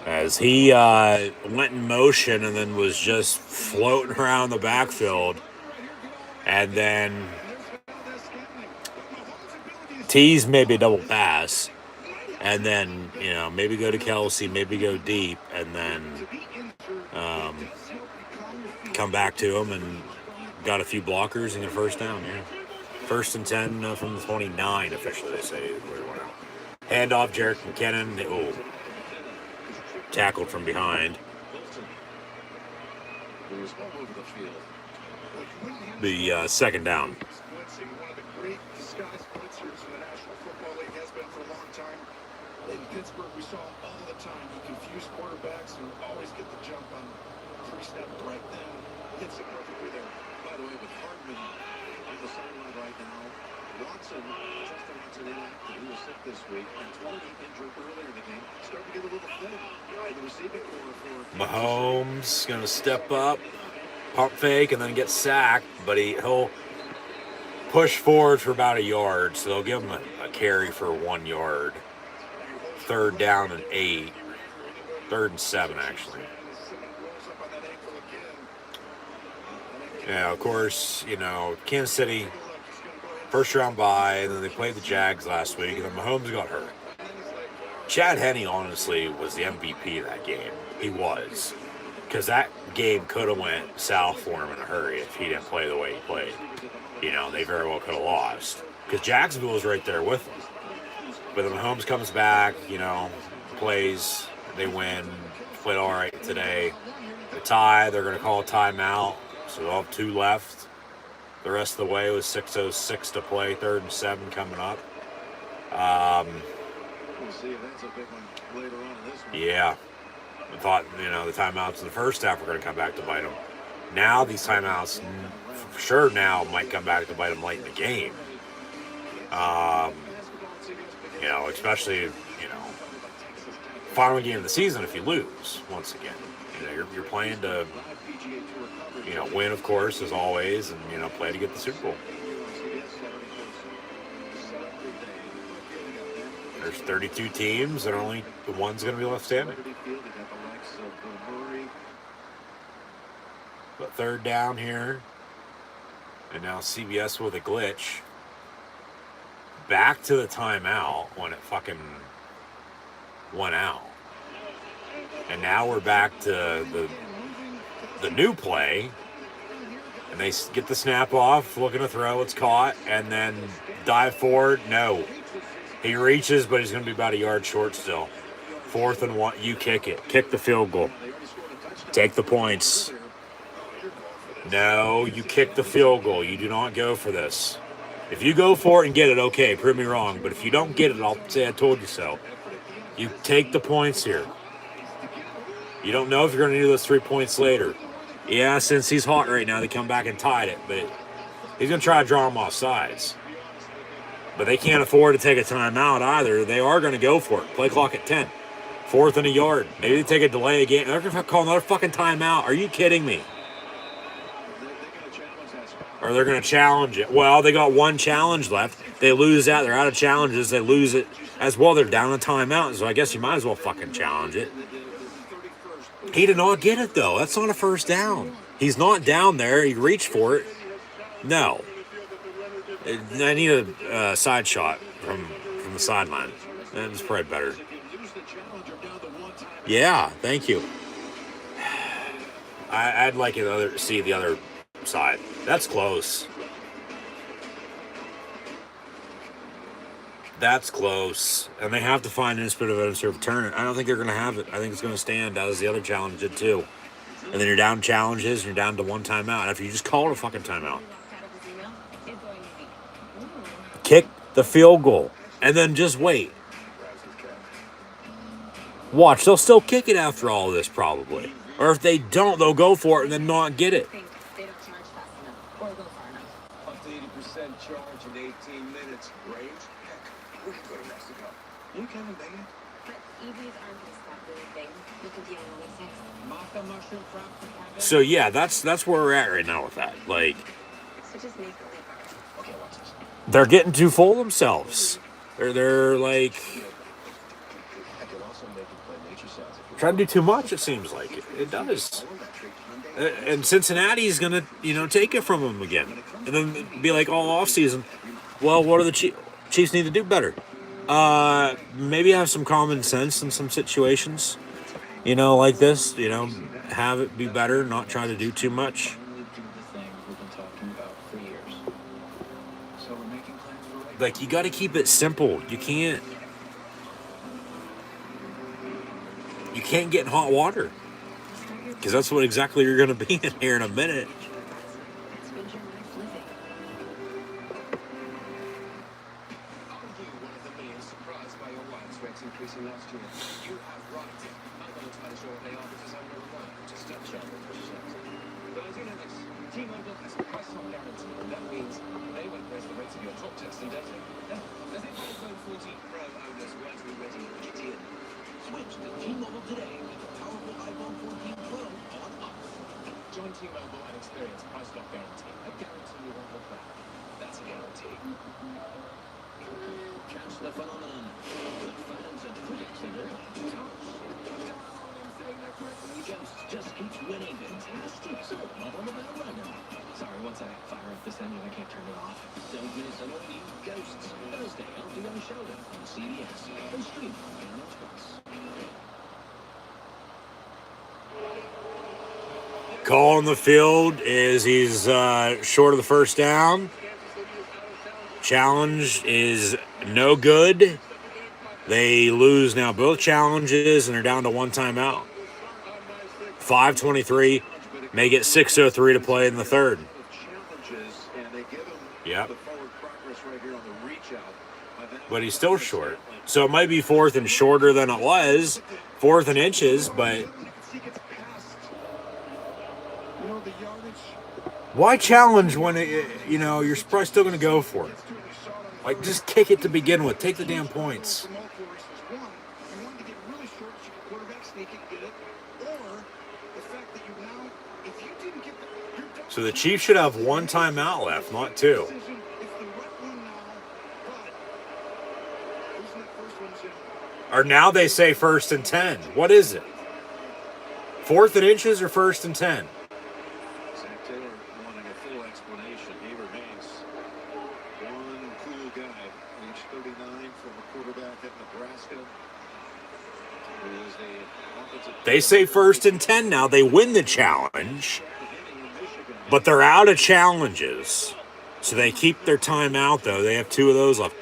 As he went in motion and then was just floating around the backfield and then tease maybe a double pass. And then, maybe go to Kelsey, maybe go deep, and then come back to him and got a few blockers and get a first down. Yeah, 1st and 10 from the 29 officially. They say handoff. Jarek McKinnon. Tackled from behind. The second down. In Pittsburgh, we saw him all the time. He confused quarterbacks who always get the jump on three-step right then. Hits it perfectly there. By the way, with Hardman on the sideline right now, Justin Watson inactive. He was sick this week. And 20 injured earlier in the game. Starting to get a little thin in the receiving corps for Mahomes going to step up, pump fake, and then get sacked. But he'll push forward for about a yard. So they'll give him a carry for 1 yard. 3rd down and 8. 3rd and 7, actually. Yeah, of course, Kansas City, first round bye, and then they played the Jags last week, and then Mahomes got hurt. Chad Henne, honestly, was the MVP of that game. He was. Because that game could have went south for him in a hurry if he didn't play the way he played. They very well could have lost. Because Jacksonville was right there with them. But then Mahomes comes back, plays, they win, played all right today. The tie, they're going to call a timeout, so they'll have 2 left. The rest of the way was 6:06 to play, 3rd and 7 coming up. We'll see if that's a big one later on in this one. Yeah. I thought, the timeouts in the first half were going to come back to bite them. Now these timeouts, for sure now, might come back to bite them late in the game. Especially, final game of the season if you lose once again. You're playing to, win, of course, as always, and, play to get the Super Bowl. There's 32 teams, and only the one's going to be left standing. But 3rd down here, and now CBS with a glitch. Back to the timeout when it fucking went out. And now we're back to the new play. And they get the snap off, looking to throw, it's caught, and then dive forward. No. He reaches, but he's going to be about a yard short still. 4th and 1. You kick it. Kick the field goal. Take the points. No, you kick the field goal. You do not go for this. If you go for it and get it, okay, prove me wrong. But if you don't get it, I'll say I told you so. You take the points here. You don't know if you're going to do those 3 points later. Yeah, since he's hot right now, they come back and tied it. But he's going to try to draw them off sides. But they can't afford to take a timeout either. They are going to go for it. Play clock at 10. 4th and a yard. Maybe they take a delay again. They're going to call another fucking timeout. Are you kidding me? Or they're going to challenge it. Well, they got 1 challenge left. They lose that. They're out of challenges. They lose it as well. They're down a timeout. So I guess you might as well fucking challenge it. He did not get it, though. That's not a first down. He's not down there. He reached for it. No. I need a side shot from the sideline. That's probably better. Yeah, thank you. I'd like to see the other side. That's close. That's close. And they have to find an bit of an unserved return. I don't think they're going to have it. I think it's going to stand as the other challenge did too. And then you're down challenges and you're down to 1 timeout. After you just call it a fucking timeout. Kick the field goal. And then just wait. Watch. They'll still kick it after all of this probably. Or if they don't, they'll go for it and then not get it. Up to 80% charge in 18 minutes. Range? Heck, we can go to Mexico. You Kevin Bacon? But EVs aren't going to stop anything. Look at the analytics. Maca mushroom crab for So yeah, that's where we're at right now with that. Like, So just make believe. Okay, watch this. they're getting too full of themselves. They're like I could also make it play nature sounds. trying to do too much. It seems like it does. And Cincinnati's gonna, take it from them again, and then be like all off season. Well, what do the Chiefs need to do better? Maybe have some common sense in some situations, like this. Have it be better, not try to do too much. Do the thing we've been talking about for years. So we're making plans for right. Like, you got to keep it simple. You can't get in hot water, because that's what exactly you're going to be in here in a minute. Spend your life living. Are you one of the millions surprised by your wife's rates increasing last year? You have right. I'm going to try to show what they are because I'm number one. Just step sharp and push yourselves. But as you know this, T-Mobile has a price lock guarantee, and that means they won't raise the rates of your talk, text, and data. Now, as if iPhone 14 Pro owners weren't already locked in. Switch to T-Mobile today with the powerful iPhone 14 Pro on us. Join T-Mobile and experience price lock guarantee. A guarantee you won't look back. That's a guarantee. Catch the phenomenon. Good fans and critics alike. Ghost just keeps winning. Fantastic. So, not on the bandwagon. Sorry, once I fire up this engine, I can't turn it off. Don't miss an all-new Ghosts Thursday after Young Sheldon on CBS and stream on Paramount Plus. Call on the field is he's short of the first down. Challenge is no good. They lose now both challenges, and they're down to one timeout. 5:23. Make it 6:03 to play in the third. Yep. But he's still short. So it might be fourth and shorter than it was. Fourth and inches, but why challenge when you're probably still going to go for it? Like, just kick it to begin with. Take the damn points. So the Chiefs should have one timeout left, not two. Or now they say 1st and 10. What is it? 4th and inches or 1st and 10? Zach Taylor wanting a full explanation. He remains one cool guy, age 39, from a quarterback at Nebraska. They say 1st and 10 now. They win the challenge, but they're out of challenges. So they keep their timeout, though. They have 2 of those left.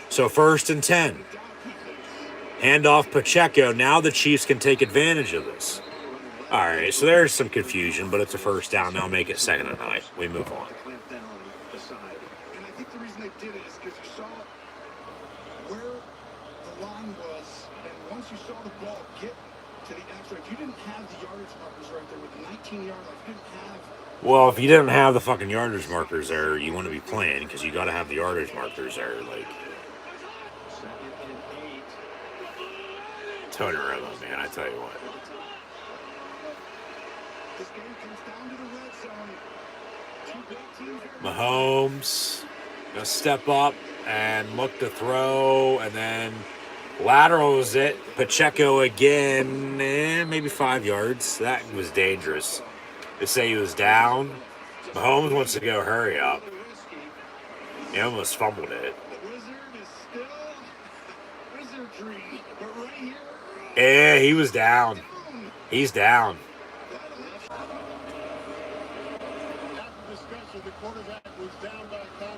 So 1st and 10. Hand off Pacheco. Now the Chiefs can take advantage of this. All right, so there's some confusion, but it's a first down. They'll make it 2nd and 9. We move on. And I think the reason they did it is because you saw where the line was, and once you saw the ball get to the extra, if you didn't have the yardage markers right there with the 19-yard line, if you didn't have... Well, if you didn't have the fucking yardage markers there, you want to be playing, because you got to have the yardage markers there. Like, Tony Romo, man, I tell you what. This game comes down to the red zone. 2 big teams. Mahomes gonna step up and look to throw, and then laterals it. Pacheco again, maybe 5 yards. That was dangerous. They say he was down. Mahomes wants to go hurry up. He almost fumbled it. The wizard is still wizardry, but right here... Yeah, he was down. He's down.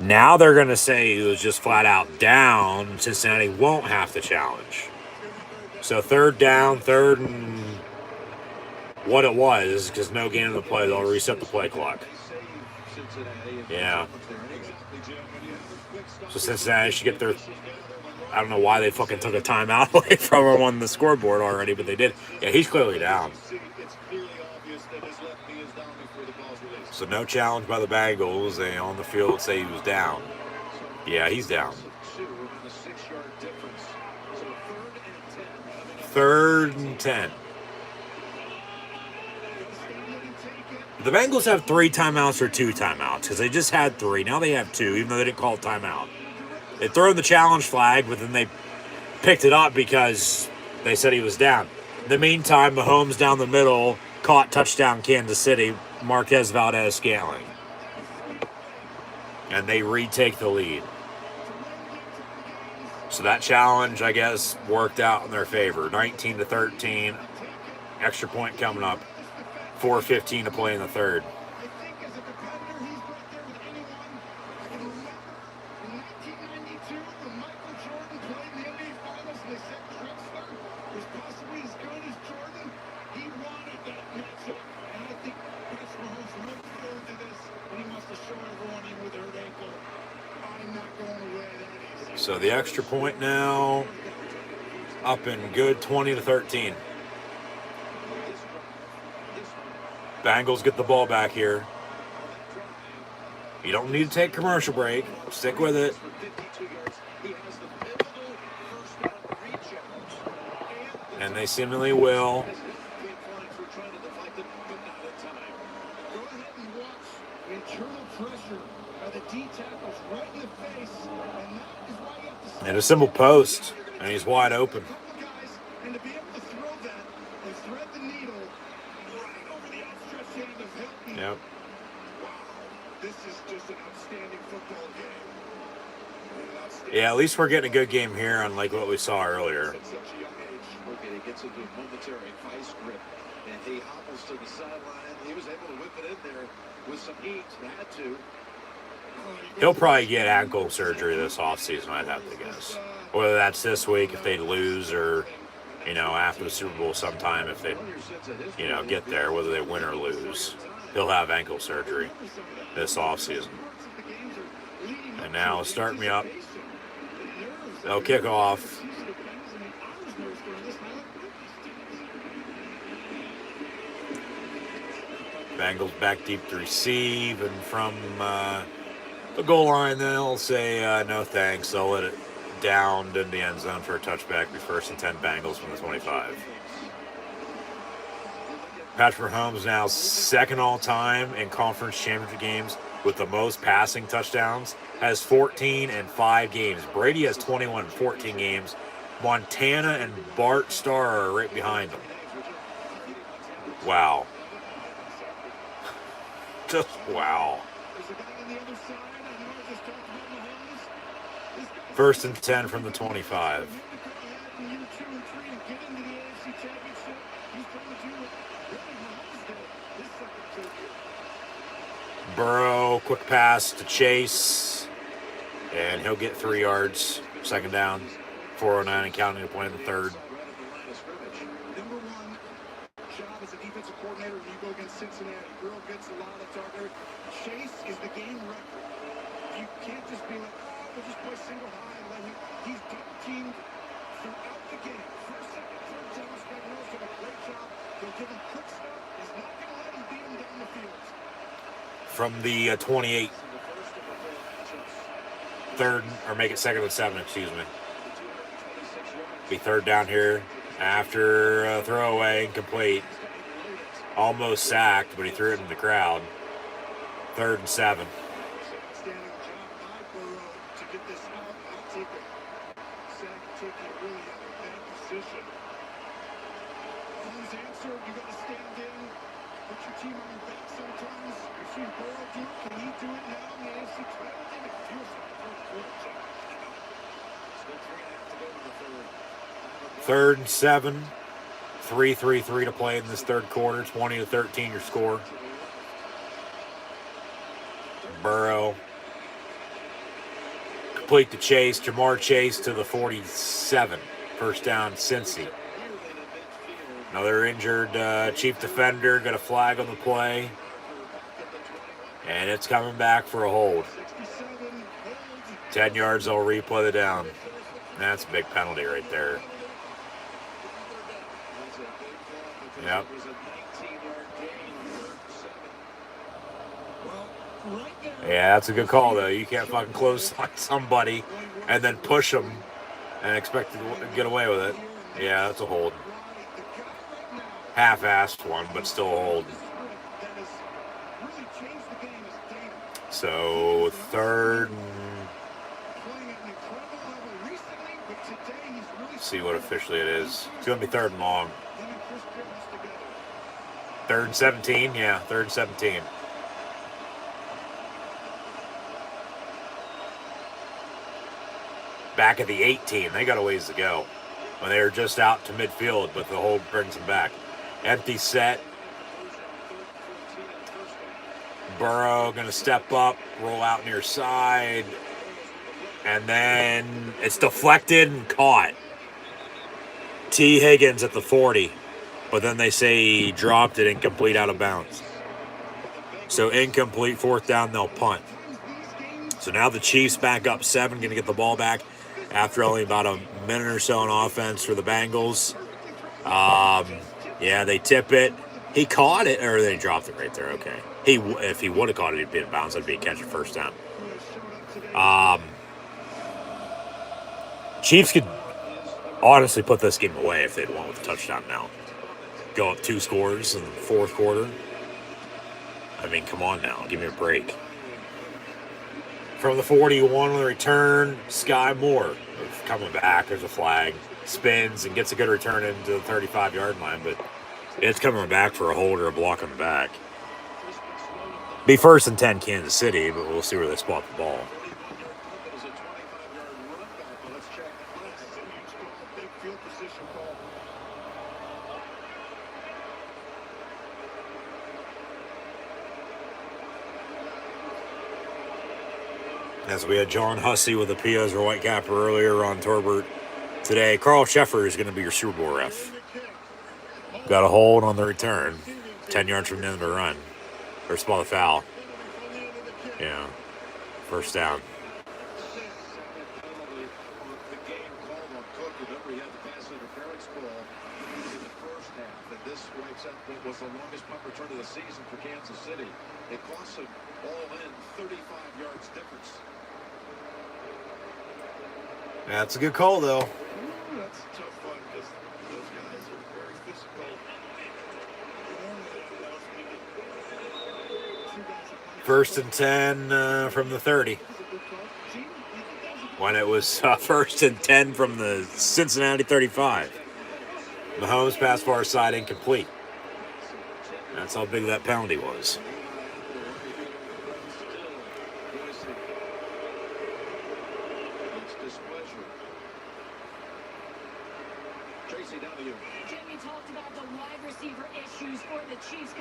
Now they're going to say he was just flat out down. Cincinnati won't have to challenge. So 3rd down, 3rd and what it was, because no gain of the play. They'll reset the play clock. Yeah. So Cincinnati should get their... I don't know why they fucking took a timeout away from him on the scoreboard already, but they did. Yeah, he's clearly down. So no challenge by the Bengals. They on the field say he was down. Yeah, he's down. 3rd and 10. The Bengals have 3 timeouts or 2 timeouts because they just had 3. Now they have 2, even though they didn't call timeout. They throw the challenge flag, but then they picked it up because they said he was down. In the meantime, Mahomes down the middle caught touchdown Kansas City, Marquez Valdez-Scantling. And they retake the lead. So that challenge, I guess, worked out in their favor. 19-13. Extra point coming up. 4:15 to play in the third. I think as a competitor, he's right there with anyone. I can remember in 1992 when Michael Jordan played in the NBA Finals and they said Drexler was possibly as good as Jordan. He wanted that matchup. And I think Patrick Mahomes looked forward to this and he must have shown everyone even with a hurt ankle, I'm not going away that easy. So the extra point now up and good, 20-13. Bengals get the ball back here. You don't need to take a commercial break. Stick with it. And they seemingly will. Go ahead and watch the internal pressure by the D tackles right in the face. And that is why you have to And a simple post. And he's wide open. guys, and to be able to throw that and thread the needle right over the outstretched hand of Hilton. Yep. Wow, this is just an outstanding football game. Yeah, at least we're getting a good game here, unlike what we saw earlier. At such a young age, okay, he gets into a momentary vice grip, and he hobbles to the sideline. He was able to whip it in there with some heat. Had to. He'll probably get ankle surgery this offseason, I'd have to guess. Whether that's this week if they lose or, after the Super Bowl sometime if they, get there, whether they win or lose. He'll have ankle surgery this offseason. And now start me up. They'll kick off. Bengals back deep to receive, and from the goal line, they'll say no thanks. They'll let it down in the end zone for a touchback. Be 1st and 10 Bengals from the 25. Patrick Mahomes now 2nd all-time in conference championship games with the most passing touchdowns. Has 14 in 5 games. Brady has 21 in 14 games. Montana and Bart Starr are right behind him. Wow. Just wow. 1st and 10 from the 25. Burrow, quick pass to Chase, and he'll get 3 yards. 2nd down, 4:09 and counting to play in the third. Number one job as a defensive coordinator when you go against Cincinnati. Burrow gets a lot of target. Chase is the game record. You can't just be like, we'll just play single high and let him. He's double teamed throughout the game. 1st, 2nd, 3rd downs. Mills did a great job. He'll give him quick stuff. He's not going to let him beat him down the field. From the 28. 3rd, or make it 2nd and 7, excuse me. Be 3rd down here after a throwaway, incomplete. Almost sacked, but he threw it in the crowd. 3rd and 7. Standing job by Burrow to get this out. I'll take it. Sack taking really out of that position. His answer, you got to stand in. Put your team on your back sometimes. You've seen Burrow do it. Can he do it now in the AFC title game? It feels like a third quarter, Jack. Still 3.5 to go in the third. 3rd and 7. 3:33 to play in this third quarter. 20-13 your score. Burrow. Complete to Chase. Jamar Chase to the 47. 1st down, Cincy. Another injured chief defender. Got a flag on the play. And it's coming back for a hold. 10 yards, they'll replay the down. That's a big penalty right there. Yep. Yeah, that's a good call, though. You can't fucking close on somebody and then push them and expect to get away with it. Yeah, that's a hold. half-assed one, but still a hold. That has really changed the game is Dana. So third and Playing at an incredible level recently, but today he's really see what officially it is. It's going to be third and long. him and Chris Gibbons together. Third and 17? Yeah, third and 17. Back at the 18. They got a ways to go. When they were just out to midfield, but the hold brings them back. Empty set. Burrow going to step up, roll out near side. And then it's deflected and caught. T. Higgins at the 40. But then they say he dropped it incomplete out of bounds. So incomplete, fourth down, they'll punt. So now the Chiefs back up 7, going to get the ball back after only about a minute or so on offense for the Bengals. Yeah, they tip it. He caught it, or they dropped it right there. Okay. If he would have caught it, he'd be in bounds. That'd be a catch at first down. Chiefs could honestly put this game away if they'd won with a touchdown now. Go up 2 scores in the fourth quarter. I mean, come on now. Give me a break. From the 41 on the return, Sky Moore coming back. There's a flag. Spins and gets a good return into the 35-yard line, but it's coming back for a hold or a block on the back. Be first and 10 Kansas City, but we'll see where they spot the ball. As we had John Hussey with the Pios or Whitecapper earlier on Torbert today, Carl Sheffer is going to be your Super Bowl ref. Got a hold on the return, 10 yards from the end of the run. Or spot the foul. Yeah, first down. This wipes out what was the longest punt return of the season for Kansas City. It costs them all in 35 yards difference. That's a good call, though. That's a tough one because those guys are very physical. First and 10 from the 30. When it was first and 10 from the Cincinnati 35. Mahomes pass far side incomplete. That's how big that penalty was. Jimmy talked about the wide receiver issues for the Chiefs.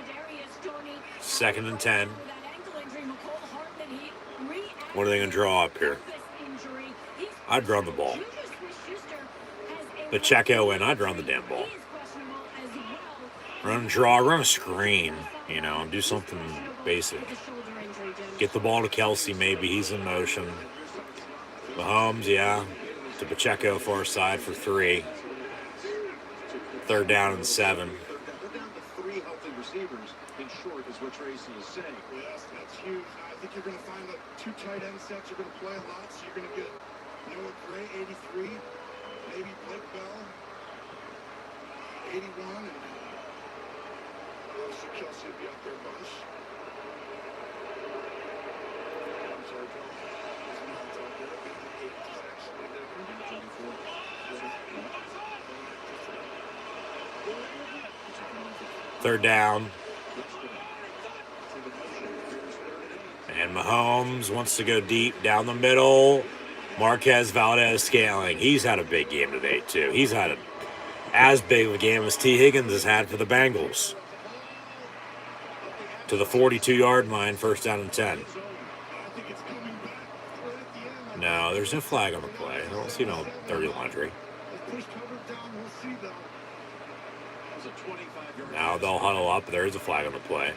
Second and 10. What are they going to draw up here? I'd run the ball. Pacheco and I'd run the damn ball. Run a draw, run a screen, do something basic. Get the ball to Kelsey, maybe. He's in motion. Mahomes, yeah. To Pacheco, far side for 3. Third down and 7. They're down to 3 healthy receivers. In short, is what Tracy is saying. Yes, that's huge. I think you're going to find that 2 tight end sets are going to play a lot, so you're going to get Noah Gray, 83, maybe Blake Bell, 81, and obviously Kelsey will be up there a bunch. I'm sorry, Joe. There's a lot out there. 88 is actually there. 34. Third down. And Mahomes wants to go deep down the middle. Marquez Valdez-Scantling. He's had a big game today, too. He's had as big of a game as T. Higgins has had for the Bengals. To the 42-yard line, first down and 10. No, there's no flag on the play. I don't see no dirty laundry. Now they'll huddle up. There is a flag on the play.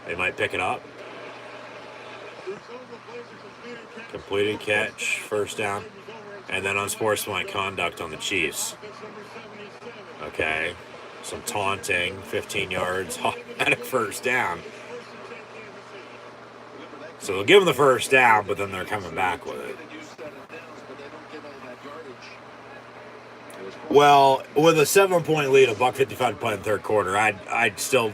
They might pick it up. Completed catch, first down. And then unsportsmanlike conduct on the Chiefs. Okay. Some taunting, 15 yards, automatic first down. So they'll give them the first down, but then they're coming back with it. Well, with a 7-point lead, a $1.55 to play in the third quarter, I'd still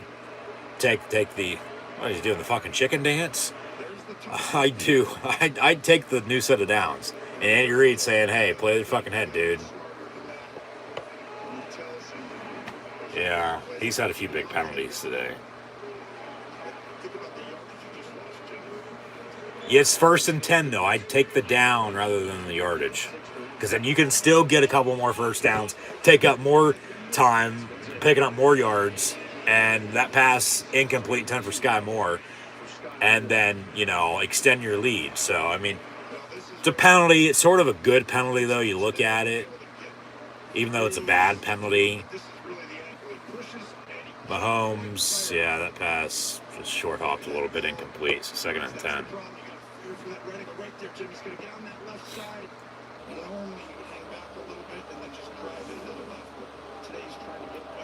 take the. What, he's doing the fucking chicken dance? I do. I'd take the new set of downs. And Andy Reid saying, "Hey, play the fucking head, dude." Yeah, he's had a few big penalties today. Yeah, it's 1st and 10 though. I'd take the down rather than the yardage, because then you can still get a couple more first downs, take up more time, picking up more yards, and that pass incomplete 10 for Sky Moore, and then extend your lead. So I mean, it's a penalty. It's sort of a good penalty though. You look at it, even though it's a bad penalty. Mahomes, yeah, that pass just short hopped a little bit, incomplete. So 2nd and 10.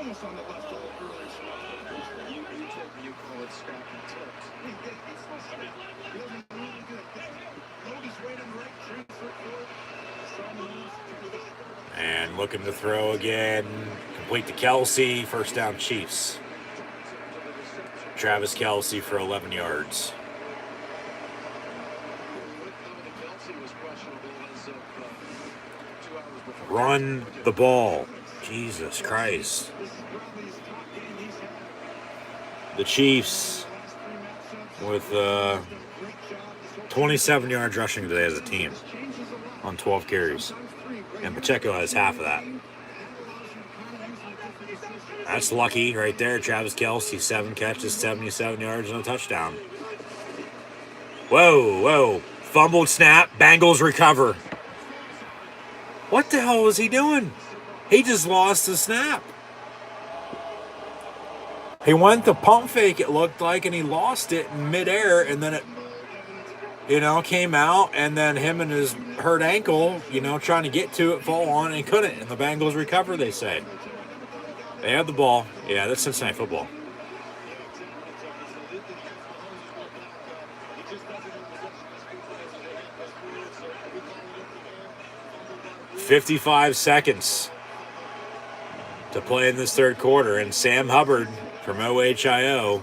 On the left all early, so you told me you call it scrappy tips. And looking to throw again, complete to Kelsey, 1st down Chiefs. Travis Kelsey for 11 yards. Run the ball. Jesus Christ. The Chiefs with 27 yards rushing today as a team on 12 carries. And Pacheco has half of that. That's lucky right there. Travis Kelsey, 7 catches, 77 yards, and a touchdown. Whoa. Fumbled snap. Bengals recover. What the hell was he doing? He just lost the snap. He went to pump fake, it looked like, and he lost it in midair, and then it, came out, and then him and his hurt ankle, trying to get to it, fall on, and he couldn't. And the Bengals recover, they say. They have the ball. Yeah, that's Cincinnati football. $55 seconds to play in this third quarter, and Sam Hubbard from OHIO,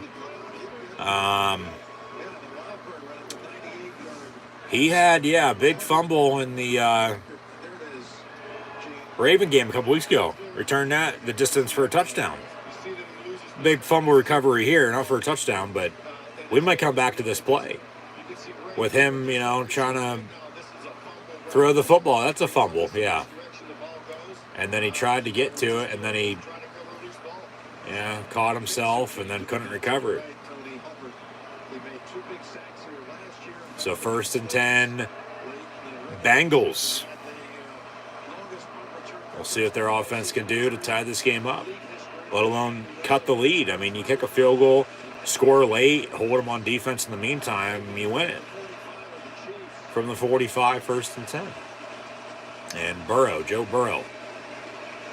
he had, a big fumble in the Raven game a couple weeks ago. Returned that the distance for a touchdown. Big fumble recovery here, not for a touchdown, but we might come back to this play with him, trying to throw the football. That's a fumble, yeah. And then he tried to get to it, and then he caught himself and then couldn't recover it. So 1st and 10, Bengals. We'll see what their offense can do to tie this game up, let alone cut the lead. I mean, you kick a field goal, score late, hold them on defense in the meantime, you win it. From the 45, 1st and 10. And Joe Burrow,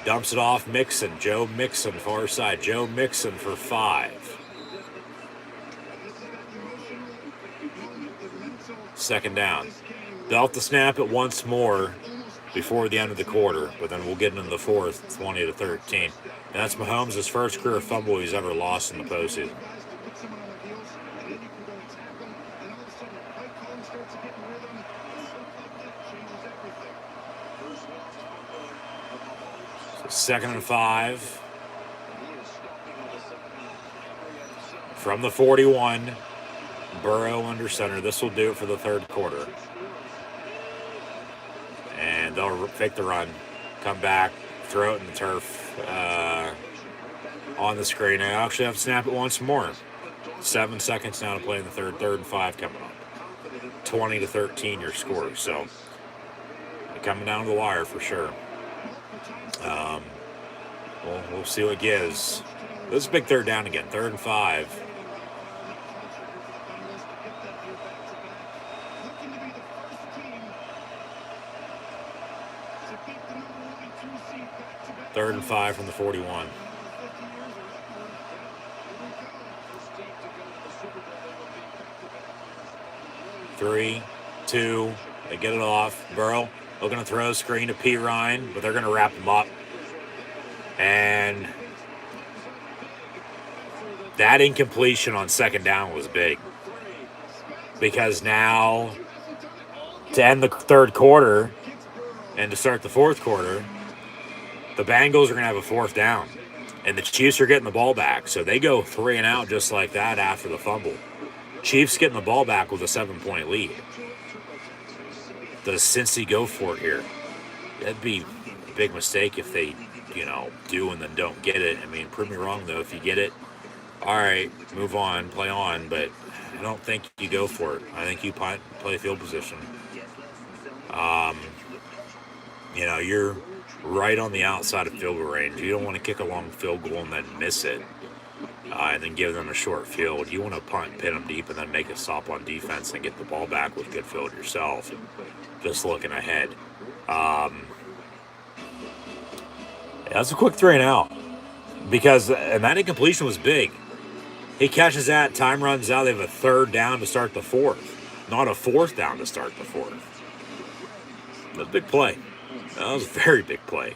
dumps it off Mixon. Joe Mixon, far side. Joe Mixon for 5. 2nd down. They'll have to snap it once more before the end of the quarter, but then we'll get into the fourth, 20-13. And that's Mahomes' first career fumble he's ever lost in the postseason. So 2nd and 5. From the 41, Burrow under center. This will do it for the third quarter. And they'll fake the run, come back, throw it in the turf on the screen. I actually have to snap it once more. 7 seconds now to play in the third and 5 coming up. 20-13 your score. So coming down to the wire for sure. We'll see what it gives. This is a big 3rd down again. 3rd and 5. Third and 5 from the 41. Three, 2, they get it off. Burrow looking to throw a screen to P. Ryan, but they're going to wrap him up. And that incompletion on second down was big. Because now, to end the third quarter and to start the fourth quarter, the Bengals are going to have a fourth down. And the Chiefs are getting the ball back. So they go 3 and out just like that after the fumble. Chiefs getting the ball back with a 7-point lead. Does Cincy go for it here? That'd be a big mistake if they, do and then don't get it. I mean, prove me wrong, though. If you get it, all right, move on, play on. But I don't think you go for it. I think you play field position. You're right on the outside of field goal range. You don't want to kick a long field goal and then miss it. And then give them a short field. You want to punt, pin them deep, and then make a stop on defense and get the ball back with good field yourself. Just looking ahead. That's a quick 3 and out. And that incompletion was big. He catches that, time runs out. They have a third down to start the fourth. Not a fourth down to start the fourth. That was a big play. That was a very big play.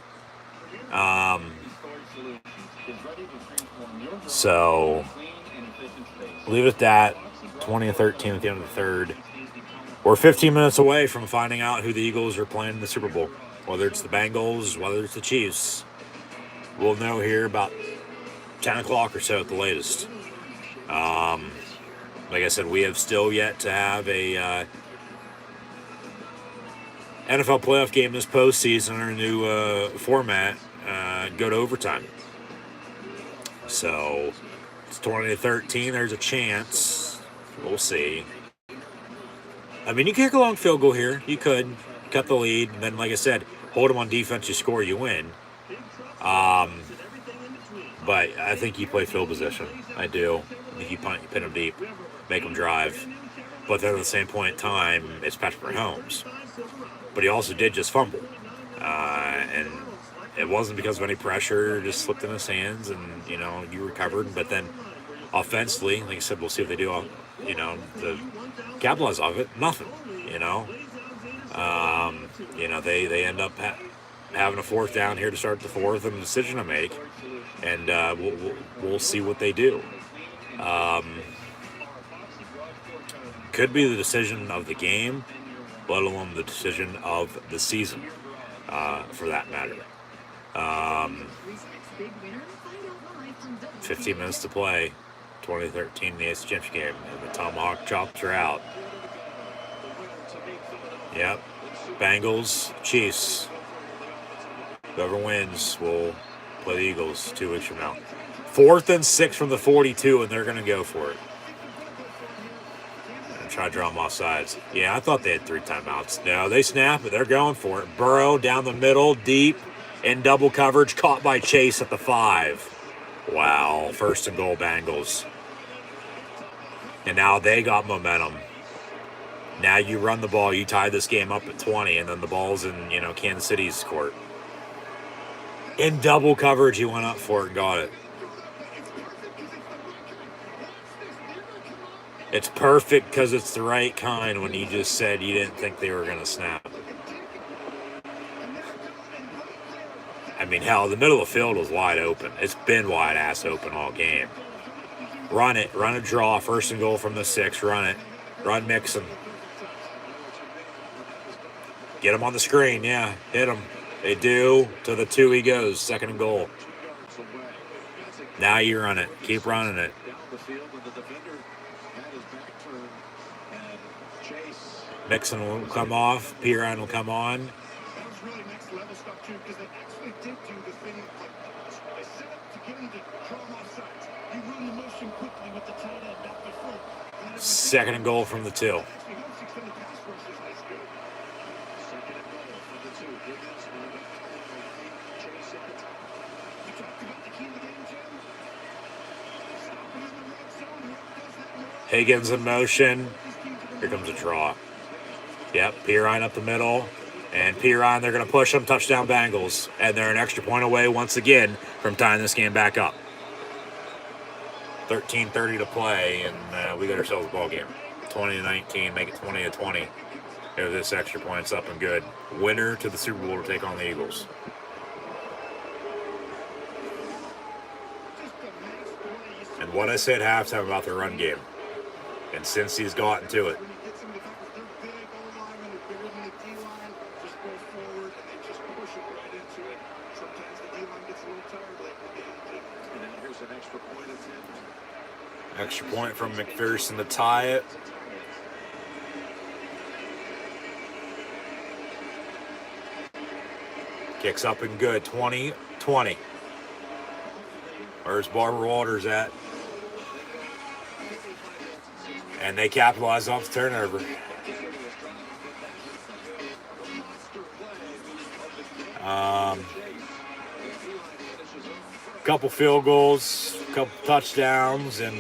So, leave it at that. 20-13 at the end of the third. We're 15 minutes away from finding out who the Eagles are playing in the Super Bowl. Whether it's the Bengals, whether it's the Chiefs. We'll know here about 10 o'clock or so at the latest. Like I said, we have still yet to have a NFL playoff game this postseason, our new format, go to overtime. So, it's 20-13. There's a chance. We'll see. I mean, you kick a long field goal here. You could cut the lead. And then, like I said, hold them on defense. You score, you win. But I think you play field position. I do. I think you punt, you pin them deep, make them drive. But then at the same point in time, it's Patrick Mahomes. But he also did just fumble. And it wasn't because of any pressure. It just slipped in his hands and, you recovered. But then offensively, like I said, we'll see if they do, the capitalize off it. Nothing, They end up having a fourth down here to start the fourth and a decision to make. And we'll see what they do. Could be the decision of the game, let alone the decision of the season, for that matter. 15 minutes to play, 2013 in the AFC Championship game, and the Tomahawk chops are out. Yep, Bengals, Chiefs. Whoever wins will play the Eagles 2 weeks from now. 4th and 6 from the 42, and they're going to go for it. And try to draw them off sides. Yeah, I thought they had 3 timeouts. No, they snap it. They're going for it. Burrow down the middle, deep, in double coverage, caught by Chase at the 5. Wow, 1st and goal, Bengals. And now they got momentum. Now you run the ball, you tie this game up at 20, and then the ball's in, Kansas City's court. In double coverage, he went up for it and got it. It's perfect because it's the right kind when you just said you didn't think they were going to snap. I mean, hell, the middle of the field was wide open. It's been wide-ass open all game. Run it. Run a draw. 1st and goal from the 6. Run it. Run Mixon. Get him on the screen. Yeah, hit him. They do. To the 2 he goes. 2nd and goal. Now you run it. Keep running it. Mixon will come off. Piran will come on. That was really next level stuff too, because they actually did do the thing. They set up to get him to draw him off sides. You run the motion quickly with the tight end up the front. 2nd and goal from the 2. Higgins in motion. Here comes a draw. Yep, Pirine up the middle. And Pirine, they're going to push them. Touchdown Bengals. And they're an extra point away once again from tying this game back up. 13:30 to play, and we got ourselves a ball game. 20-19, make it 20-20. If this extra point's up and good. Winner to the Super Bowl to take on the Eagles. what I said halftime about the run game. And since he's gotten to it. When he gets them to tackles, they're big O-linemen, they're bigger than the D-line. Just go forward and they just push it right into it. Sometimes the D-line gets a little tired late in the game. And now here's an extra point attempt. Extra point from McPherson to tie it. Kicks up and good. 20-20. Where's Barbara Walters at? And they capitalize off the turnover. Couple field goals, couple touchdowns, and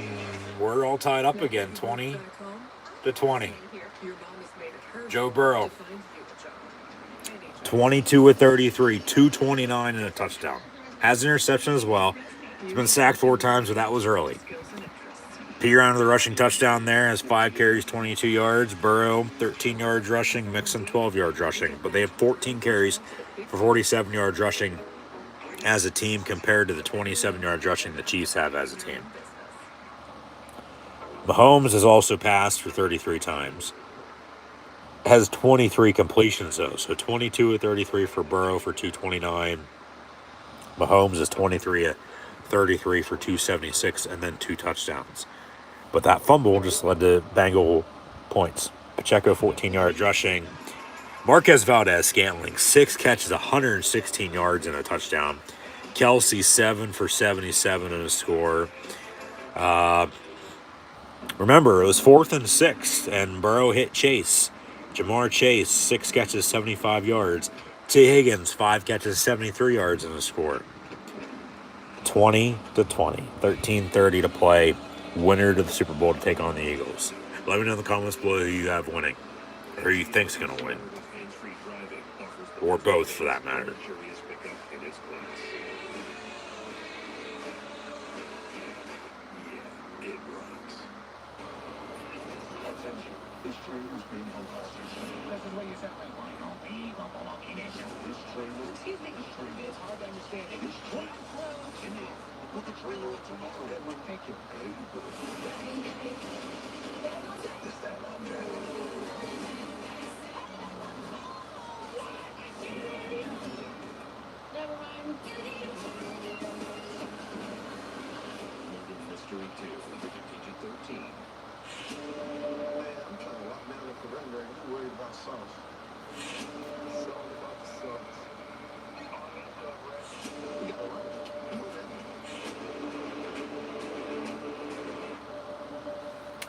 we're all tied up again, 20-20. Joe Burrow, 22 of 33, 229 and a touchdown. Has an interception as well. He's been sacked 4 times, but that was early. Piron to the rushing touchdown there, has 5 carries, 22 yards. Burrow, 13 yards rushing. Mixon, 12 yards rushing. But they have 14 carries for 47 yards rushing as a team compared to the 27 yards rushing the Chiefs have as a team. Mahomes has also passed for 33 times. Has 23 completions, though. So 22 of 33 for Burrow for 229. Mahomes is 23 of 33 for 276 and then 2 touchdowns. But that fumble just led to Bengal points. Pacheco, 14 yards rushing. Marquez Valdez-Scantling, 6 catches, 116 yards and a touchdown. Kelsey, 7 for 77 and a score. Remember, it was 4th and 6, and Burrow hit Chase. Jamar Chase, 6 catches, 75 yards. T. Higgins, 5 catches, 73 yards and a score. 20-20, 13:30 to play. Winner to the Super Bowl to take on the Eagles. Let me know in the comments below who you have winning, or who you think's going to win, or both for that matter.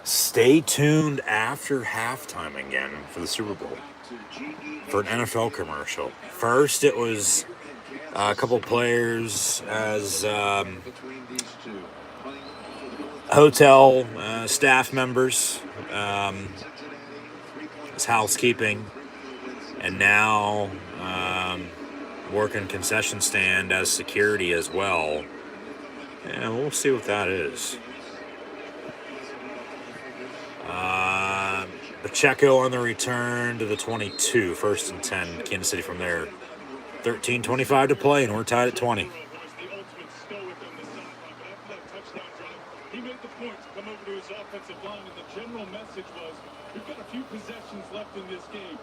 Stay tuned after halftime again for the Super Bowl for an NFL commercial. First, it was a couple players as hotel staff members as housekeeping, and now working concession stand as security as well. And we'll see what that is. Pacheco on the return to the 22, 1st and 10, Kansas City from there. 13:25 to play, and we're tied at 20. He made the point to come over to his offensive line, and the general message was, we've got a few possessions left in this game.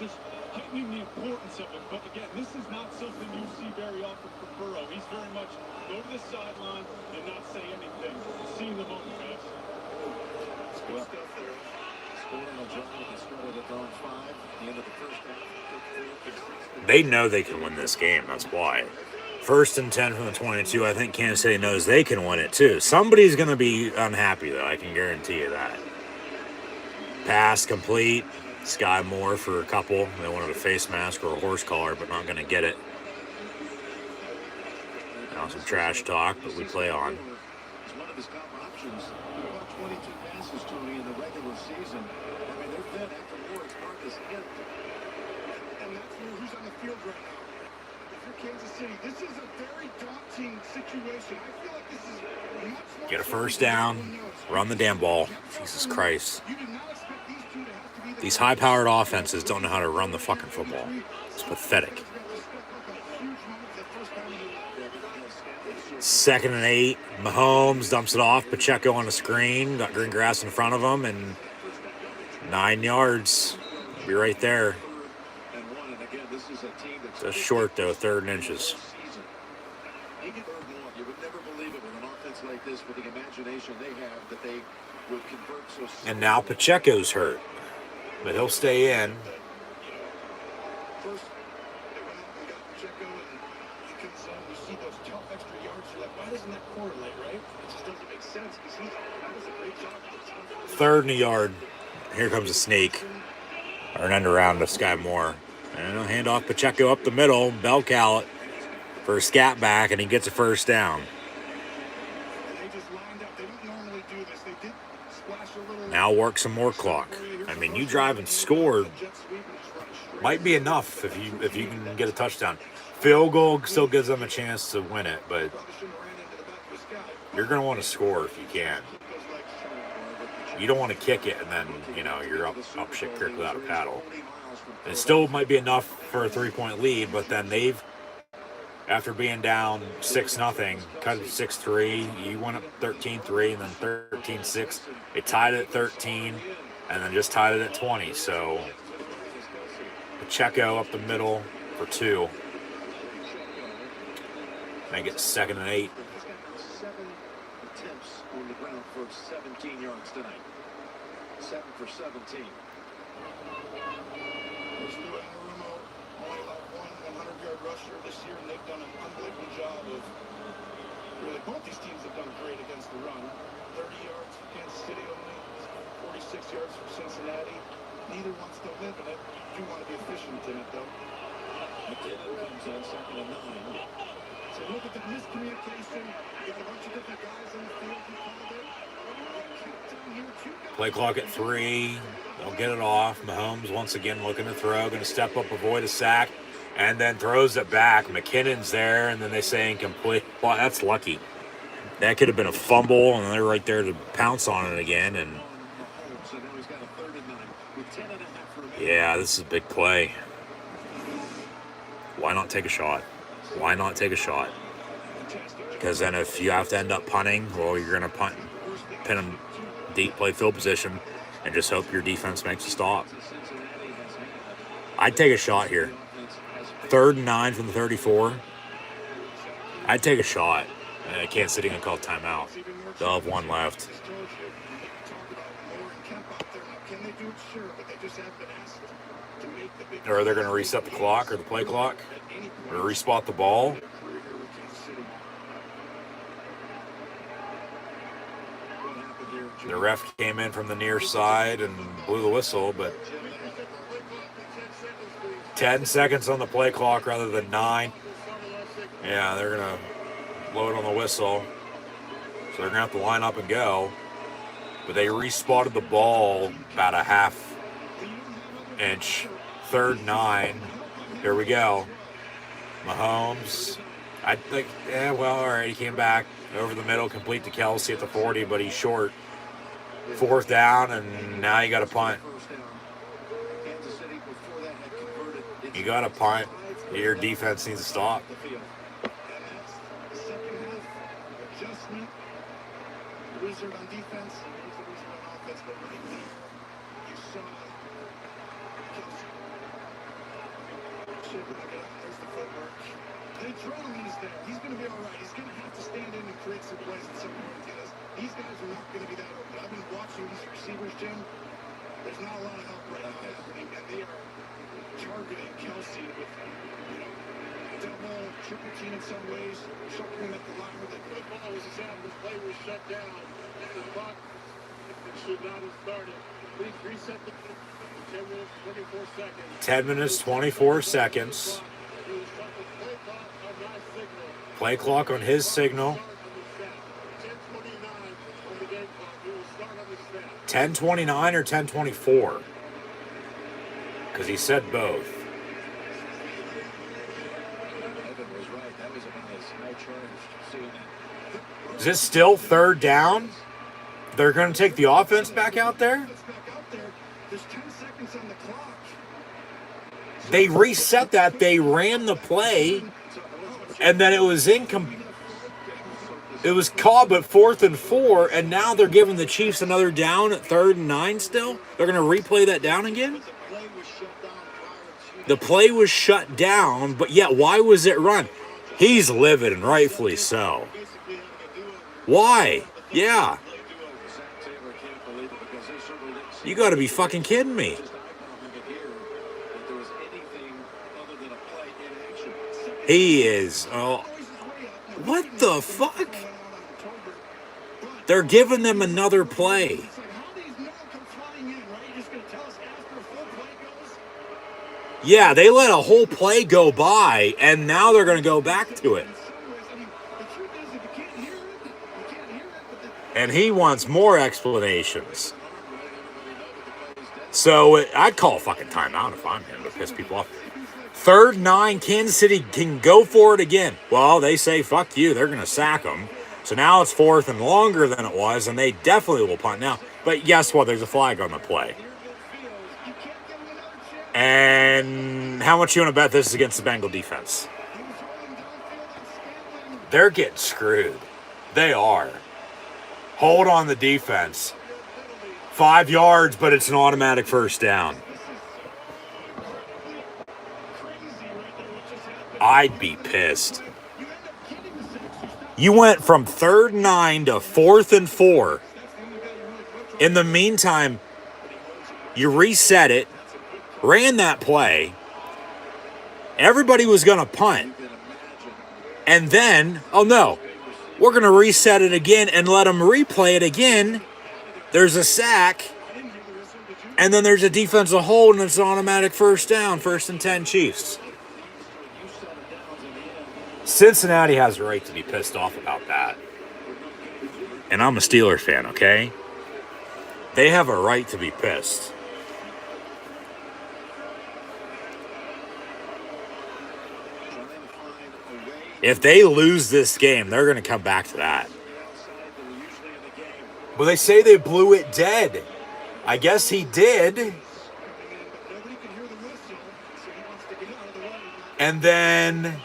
Just heightening the importance of it. But again, this is not something you see very often for Burrow. He's very much go to the sideline and not say anything. Seeing the moment, guys. Well, scoring a drive that started at around 5, the end of the first half. They know they can win this game. That's why. 1st and 10 from the 22. I think Kansas City knows they can win it too. Somebody's going to be unhappy, though. I can guarantee you that. Pass complete. Sky Moore for a couple. They wanted a face mask or a horse collar, but not going to get it. Now some trash talk, but we play on. It's one of his top options. About 22 passes, Tony, in the regular season. I mean, they're thin after Moore. It's Marcus hit. And that's who's on the field right now. If you're Kansas City, this is a very daunting situation. I feel like this is much more. Get a first down. Run the damn ball. Jesus Christ. You did not expect these two to have to be the These high-powered offenses don't know how to run the fucking football. It's pathetic. 2nd and 8. Mahomes dumps it off. Pacheco on the screen. Got green grass in front of him, and 9 yards. Be right there. Just short, though, 3rd and inches. You would never believe it with an offense like this, with the imagination they have, that they would convert so. And now Pacheco's hurt, but he'll stay in. First, they went out and got Pacheco, and he comes in, you see those tough extra yards, you're like, why doesn't that correlate, right? It just doesn't make sense, because he does a great job. 3rd and a yard. Here comes a sneak. Or an end around to Sky Moore. And he'll hand off Pacheco up the middle. Bell cow it for a scat back, and he gets a 1st down. And they just lined up. They don't normally do this. They did splash a little. Now work some more clock. I mean, you drive and score might be enough if you can get a touchdown. Field goal still gives them a chance to win it, but you're going to want to score if you can. You don't want to kick it and then, you're up shit creek without a paddle. It still might be enough for a 3-point lead, but then they've, after being down 6-0, cut it 6-3. You went up 13-3 and then 13-6. They tied it at 13 and then just tied it at 20. So Pacheco up the middle for 2. Make it 2nd and 8. 7 attempts on the ground for 17 yards tonight. 7 for 17. There's Lou Anarumo, only allowed one 100-yard rusher this year, and they've done an unbelievable job of really, both these teams have done great against the run. 30 yards for Kansas City only, 46 yards for Cincinnati. Neither one's still live in it. You do want to be efficient in it, though. McKinnon comes on 2nd and 9. So look at the miscommunication. You got a bunch of different guys on the field who called it. Play clock at 3. They'll get it off. Mahomes once again looking to throw. Going to step up, avoid a sack, and then throws it back. McKinnon's there, and then they say incomplete. Well, that's lucky. That could have been a fumble, and they're right there to pounce on it again. And yeah, this is a big play. Why not take a shot? Why not take a shot? Because then if you have to end up punting, well, you're going to pin them deep, play field position, and just hope your defense makes a stop. I'd take a shot here. 3rd and 9 from the 34. I'd take a shot. Kansas City going to call timeout. They'll have 1 left. Or they're going to reset the clock or the play clock. Or respot the ball. The ref came in from the near side and blew the whistle, but 10 seconds on the play clock rather than 9. Yeah, they're going to load on the whistle. So they're going to have to line up and go. But they respotted the ball about a half inch. 3rd and 9. Here we go. Mahomes. I think, all right, he came back over the middle, complete to Kelsey at the 40, but he's short. 4th down, and now you got to punt. You got to punt. Your defense needs to stop. Wizard on defense, he's the wizard on offense, but right now, you saw Kelsey. There's the footwork. The adrenaline is there. He's going to be all right. He's going to have to stand in and create some plays at some point because these guys are not going to be that open. I've been watching these receivers, Jim. There's not a lot of help right now happening, and they are targeting Kelsey with, double, triple team in some ways, shuffling at the line with it. The ball was out. The play was shut down. And the clock should not have started. Please reset the 10 minutes, 24 seconds. 10 minutes, 24 seconds. Play clock on his signal. 10:29 or 10:24? Because he said both. Is this still 3rd down? They're going to take the offense back out there? They reset that. They ran the play, and then it was incomplete. It was called, but 4th and 4, and now they're giving the Chiefs another down at 3rd and 9 still? They're going to replay that down again? The play was shut down, but yet why was it run? He's livid, and rightfully so. Why? Yeah. You got to be fucking kidding me. He is. Oh, what the fuck? They're giving them another play. Yeah, they let a whole play go by, and now they're going to go back to it. And he wants more explanations. So I'd call a fucking timeout if I'm him to piss people off. 3rd 9, Kansas City can go for it again. Well, they say, fuck you, they're going to sack them. So now it's 4th and longer than it was, and they definitely will punt now. But guess what? There's a flag on the play. And how much you want to bet this is against the Bengal defense? They're getting screwed. They are. Hold on the defense. 5 yards, but it's an automatic first down. I'd be pissed. You went from 3rd 9 to 4th and 4. In the meantime, you reset it, ran that play. Everybody was going to punt. And then, oh no, we're going to reset it again and let them replay it again. There's a sack. And then there's a defensive hold, and it's an automatic first down, 1st and 10 Chiefs. Cincinnati has a right to be pissed off about that. And I'm a Steelers fan, okay? They have a right to be pissed. If they lose this game, they're going to come back to that. But they say they blew it dead. I guess he did. And then...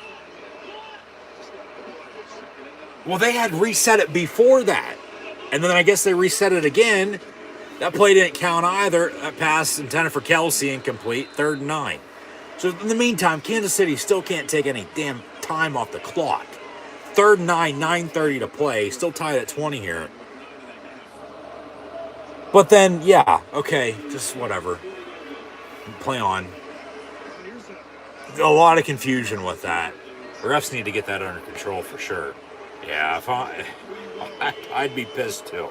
well, they had reset it before that. And then I guess they reset it again. That play didn't count either. That pass intended for Kelsey, incomplete. 3rd and 9. So in the meantime, Kansas City still can't take any damn time off the clock. 3rd and 9, 9:30 to play. Still tied at 20 here. But then, yeah, okay, just whatever. Play on. A lot of confusion with that. The refs need to get that under control for sure. Yeah, if I'd be pissed too.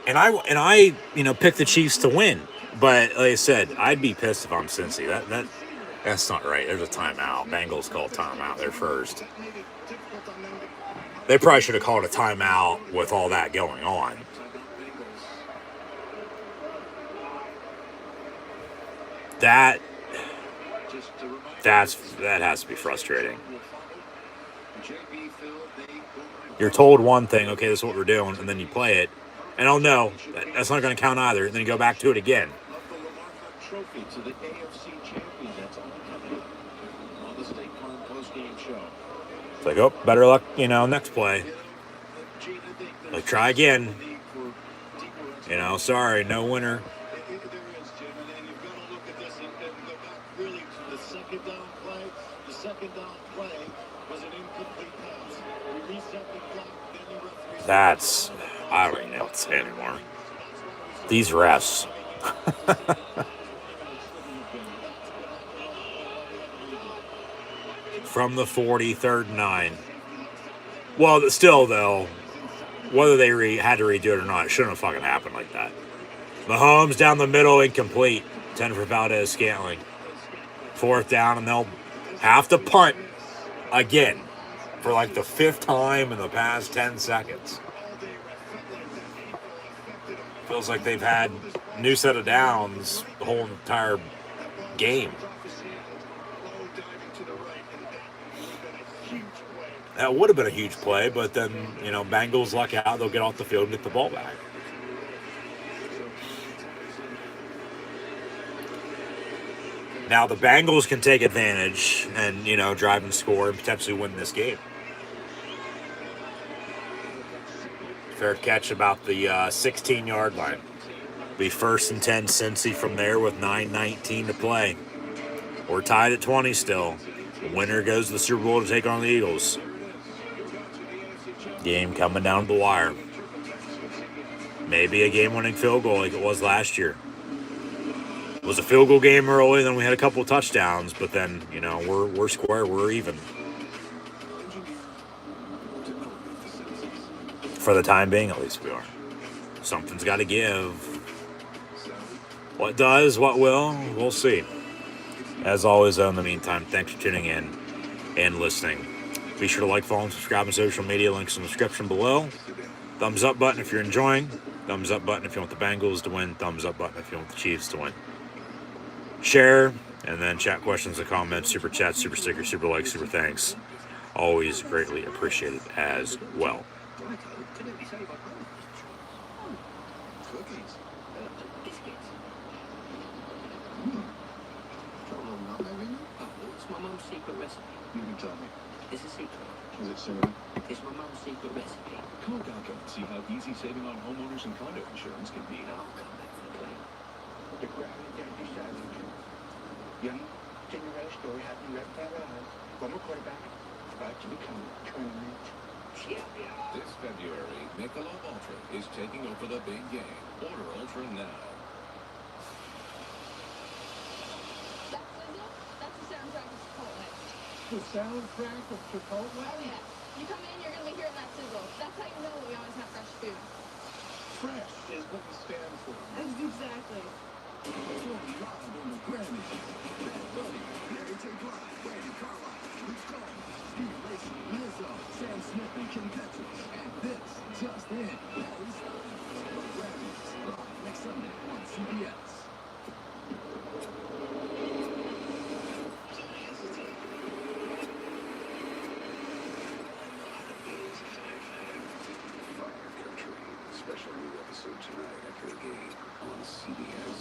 And I picked the Chiefs to win. But like I said, I'd be pissed if I'm Cincy. That's not right. There's a timeout. Bengals called timeout. They're first. They probably should have called a timeout with all that going on. That has to be frustrating. You're told one thing, okay, this is what we're doing, and then you play it, and oh no, that's not going to count either. And then you go back to it again. It's like, oh, better luck, next play. Like, try again. Sorry, no winner. I don't even know what to say anymore. These refs. From the 40, 3rd and 9. Well, still, though, whether they had to redo it or not, it shouldn't have fucking happened like that. Mahomes down the middle, incomplete. 10 for Valdez-Scantling. 4th down, and they'll have to punt again for like the 5th time in the past 10 seconds. Feels like they've had a new set of downs the whole entire game. That would have been a huge play, but then, Bengals luck out. They'll get off the field and get the ball back. Now the Bengals can take advantage and, drive and score and potentially win this game. Fair catch about the 16-yard line. Be 1st and 10 Cincy from there with 9:19 to play. We're tied at 20 still. The winner goes to the Super Bowl to take on the Eagles. Game coming down to the wire. Maybe a game-winning field goal like it was last year. It was a field goal game early, then we had a couple of touchdowns, but then, we're square, we're even. For the time being, at least we are. Something's got to give. What does, what will, we'll see. As always, though, in the meantime, thanks for tuning in and listening. Be sure to like, follow, and subscribe on social media. Links in the description below. Thumbs up button if you're enjoying. Thumbs up button if you want the Bengals to win. Thumbs up button if you want the Chiefs to win. Share, and then chat questions and comments. Super chat, super sticker, super like, super thanks. Always greatly appreciated as well. It's my mom's secret recipe. You can tell me. It's a secret. Is it cinnamon? It's my mom's secret recipe. Call Geico and see how easy saving on homeowners and condo insurance can be. I'll come back for the plane. The gravity down beside you. Young Cinderella story happened right by our eyes. Former quarterback, about to become tournament champion. This February, Michelob Ultra is taking over the big game. Order Ultra now. That's the soundtrack of Chipotle. The soundtrack of Chipotle? Oh, yeah. You come in, you're going to be hearing that sizzle. That's how you know we always have fresh food. Fresh is what we stand for. Exactly. Performing live on the Grammy. Bad Bunny, Mary J. Blige, Brandy Carlisle, Luke Combs, Steve Lacy, Lizzo, Sam Smith, and Kim Petras. And this just in, Harry Styles. The Grammys, live next Sunday on CBS. Special new episode tonight after the game on CBS.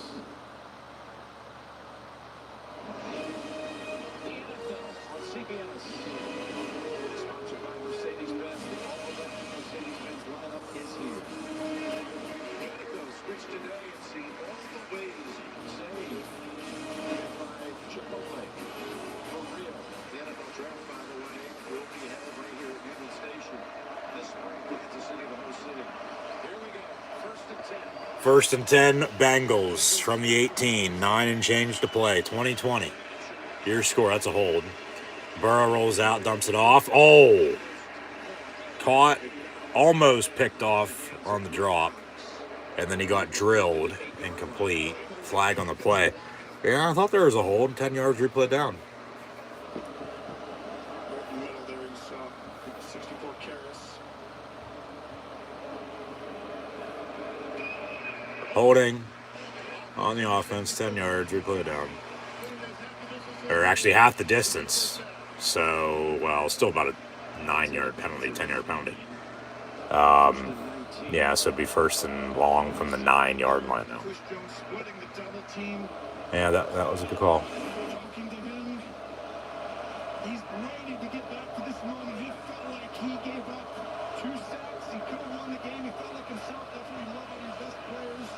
The NFL on CBS. Sponsored by Mercedes-Benz. All of the Mercedes-Benz lineup is here. You gotta go switch today and see all the ways you can save. By Chipotle. For real. The NFL draft, by the way, will be held right here at Union Station this spring. Kansas City, the host city. Here we go. 1st and 10. 1st and 10 Bengals from the 18. 9 and change to play. 2020. Your score. That's a hold. Burrow rolls out, dumps it off. Oh! Caught. Almost picked off on the drop. And then he got drilled. Incomplete. Flag on the play. Yeah, I thought there was a hold. 10 yards replay down. Right in the middle there, you saw 64 carries. Holding on the offense, 10 yards, replay down. Or actually half the distance. So, well, still about a 9-yard penalty, 10-yard penalty. Yeah, so it'd be 1st and long from the 9-yard line now. Chris Jones splitting the double team. Yeah, that was a good call. Talking to him. He's ready to get back to this moment. He felt like he gave up 2 sacks. He could have won the game. He felt like himself. That's what he loved on his best players.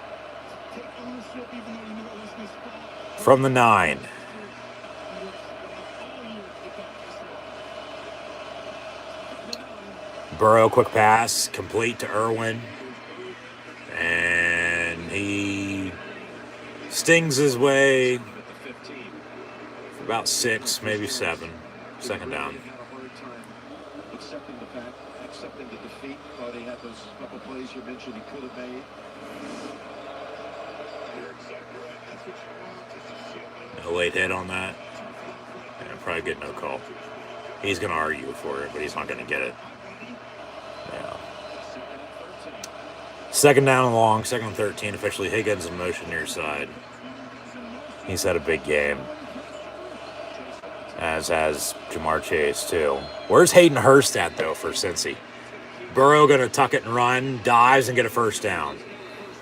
Take ownership even though he knew it wasn't his fault. From the 9. Burrow, quick pass, complete to Irwin. And he stings his way for about 6, maybe 7. 2nd down. Had a hard time accepting the fact, accepting the defeat. Thought he had those couple plays you mentioned he could have made. You're exactly right. That's what you want. Just to sit there. A late hit on that. And probably get no call. He's going to argue for it, but he's not going to get it. Yeah. 2nd down and long, 2nd and 13. Officially Higgins in motion near side. He's had a big game. As has Jamar Chase, too. Where's Hayden Hurst at, though, for Cincy? Burrow going to tuck it and run, dives and get a 1st down.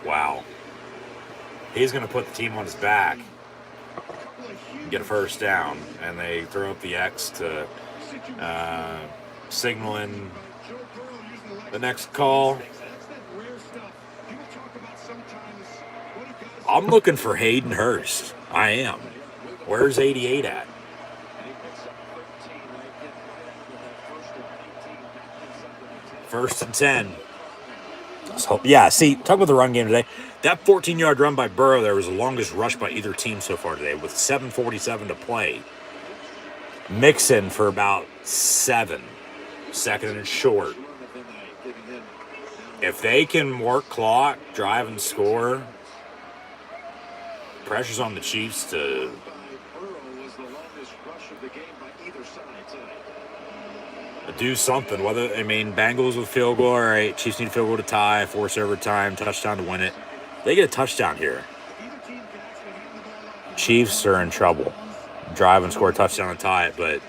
Wow. He's going to put the team on his back. A couple of get a first down, and they throw up the X to signal in the next call. I'm looking for Hayden Hurst. I am. Where's 88 at? First and 10. So, yeah, see, talk about the run game today. That 14-yard run by Burrow there was the longest rush by either team so far today with 7:47 to play. Mixon for about 7. Second and short. If they can work clock, drive and score, pressure's on the Chiefs to do something. Bengals with field goal, all right. Chiefs need a field goal to tie, force overtime, touchdown to win it. They get a touchdown here. Chiefs are in trouble. Drive and score a touchdown to tie it, but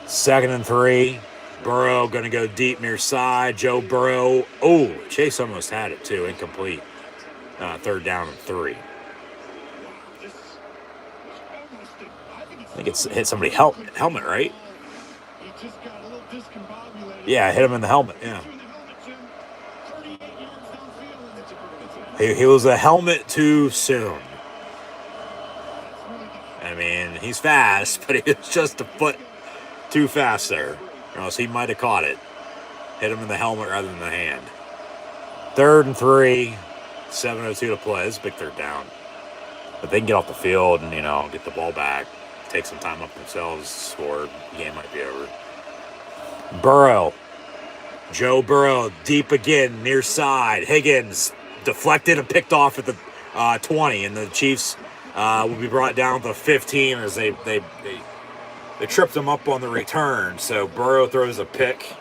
second and 3. Burrow going to go deep near side. Joe Burrow. Oh, Chase almost had it too. Incomplete. Third down and 3. I think it's hit somebody helmet, right? Yeah, hit him in the helmet. Yeah. He was a helmet too soon. I mean, he's fast, but he was just a foot too fast there. Or else he might have caught it. Hit him in the helmet rather than the hand. Third and 3. 7:02 to play. This is a big third down. If they can get off the field and, get the ball back, take some time up themselves, score, the game might be over. Burrow. Joe Burrow, deep again, near side. Higgins, deflected and picked off at the 20, and the Chiefs will be brought down to 15 as they tripped them up on the return. So Burrow throws a pick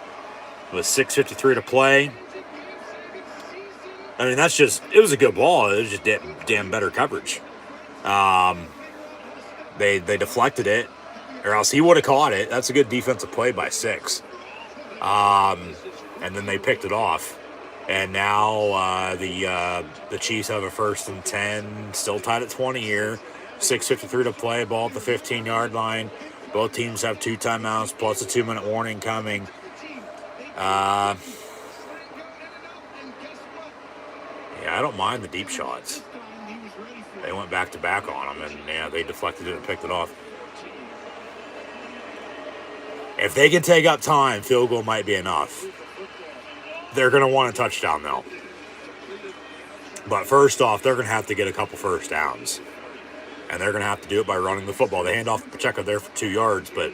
with 6:53 to play. I mean, it was a good ball. It was just damn better coverage. They deflected it, or else he would have caught it. That's a good defensive play by 6. And then they picked it off. And now the Chiefs have a first and 10, still tied at 20 here. 6:53 to play, ball at the 15-yard line. Both teams have 2 timeouts plus a 2-minute warning coming. Yeah, I don't mind the deep shots. They went back-to-back on them, and they deflected it and picked it off. If they can take up time, field goal might be enough. They're going to want a touchdown, though. But first off, they're going to have to get a couple first downs. And they're going to have to do it by running the football. They hand off to Pacheco there for 2 yards, but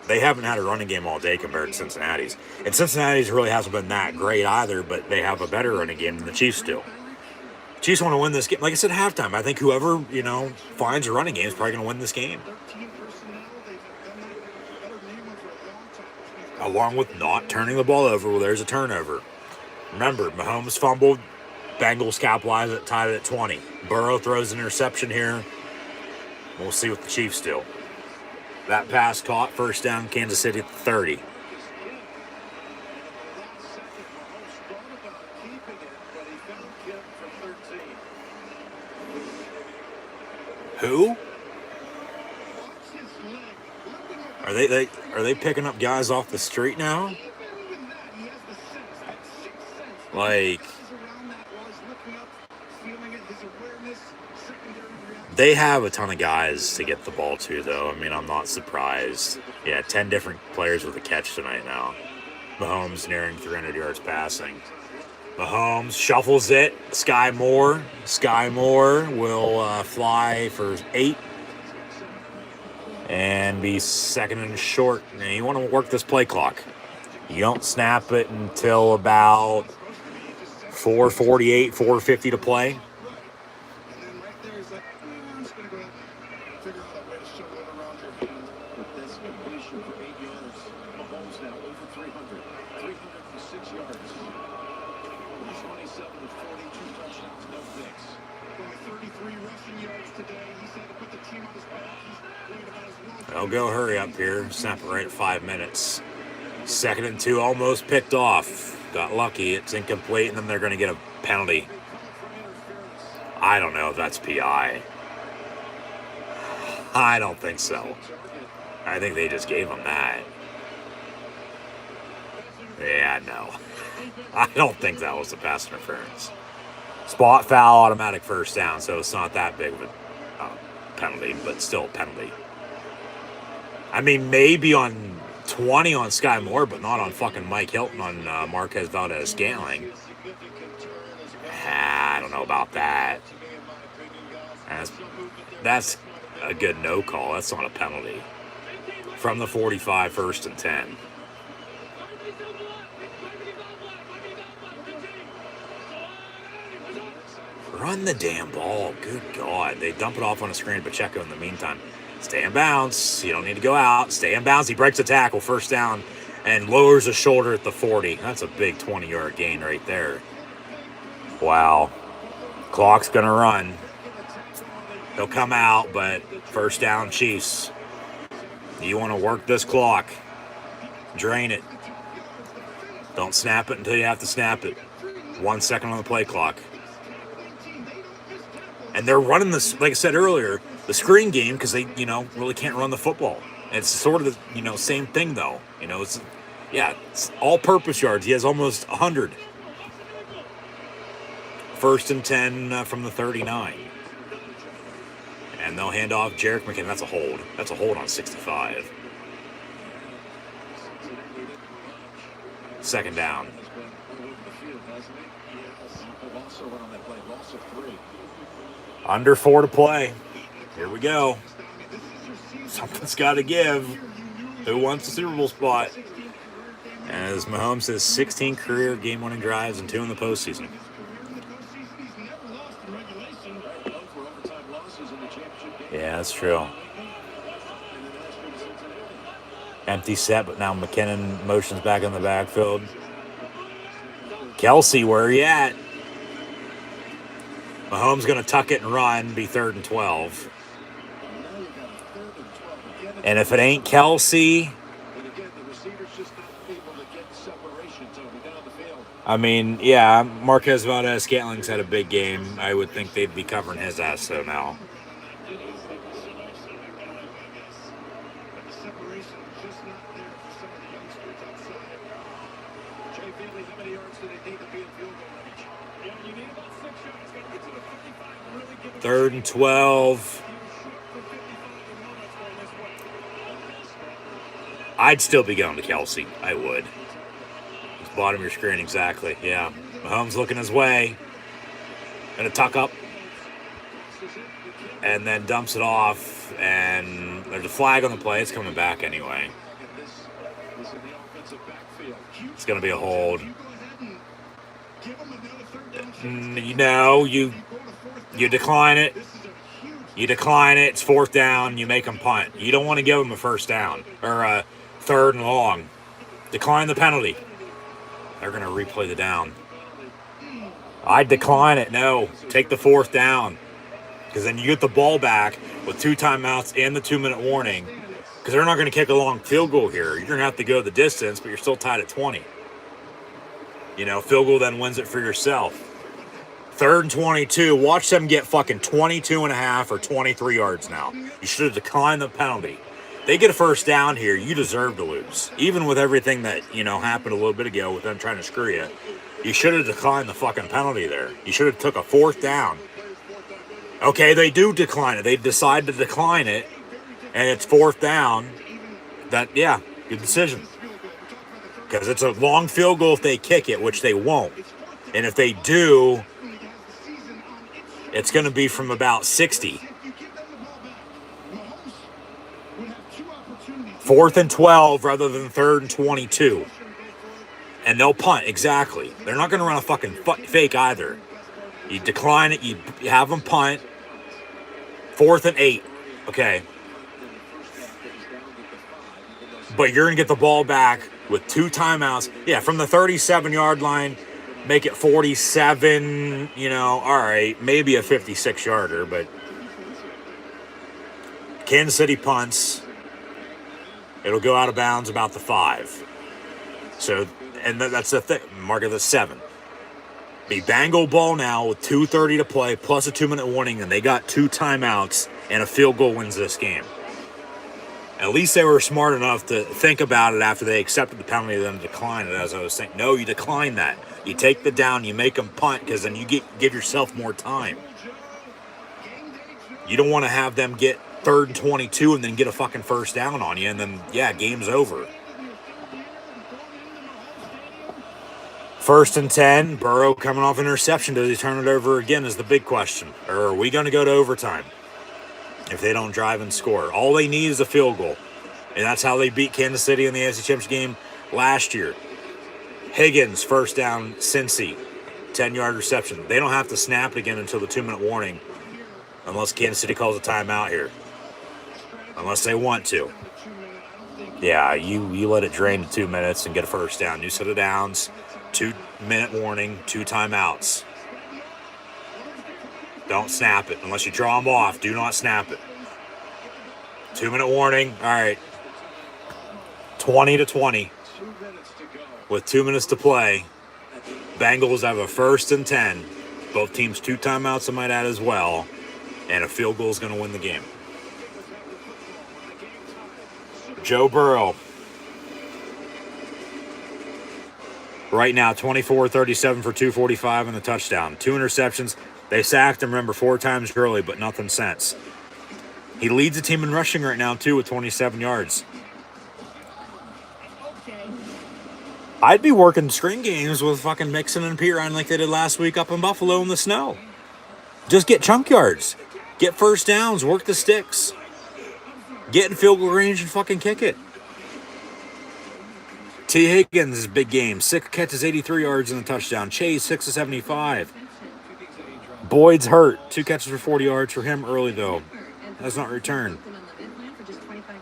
they haven't had a running game all day compared to Cincinnati's. And Cincinnati's really hasn't been that great either, but they have a better running game than the Chiefs do. Chiefs want to win this game. Like I said, halftime, I think whoever, finds a running game is probably going to win this game. Along with not turning the ball over. Well, there's a turnover. Remember, Mahomes fumbled. Bengals capitalize it, tied it at 20. Burrow throws an interception here. We'll see what the Chiefs do. That pass caught, first down, Kansas City at the 30. Who? Are they picking up guys off the street now? Like, they have a ton of guys to get the ball to, though. I mean, I'm not surprised. Yeah, 10 different players with a catch tonight now. Mahomes nearing 300 yards passing. Mahomes shuffles it. Sky Moore will fly for 8 and be second and short. Now, you want to work this play clock. You don't snap it until about 4:48, 4:50 to play. They'll go hurry up here. Snap it right at 5 minutes. 2nd and 2 almost picked off. Got lucky. It's incomplete, and then they're going to get a penalty. I don't know if that's PI. I don't think so. I think they just gave him that. Yeah, no. I don't think that was a pass interference. Spot foul, automatic first down, so it's not that big of a penalty, but still a penalty. I mean, maybe on 20 on Sky Moore, but not on fucking Mike Hilton on Marquez Valdez-Scantling. I don't know about that. That's a good no call. That's not a penalty. From the 45, first and 10. Run the damn ball. Good God. They dump it off on a screen to Pacheco in the meantime. Stay in bounds. You don't need to go out. Stay in bounds. He breaks a tackle, first down, and lowers his shoulder at the 40. That's a big 20-yard gain right there. Wow. Clock's going to run. He'll come out, but first down, Chiefs. You want to work this clock. Drain it. Don't snap it until you have to snap it. 1 second on the play clock. And they're running this, like I said earlier, the screen game because they, really can't run the football. And it's sort of the, same thing though. It's all-purpose yards. He has almost 100. First and 10 from the 39. And they'll hand off Jerick McKinnon. That's a hold. That's a hold on 65. Second down. Under 4 to play. Here we go. Something's got to give. Who wants the Super Bowl spot? As Mahomes has 16 career game-winning drives and 2 in the postseason. Yeah, that's true. Empty set, but now McKinnon motions back in the backfield. Kelsey, where are you at? Mahomes going to tuck it and run, be 3rd and 12. And if it ain't Kelsey, I mean, yeah, Marquez Valdez-Scantling's had a big game. I would think they'd be covering his ass, so now. Third and 12. I'd still be going to Kelsey. I would. It's bottom of your screen, exactly. Yeah. Mahomes looking his way. Gonna tuck up. And then dumps it off. And there's a flag on the play. It's coming back anyway. It's gonna be a hold. No, you decline it. You decline it. It's 4th down. You make them punt. You don't want to give them a first down or a 3rd and long. Decline the penalty. They're going to replay the down. I'd decline it. No. Take the 4th down. Because then you get the ball back with 2 timeouts and the 2-minute warning. Because they're not going to kick a long field goal here. You're going to have to go the distance, but you're still tied at 20. Field goal then wins it for yourself. 3rd and 22. Watch them get fucking 22 and a half or 23 yards now. You should have declined the penalty. They get a first down here. You deserve to lose. Even with everything that, happened a little bit ago with them trying to screw you. You should have declined the fucking penalty there. You should have took a 4th down. Okay, they do decline it. They decide to decline it. And it's 4th down. Good decision. Because it's a long field goal if they kick it, which they won't. And if they do, it's going to be from about 60. 4th and 12 rather than 3rd and 22. And they'll punt, exactly. They're not going to run a fucking fake either. You decline it, you have them punt. 4th and 8. Okay. But you're going to get the ball back with 2 timeouts. Yeah, from the 37-yard line, make it 47, all right, maybe a 56-yarder, but Kansas City punts. It'll go out of bounds about the 5. So, and that's the thing. Mark it as 7. Be Bengal ball now with 2:30 to play plus a 2-minute warning, and they got 2 timeouts, and a field goal wins this game. At least they were smart enough to think about it after they accepted the penalty and then decline it, as I was saying. No, you decline that. You take the down, you make them punt, because then you give yourself more time. You don't want to have them get 3rd and 22 and then get a fucking first down on you, and then, yeah, game's over. 1st and 10, Burrow coming off interception. Does he turn it over again is the big question. Or are we going to go to overtime if they don't drive and score? All they need is a field goal. And that's how they beat Kansas City in the AFC Championship game last year. Higgins, first down, Cincy, 10-yard reception. They don't have to snap it again until the 2-minute warning unless Kansas City calls a timeout here. Unless they want to. Yeah, you let it drain to 2 minutes and get a first down. New set of downs, 2-minute warning, 2 timeouts. Don't snap it unless you draw them off. Do not snap it. 2-minute warning. All right. 20-20 with 2 minutes to play. Bengals have a 1st and 10. Both teams 2 timeouts, I might add as well. And a field goal is going to win the game. Joe Burrow. Right now, 24-37 for 245 and the touchdown. 2 interceptions. They sacked him, remember, 4 times early, but nothing since. He leads the team in rushing right now, too, with 27 yards. I'd be working screen games with fucking Mixon and Pirine like they did last week up in Buffalo in the snow. Just get chunk yards. Get first downs. Work the sticks. Get in field goal range and fucking kick it. T. Higgins' big game. 6 catches, 83 yards and a touchdown. Chase, 6 of 75. Boyd's hurt. 2 catches for 40 yards for him early, though. Has not returned.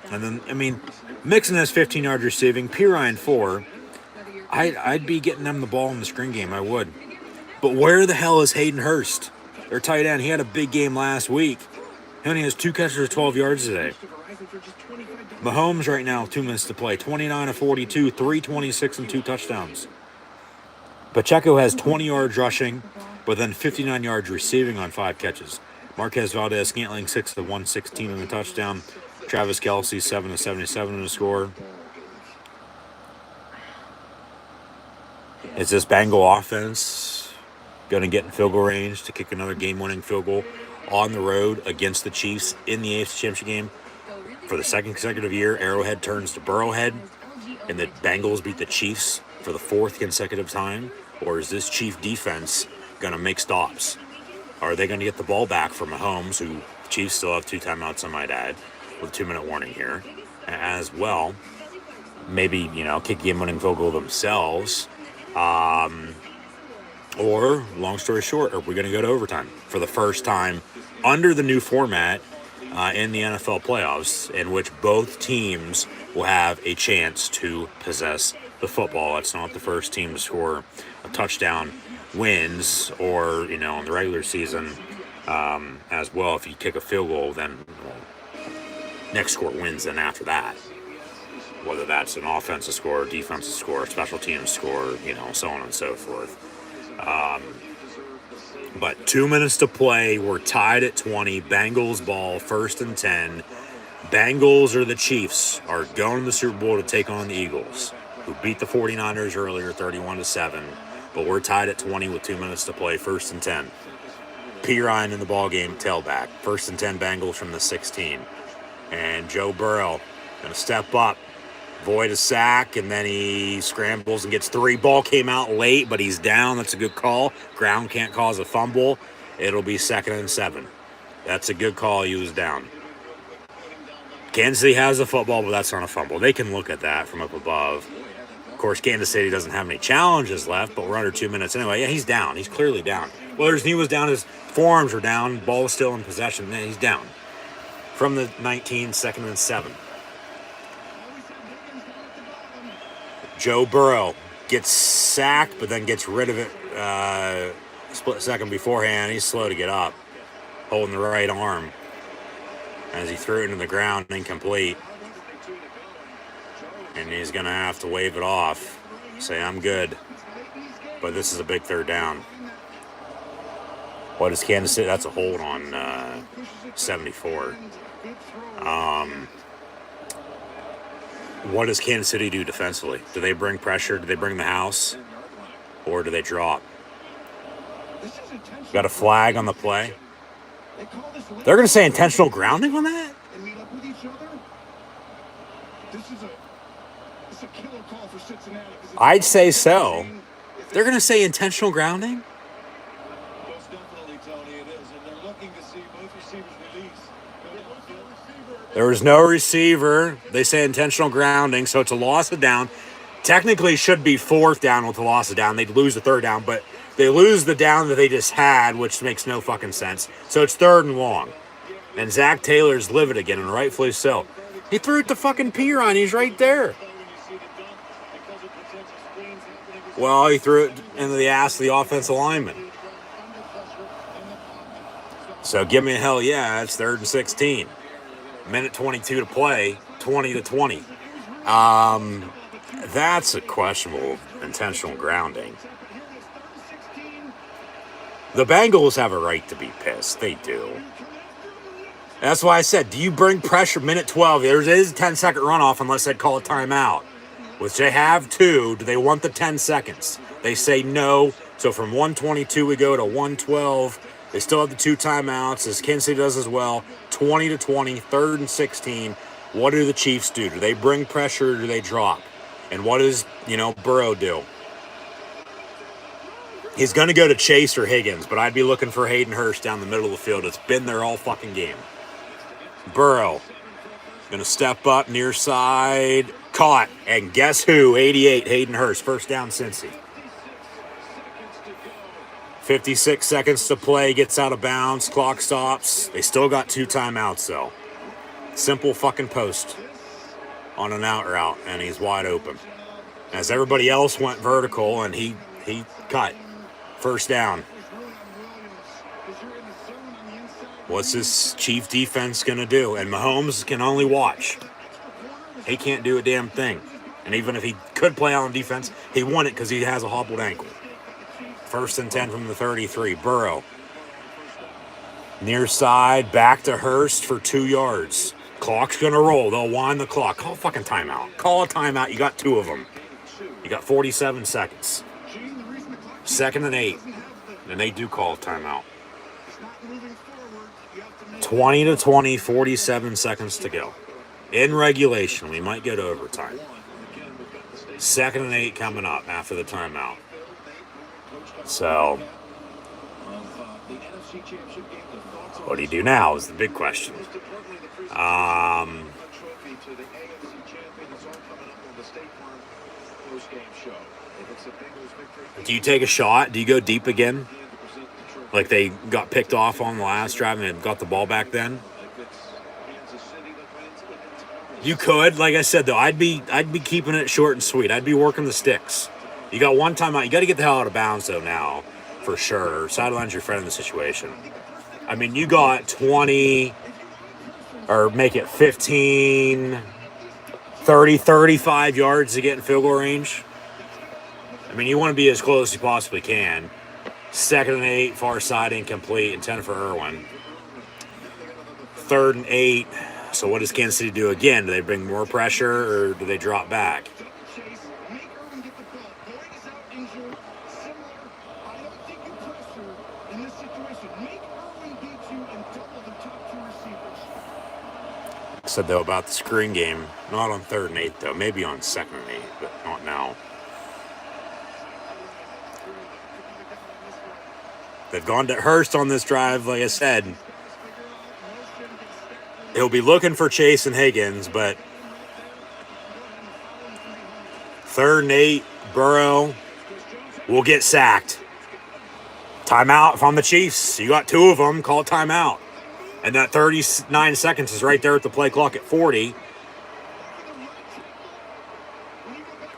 And then, I mean, Mixon has 15 yards receiving. Pirine, 4. I'd be getting them the ball in the screen game. I would. But where the hell is Hayden Hurst? Their tight end. He had a big game last week. He only has 2 catches for 12 yards today. Mahomes right now, 2 minutes to play. 29 of 42, 326 and 2 touchdowns. Pacheco has 20 yards rushing, but then 59 yards receiving on 5 catches. Marquez Valdez-Scantling, 6 of 116 and a touchdown. Travis Kelce, 7 of 77 in a score. Is this Bengal offense going to get in field goal range to kick another game-winning field goal on the road against the Chiefs in the AFC Championship game for the 2nd consecutive year? Arrowhead turns to Burrowhead, and the Bengals beat the Chiefs for the 4th consecutive time? Or is this Chief defense going to make stops? Are they going to get the ball back from Mahomes, who the Chiefs still have 2 timeouts, I might add, with a 2-minute warning here, as well? Maybe, kick a game-winning field goal themselves. Or, long story short, are we going to go to overtime for the first time under the new format in the NFL playoffs, in which both teams will have a chance to possess the football? It's not the first team to score a touchdown wins, or, in the regular season as well. If you kick a field goal, then next score wins then after that. Whether that's an offensive score, defensive score, special teams score, so on and so forth. But 2 minutes to play. We're tied at 20. Bengals ball, 1st and 10. Bengals or the Chiefs are going to the Super Bowl to take on the Eagles, who beat the 49ers earlier, 31-7. But we're tied at 20 with 2 minutes to play, 1st and 10. Pirine in the ball game, tailback. 1st and 10 Bengals from the 16. And Joe Burrow going to step up. Void a sack, and then he scrambles and gets 3. Ball came out late, but he's down. That's a good call. Ground can't cause a fumble. It'll be 2nd and 7. That's a good call. He was down. Kansas City has a football, but that's not a fumble. They can look at that from up above. Of course, Kansas City doesn't have any challenges left, but we're under 2 minutes anyway. Yeah, he's down. He's clearly down. Well, his knee was down. His forearms were down. Ball was still in possession. He's down. From the 19, 2nd and 7. Joe Burrow gets sacked, but then gets rid of it split second beforehand. He's slow to get up, holding the right arm as he threw it into the ground, incomplete. And he's going to have to wave it off. Say I'm good. But this is a big third down. What is Kansas City? That's a hold on 74. What does Kansas City do defensively? Do they bring pressure? Do they bring the house? Or do they drop? Got a flag on the play. They're going to say intentional grounding on that? I'd say so. They're going to say intentional grounding? Most definitely, Tony, it is. And they're looking to see both receivers release. There was no receiver. They say intentional grounding, so it's a loss of down. Technically, it should be fourth down with the loss of down. They'd lose the third down, but they lose the down that they just had, which makes no fucking sense. So it's third and long. And Zach Taylor's livid again, and rightfully so. He threw it to fucking Piron. He's right there. Well, he threw it into the ass of the offensive lineman. So give me a hell yeah, it's 3rd and 16. Minute 22 to play, 20-20. That's a questionable intentional grounding. The Bengals have a right to be pissed. They do. That's why I said, do you bring pressure? Minute 12, there is a 10-second runoff unless they call a timeout, which they have two. Do they want the 10 seconds? They say no. So from 122, we go to 112. They still have the 2 timeouts, as Kansas City does as well. 20-20, 3rd and 16. What do the Chiefs do? Do they bring pressure or do they drop? And what does, Burrow do? He's going to go to Chase or Higgins, but I'd be looking for Hayden Hurst down the middle of the field. It's been there all fucking game. Burrow going to step up near side. Caught. And guess who? 88, Hayden Hurst. First down, Cincy. 56 seconds to play. Gets out of bounds. Clock stops. They still got 2 timeouts, though. Simple fucking post on an out route, and he's wide open. As everybody else went vertical, and he cut. First down. What's this Chief defense going to do? And Mahomes can only watch. He can't do a damn thing. And even if he could play on defense, he won it because he has a hobbled ankle. 1st and 10 from the 33. Burrow. Near side, back to Hurst for 2 yards. Clock's going to roll. They'll wind the clock. Call a fucking timeout. Call a timeout. You got 2 of them. You got 47 seconds. 2nd and 8. And they do call a timeout. 20-20, 47 seconds to go. In regulation, we might get overtime. 2nd and 8 coming up after the timeout. So, what do you do now is the big question. Do you take a shot? Do you go deep again? Like they got picked off on the last drive and got the ball back then? You could. Like I said, though, I'd be keeping it short and sweet. I'd be working the sticks. You got 1 timeout. You got to get the hell out of bounds, though, now, for sure. Sideline's your friend in the situation. I mean, you got 20, or make it 15, 30, 35 yards to get in field goal range. I mean, you want to be as close as you possibly can. 2nd and 8, far side incomplete, and 10 for Irwin. 3rd and 8. So what does Kansas City do again? Do they bring more pressure, or do they drop back? Said though about the screen game, not on 3rd and 8 though, maybe on 2nd and 8, but not now. They've gone to Hurst on this drive, like I said. He'll be looking for Chase and Higgins, but 3rd and 8, Burrow will get sacked. Timeout if I'm the Chiefs. You got 2 of them, call timeout. And that 39 seconds is right there at the play clock at 40.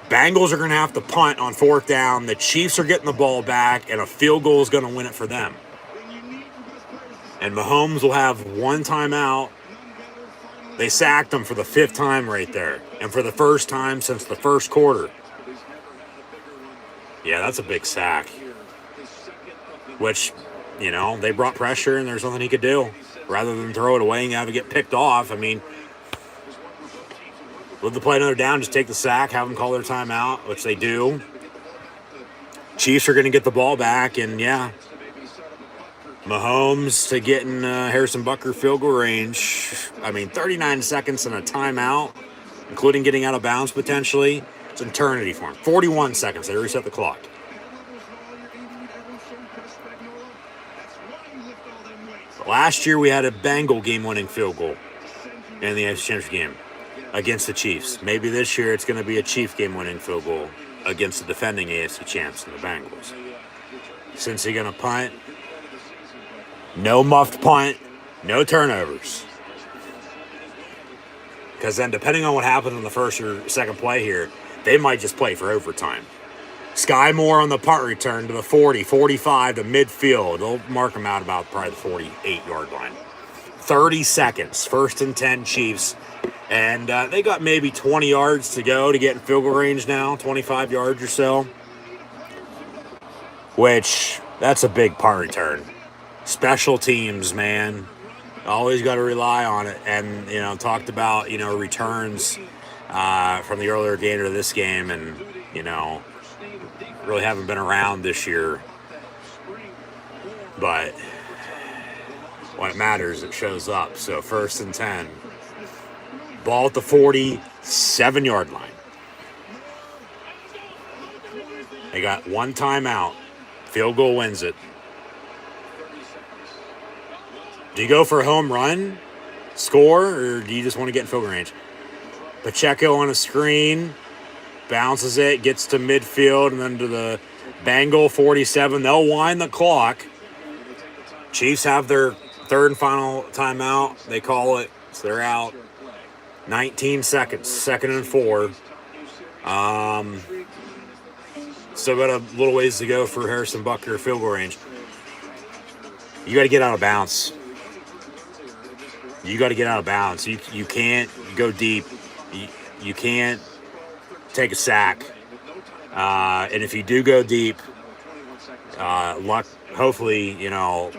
Bengals are going to have to punt on 4th down. The Chiefs are getting the ball back, and a field goal is going to win it for them. And Mahomes will have 1 timeout. They sacked him for the 5th time right there, and for the first time since the first quarter. Yeah, that's a big sack. Which, you know, they brought pressure and there's nothing he could do. Rather than throw it away and have it get picked off, I mean, let the play another down, just take the sack, have them call their timeout, which they do. Chiefs are going to get the ball back, and yeah, Mahomes to getting Harrison Butker field goal range. I mean, 39 seconds and a timeout, including getting out of bounds potentially. It's eternity for him. 41 seconds. They reset the clock. Last year we had a Bengal game-winning field goal in the AFC Championship game against the Chiefs. Maybe this year it's going to be a Chief game-winning field goal against the defending AFC champs and the Bengals. Since he's going to punt, no muffed punt, no turnovers. Because then depending on what happens in the first or second play here, they might just play for overtime. Sky Moore on the punt return to the 40, 45 to midfield. They'll mark him out about probably the 48-yard line. 30 seconds, 1st and 10 Chiefs. And they got maybe 20 yards to go to get in field goal range now, 25 yards or so. Which, that's a big punt return. Special teams, man. Always got to rely on it. And, you know, talked about, you know, returns from the earlier game to this game. And, you know, really haven't been around this year. But when it matters, it shows up. So 1st and 10. Ball at the 47-yard line. They got one timeout. Field goal wins it. Do you go for a home run, score, or do you just want to get in field goal range? Pacheco on a screen, bounces it, gets to midfield, and then to the Bengal 47. They'll wind the clock. Chiefs have their third and final timeout. They call it, so they're out. 19 seconds, 2nd and 4. Still got a little ways to go for Harrison Butker field goal range. You got to get out of bounds. You got to get out of bounds. You can't go deep. You can't take a sack. And if you do go deep, luck. Hopefully, you know,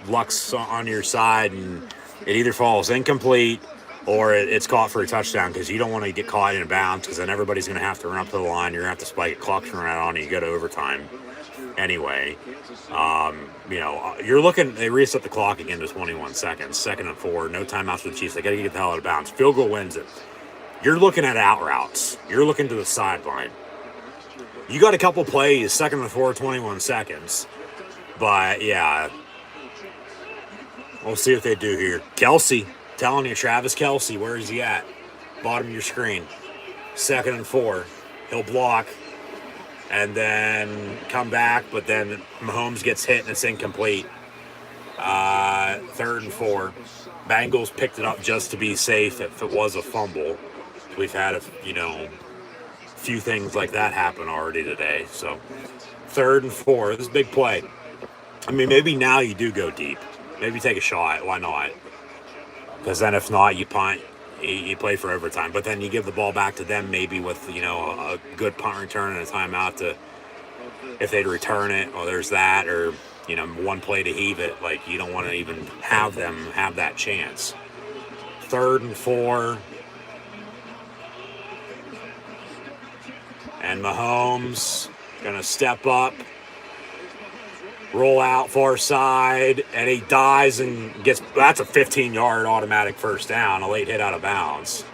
luck's on your side, and it either falls incomplete or it's caught for a touchdown, because you don't want to get caught in bounds, because then everybody's going to have to run up to the line. You're going to have to spike it, clock's run out on you. You go to overtime anyway. You know, you're looking, they reset the clock again to 21 seconds, 2nd and 4, no timeouts for the Chiefs. They got to get the hell out of bounds. Field goal wins it. You're looking at out routes. You're looking to the sideline. You got a couple plays, 2nd and 4, 21 seconds. But, yeah, we'll see what they do here. Kelsey, telling you, Travis Kelsey, where is he at? Bottom of your screen. 2nd and 4. He'll block and then come back, but then Mahomes gets hit and it's incomplete. 3rd and 4. Bengals picked it up just to be safe if it was a fumble. We've had a few things like that happen already today. So 3rd and 4. This is a big play. I mean, maybe now you do go deep. Maybe take a shot. Why not? Because then if not, you punt. You play for overtime. But then you give the ball back to them, maybe with, you know, a good punt return and a timeout to, if they'd return it, or there's that, or, you know, one play to heave it. Like, you don't want to even have them have that chance. 3rd and 4. And Mahomes going to step up, roll out far side, and he dives and gets, that's a 15-yard automatic first down, a late hit out of bounds.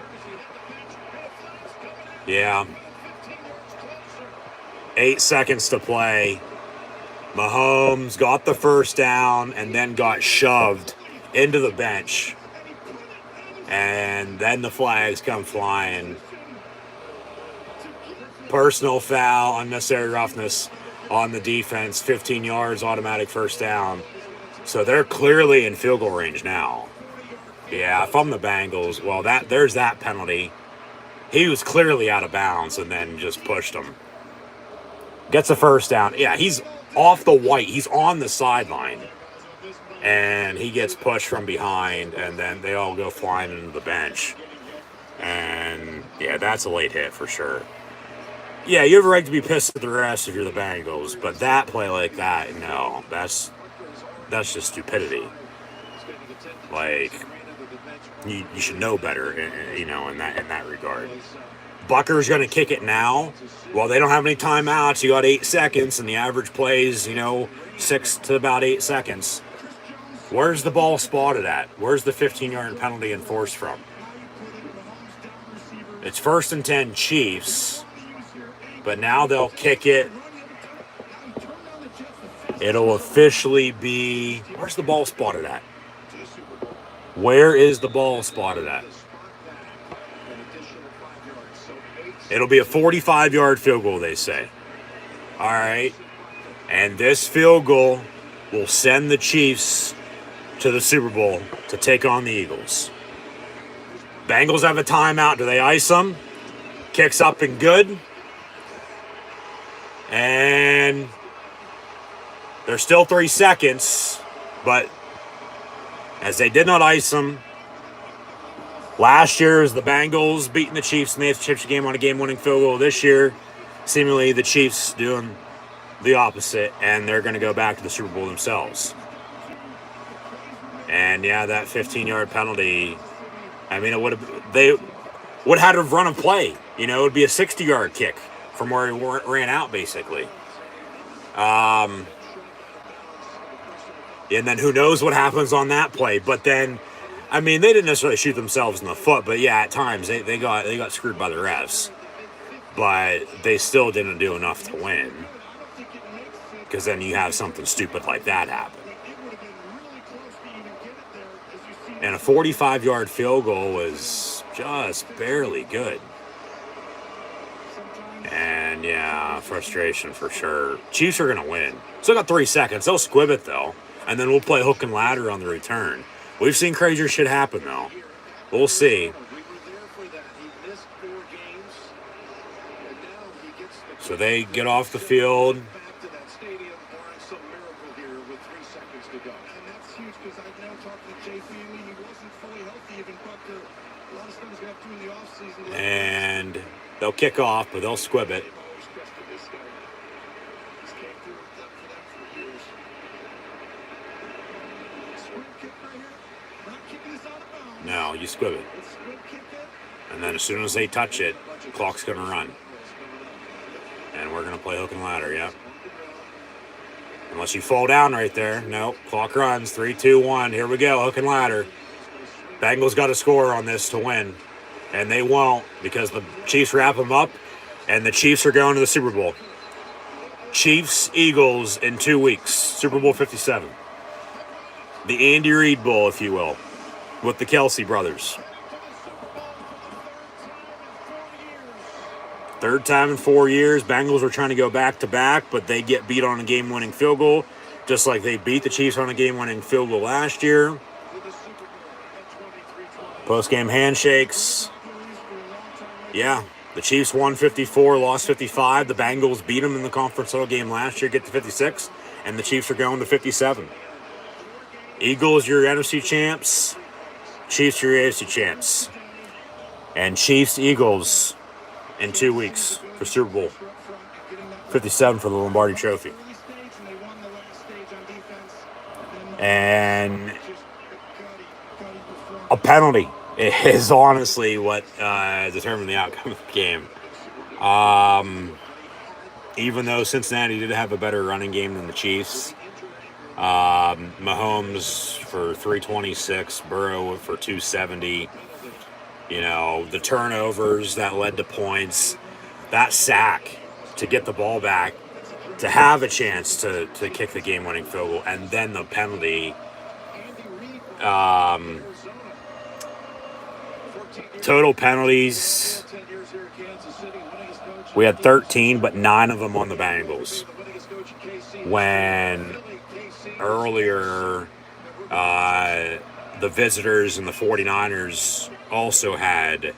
Yeah. 8 seconds to play. Mahomes got the first down and then got shoved into the bench. And then the flags come flying. Personal foul, unnecessary roughness on the defense, 15 yards, automatic first down. So they're clearly in field goal range now. Yeah, if I'm the Bengals, well, there's that penalty. He was clearly out of bounds and then just pushed him. Gets a first down. Yeah, he's off the white. He's on the sideline. And he gets pushed from behind, and then they all go flying into the bench. And, yeah, that's a late hit for sure. Yeah, you have a right to be pissed at the refs if you're the Bengals, but that play like that, no, that's just stupidity. Like, you should know better, in that regard. Bucker's going to kick it now. Well, they don't have any timeouts. You got 8 seconds, and the average plays, 6 to about 8 seconds. Where's the ball spotted at? Where's the 15-yard penalty enforced from? It's 1st and 10 Chiefs, but now they'll kick it. It'll officially be... Where's the ball spotted at? Where is the ball spotted at? It'll be a 45-yard field goal, they say. All right. And this field goal will send the Chiefs to the Super Bowl to take on the Eagles. Bengals have a timeout. Do they ice them? Kicks up and good. And there's still 3 seconds, but as they did not ice them, last year is the Bengals beating the Chiefs in the AFC Championship game on a game-winning field goal. This year, seemingly the Chiefs doing the opposite, and they're going to go back to the Super Bowl themselves. And yeah, that 15-yard penalty, I mean, they would have had to run a play. It would be a 60-yard kick from where he ran out, basically. And then who knows what happens on that play. But then, I mean, they didn't necessarily shoot themselves in the foot, but yeah, at times they got screwed by the refs. But they still didn't do enough to win, because then you have something stupid like that happen. And a 45-yard field goal was just barely good. And yeah, frustration for sure. Chiefs are going to win. Still got 3 seconds. They'll squib it, though. And then we'll play hook and ladder on the return. We've seen crazier shit happen, though. We'll see. So they get off the field. And they'll kick off, but they'll squib it. No, you squib it. And then as soon as they touch it, the clock's going to run. And we're going to play hook and ladder, yep. Unless you fall down right there. Nope, clock runs. 3, 2, 1. Here we go, hook and ladder. Bengals got to score on this to win. And they won't, because the Chiefs wrap them up, and the Chiefs are going to the Super Bowl. Chiefs, Eagles in 2 weeks. Super Bowl 57. The Andy Reid Bowl, if you will, with the Kelsey brothers. 3rd time in 4 years. Bengals were trying to go back-to-back, but they get beat on a game-winning field goal, just like they beat the Chiefs on a game-winning field goal last year. Post-game handshakes. Yeah, the Chiefs won 54, lost 55. The Bengals beat them in the conference title game last year, get to 56, and the Chiefs are going to 57. Eagles, your NFC champs. Chiefs, your AFC champs. And Chiefs, Eagles in 2 weeks for Super Bowl 57 for the Lombardi Trophy. And a penalty is honestly what determined the outcome of the game. Even though Cincinnati did have a better running game than the Chiefs, Mahomes for 326, Burrow for 270. The turnovers that led to points, that sack to get the ball back, to have a chance to kick the game-winning field goal, and then the penalty. Total penalties, we had 13, but 9 of them on the Bengals. When earlier, the visitors and the 49ers also had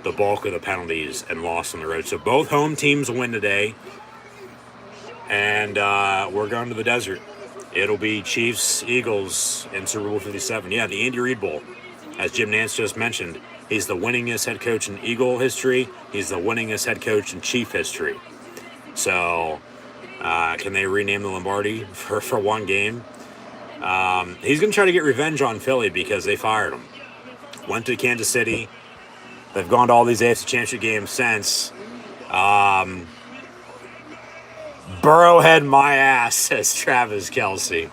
the bulk of the penalties and lost on the road. So both home teams win today, and we're going to the desert. It'll be Chiefs, Eagles in Super Bowl 57. Yeah, the Andy Reid Bowl, as Jim Nantz just mentioned. He's the winningest head coach in Eagle history. He's the winningest head coach in Chief history. So, can they rename the Lombardi for one game? He's going to try to get revenge on Philly because they fired him. Went to Kansas City. They've gone to all these AFC Championship games since. Burrowhead my ass, says Travis Kelce.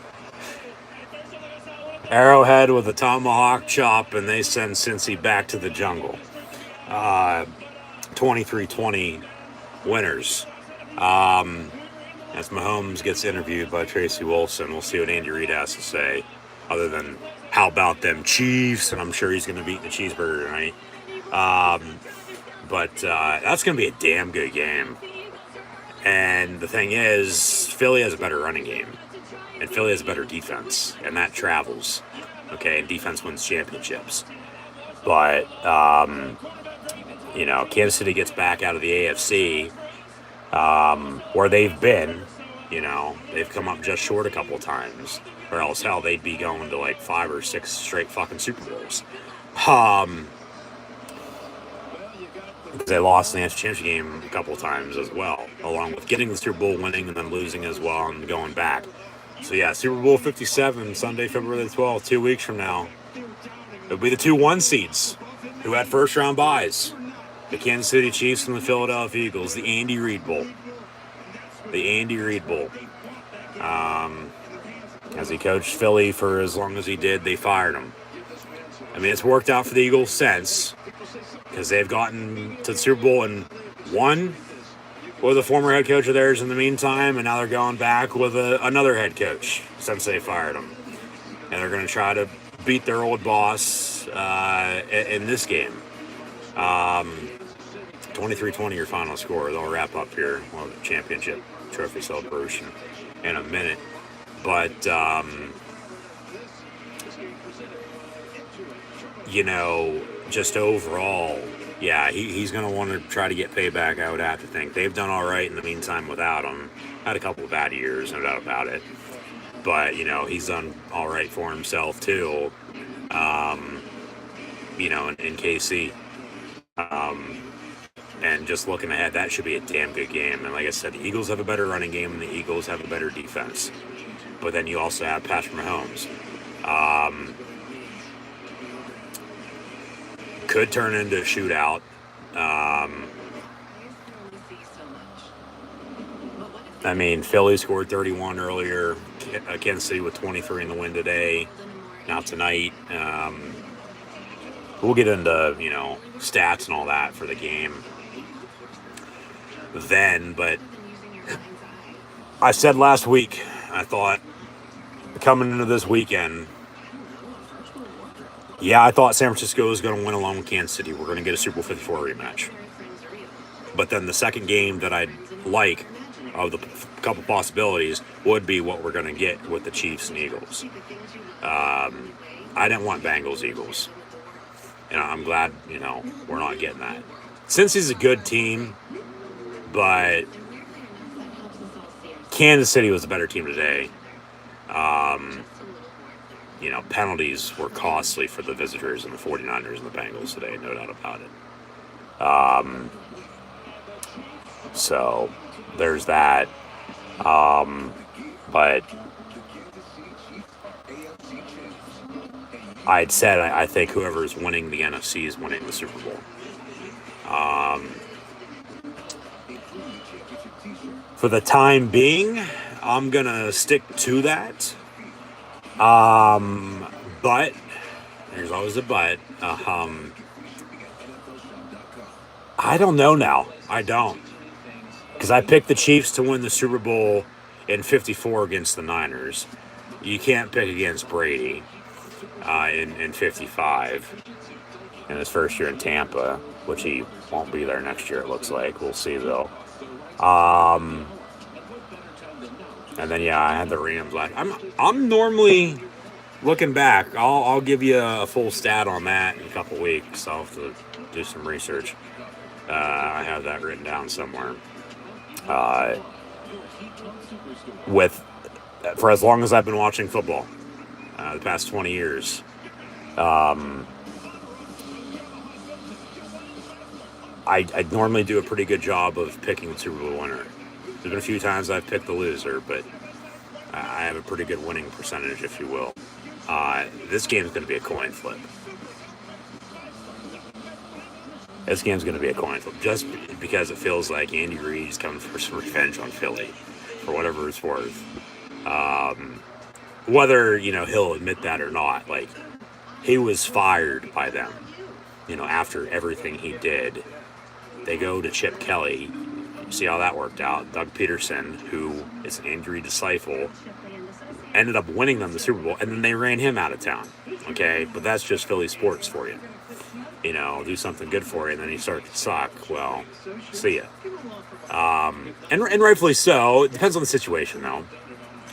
Arrowhead with a tomahawk chop, and they send Cincy back to the jungle. 23-20 winners. As Mahomes gets interviewed by Tracy Wolfson, we'll see what Andy Reid has to say, other than how about them Chiefs, and I'm sure he's going to be eating a cheeseburger tonight. But that's going to be a damn good game. And the thing is, Philly has a better running game, and Philly has a better defense, and that travels. Okay, and defense wins championships. But, Kansas City gets back out of the AFC, where they've been, they've come up just short a couple of times, or else, hell, they'd be going to like 5 or 6 straight fucking Super Bowls. Because they lost in the AFC Championship game a couple of times as well, along with getting the Super Bowl, winning, and then losing as well, and going back. So yeah, Super Bowl 57, Sunday, February the 12th, 2 weeks from now. It'll be the 2-1 seeds who had first-round buys. The Kansas City Chiefs and the Philadelphia Eagles, the Andy Reid Bowl. The Andy Reid Bowl. As he coached Philly for as long as he did, they fired him. I mean, it's worked out for the Eagles since, because they've gotten to the Super Bowl and won with a former head coach of theirs in the meantime, and now they're going back with another head coach since they fired him. And they're going to try to beat their old boss in this game. 23-20 your final score. They'll wrap up here on the championship trophy celebration in a minute. But, just overall, yeah, he's going to want to try to get payback, I would have to think. They've done all right in the meantime without him. Had a couple of bad years, no doubt about it. But, he's done all right for himself, too, in KC. And just looking ahead, that should be a damn good game. And like I said, the Eagles have a better running game, and the Eagles have a better defense. But then you also have Patrick Mahomes. Could turn into a shootout. Philly scored 31 earlier. Kansas City with 23 in the win today. Now tonight. We'll get into, stats and all that for the game then. But I said last week, I thought, coming into this weekend, I thought San Francisco was going to win along with Kansas City. We're going to get a Super Bowl 54 rematch. But then the second game that I'd like, of the couple possibilities, would be what we're going to get with the Chiefs and Eagles. I didn't want Bengals-Eagles. And I'm glad, we're not getting that. Cincy's a good team, but Kansas City was a better team today. Penalties were costly for the visitors and the 49ers and the Bengals today, no doubt about it. So there's that. But I'd said I think whoever's winning the NFC is winning the Super Bowl. For the time being, I'm going to stick to that. But there's always a but. I don't know now. I don't. Because I picked the Chiefs to win the Super Bowl in 54 against the Niners. You can't pick against Brady in 55 in his first year in Tampa, which he won't be there next year, it looks like. We'll see, though. And then, I had the Rams last. I'm normally, looking back, I'll give you a full stat on that in a couple weeks. I'll have to do some research. I have that written down somewhere. For as long as I've been watching football, the past 20 years, I normally do a pretty good job of picking the Super Bowl winner. There's been a few times I've picked the loser, but I have a pretty good winning percentage, if you will. This game's going to be a coin flip. This game's going to be a coin flip, just because it feels like Andy Reid's coming for some revenge on Philly, for whatever it's worth. Whether, he'll admit that or not, like, he was fired by them, after everything he did. They go to Chip Kelly. See how that worked out. Doug Peterson, who is an Andy Reid disciple, ended up winning them the Super Bowl, and then they ran him out of town. Okay, but that's just Philly sports for you. Do something good for you, and then you start to suck. Well, see ya. And rightfully so. It depends on the situation, though.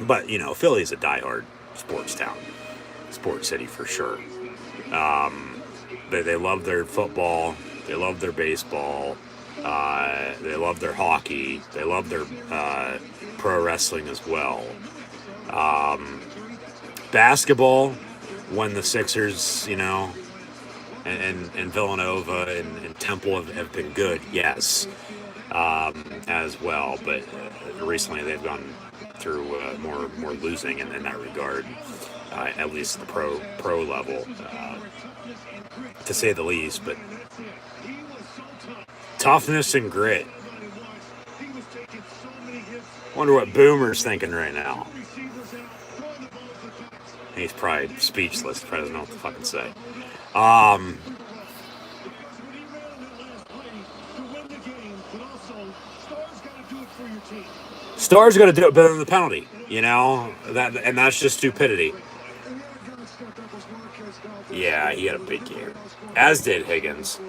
But, Philly's a diehard sports town. Sports city for sure. They love their football. They love their baseball. They love their hockey. They love their pro wrestling as well. Basketball, when the Sixers, and Villanova and Temple have been good, yes, as well. But recently they've gone through more losing in that regard, at least the pro level, to say the least. But toughness and grit. Wonder what Boomer's thinking right now. He's probably speechless. Probably doesn't know what to fucking say. Stars got to do it better than the penalty, and that's just stupidity. Yeah, he had a big game, as did Higgins.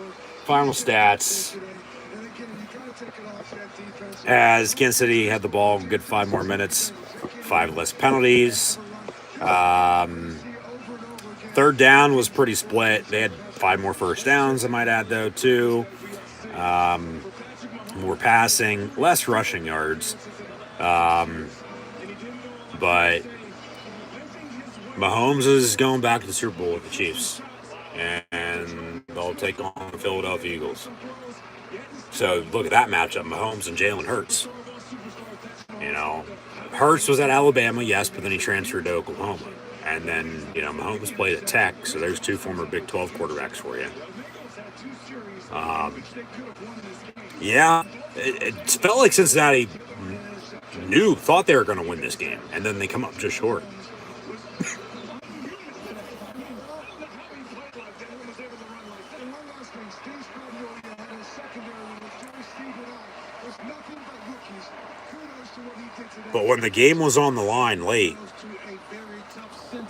Final stats: as Kansas City had the ball a good 5 more minutes, 5 less penalties. Third down was pretty split. They had 5 more first downs, I might add, though, too. More passing, less rushing yards. But Mahomes is going back to the Super Bowl with the Chiefs. And they'll take on the Philadelphia Eagles. So look at that matchup, Mahomes and Jalen Hurts. Hurts was at Alabama, yes, but then he transferred to Oklahoma. And then, Mahomes played at Tech, so there's 2 former Big 12 quarterbacks for you. Yeah, it felt like Cincinnati thought they were going to win this game, and then they come up just short. But when the game was on the line late,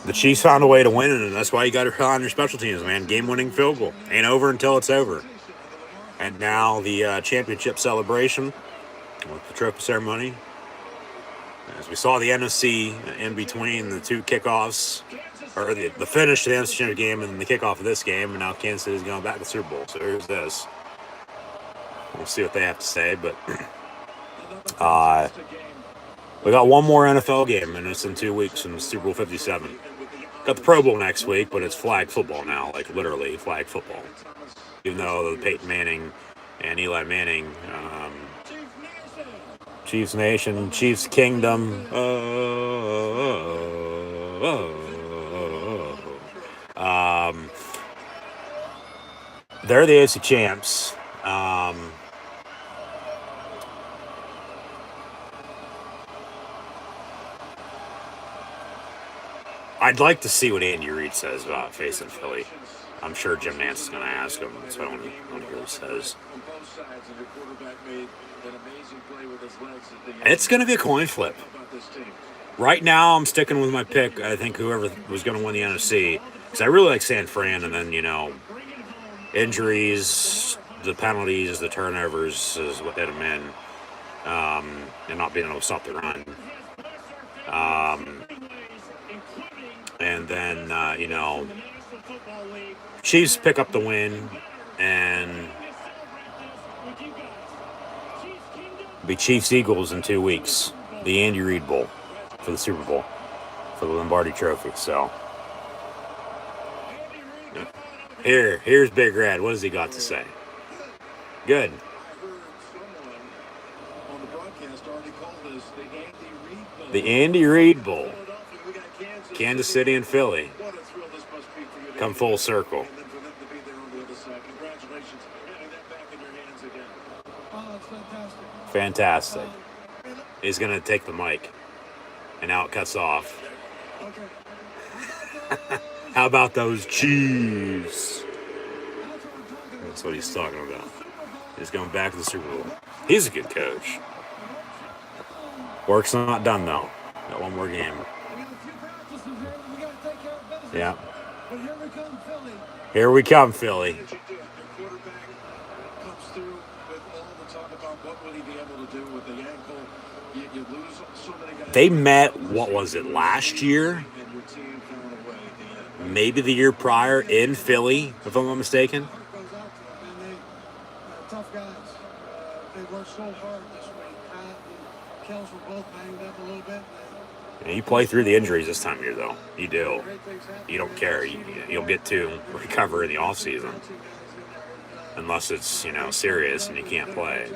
the Chiefs found a way to win it, and that's why you got to rely on your special teams, man. Game-winning field goal. Ain't over until it's over. And now the championship celebration with the trophy ceremony. As we saw the NFC in between the 2 kickoffs, or the finish to the NFC Championship game and the kickoff of this game, and now Kansas City's going back to the Super Bowl. So here's this. We'll see what they have to say, but we got one more NFL game, and it's in 2 weeks in Super Bowl 57. Got the Pro Bowl next week, but it's flag football now, like literally flag football. Even though Peyton Manning and Eli Manning, Chiefs Nation, Chiefs Kingdom, they're the AFC champs. I'd like to see what Andy Reid says about facing Philly. I'm sure Jim Nance is going to ask him, so I want to hear what he says. It's going to be a coin flip. Right now, I'm sticking with my pick. I think whoever was going to win the NFC, because I really like San Fran, and then, injuries, the penalties, the turnovers is what did them in, and not being able to stop the run. And then, Chiefs pick up the win and be Chiefs-Eagles in 2 weeks. The Andy Reid Bowl for the Super Bowl, for the Lombardi Trophy. So, here's Big Red. What has he got to say? Good. broadcast already called this the Andy Reid Bowl. The Andy Reid Bowl. Philadelphia, we got Kansas City and Philly. What a thrill this must be for you to Come be full there, circle. and then for them to be there on the other side. Congratulations, having that back in your hands again. Oh, it's fantastic. Fantastic. He's going to take the mic. And now it cuts off. How about those Chiefs? That's what he's talking about. He's going back to the Super Bowl. He's a good coach. Work's not done, though. Got one more game. Yeah. But here we come, Philly. Here we come, Philly. Your quarterback comes through with all the talk about what will he be able to do with the ankle. You lose so many guys. They met, what was it, last year? And your team found a way. Maybe the year prior in Philly, if I'm not mistaken. Heart goes out to them, and tough guys. They worked so hard this week. Pat and Kels were both banged up a little bit. Yeah, you play through the injuries this time of year, though. You do. Great things happen. You don't care. You'll get to recover in the off season, unless it's serious and you can't play.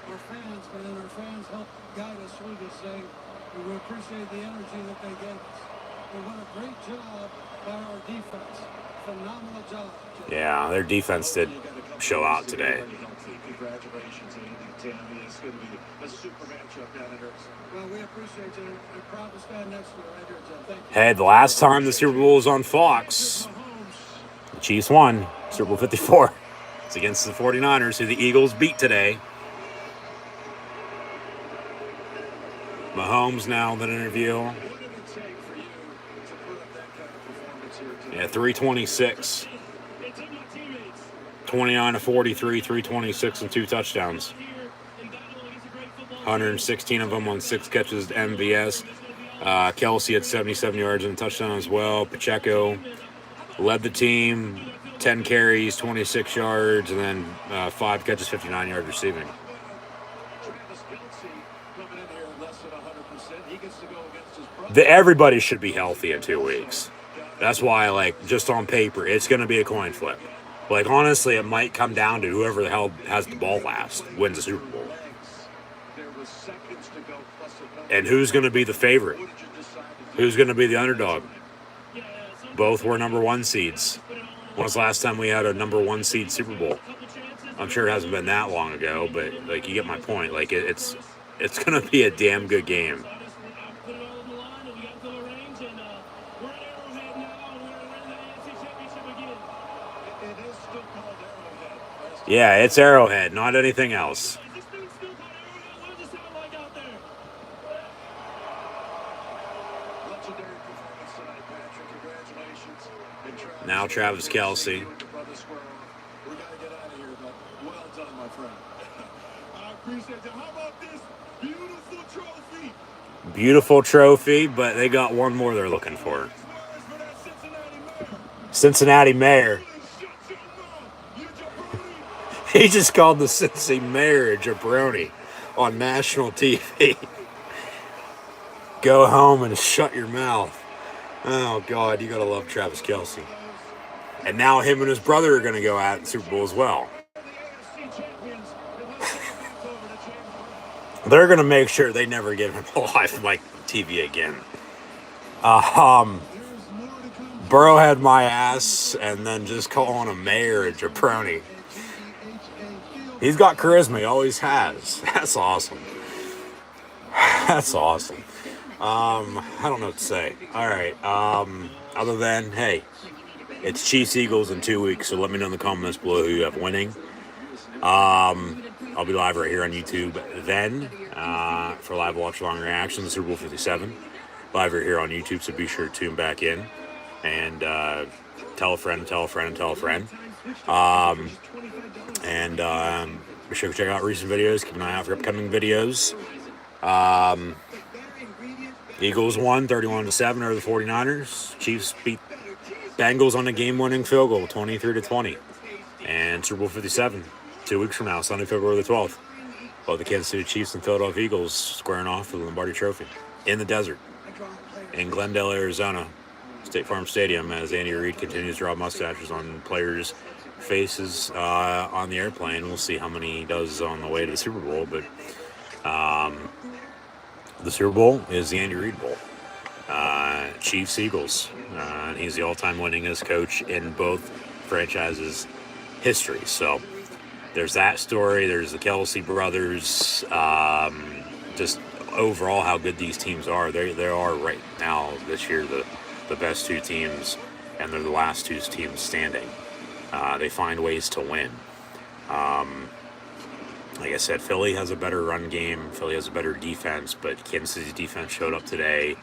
Our fans, man, our fans help guide us through this thing, and we appreciate the energy that they gave us. And what a great job by our defense. Phenomenal job. Yeah, their defense did show out today. Congratulations, Andy, Tammy. It's going to be a super matchup down in Urban. Well, we appreciate you. I'm proud to stand next to you right here, Jim. Thank you. Hey, the last time the Super Bowl was on Fox, the Chiefs won Super Bowl 54. It's against the 49ers, who the Eagles beat today. Mahomes now in that interview. What did it take for you to put up that kind of performance here today? Yeah, 326. 29 to 43, 326, and 2 touchdowns. 116 of them on 6 catches to MVS. Kelsey had 77 yards and a touchdown as well. Pacheco led the team, 10 carries, 26 yards, and then 5 catches, 59 yards receiving. Travis Kelce coming in here less than 100%. He gets to go against his brother. Everybody should be healthy in 2 weeks. That's why, just on paper, it's going to be a coin flip. Honestly, it might come down to whoever the hell has the ball last wins the Super Bowl. There was seconds to go plus a penalty. And who's going to be the favorite? What did you decide to do? Who's going to be the underdog? Both were number 1 seeds. When was the last time we had a number 1 seed Super Bowl? I'm sure it hasn't been that long ago, but you get my point. It's going to be a damn good game. It is still called Arrowhead. Yeah, it's Arrowhead, not anything else. Legendary performance tonight, Patrick. Congratulations. And Now Travis Kelce. you and your brother square off. We got to get out of here, but well done, my friend. I appreciate it. How about this beautiful trophy? Beautiful trophy, but they got one more they're looking for. Words for that Cincinnati mayor. Cincinnati mayor. Shut your mouth, you jabroni. He just called the Cincy mayor a jabroni on national TV. Go home and shut your mouth. Oh, God, you got to love Travis Kelce. And now him and his brother are going to go out in Super Bowl as well. They're going to make sure they never give him a live mic TV again. Burrow had my ass, and then just calling a mayor a jabroni. He's got charisma. He always has. That's awesome. That's awesome. I don't know what to say. All right. Other than, hey, it's Chiefs Eagles in 2 weeks, so let me know in the comments below who you have winning. I'll be live right here on YouTube then for live watch along reactions to Super Bowl 57. Live right here on YouTube, so be sure to tune back in and tell a friend, tell a friend, tell a friend. And be sure to check out recent videos. Keep an eye out for upcoming videos. Eagles won 31-7 over the 49ers. Chiefs beat Bengals on a game-winning field goal, 23-20. And Super Bowl 57, 2 weeks from now, Sunday, February the 12th. Both the Kansas City Chiefs and Philadelphia Eagles squaring off for the Lombardi Trophy in the desert in Glendale, Arizona, State Farm Stadium, as Andy Reid continues to draw mustaches on players' faces on the airplane. We'll see how many he does on the way to the Super Bowl, but The Super Bowl is the Andy Reid Bowl. Chiefs Eagles. He's the all-time winningest coach in both franchises' history. So there's that story. There's the Kelsey brothers. Just overall, how good these teams are. They are right now this year the best two teams, and they're the last two teams standing. They find ways to win. Like I said, Philly has a better run game. Philly has a better defense, but Kansas City's defense showed up today.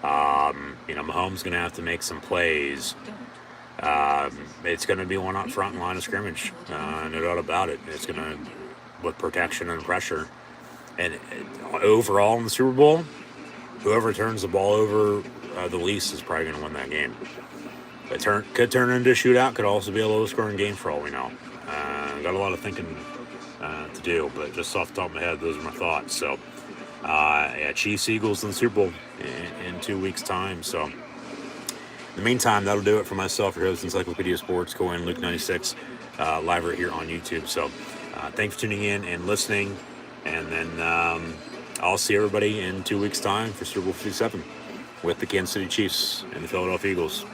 Mahomes going to have to make some plays. It's going to be one up front in line of scrimmage. No doubt about it. It's going to, with protection and pressure. And overall in the Super Bowl, whoever turns the ball over the least is probably going to win that game. It could turn into a shootout. Could also be a low-scoring game for all we know. Got a lot of thinking to do, but just off the top of my head, those are my thoughts. So, Chiefs Eagles in the Super Bowl in 2 weeks' time. So, in the meantime, that'll do it for myself, your host, Encyclopedia Sports, Cohen Luke 96, live right here on YouTube. So, thanks for tuning in and listening. And then I'll see everybody in 2 weeks' time for Super Bowl 57 with the Kansas City Chiefs and the Philadelphia Eagles.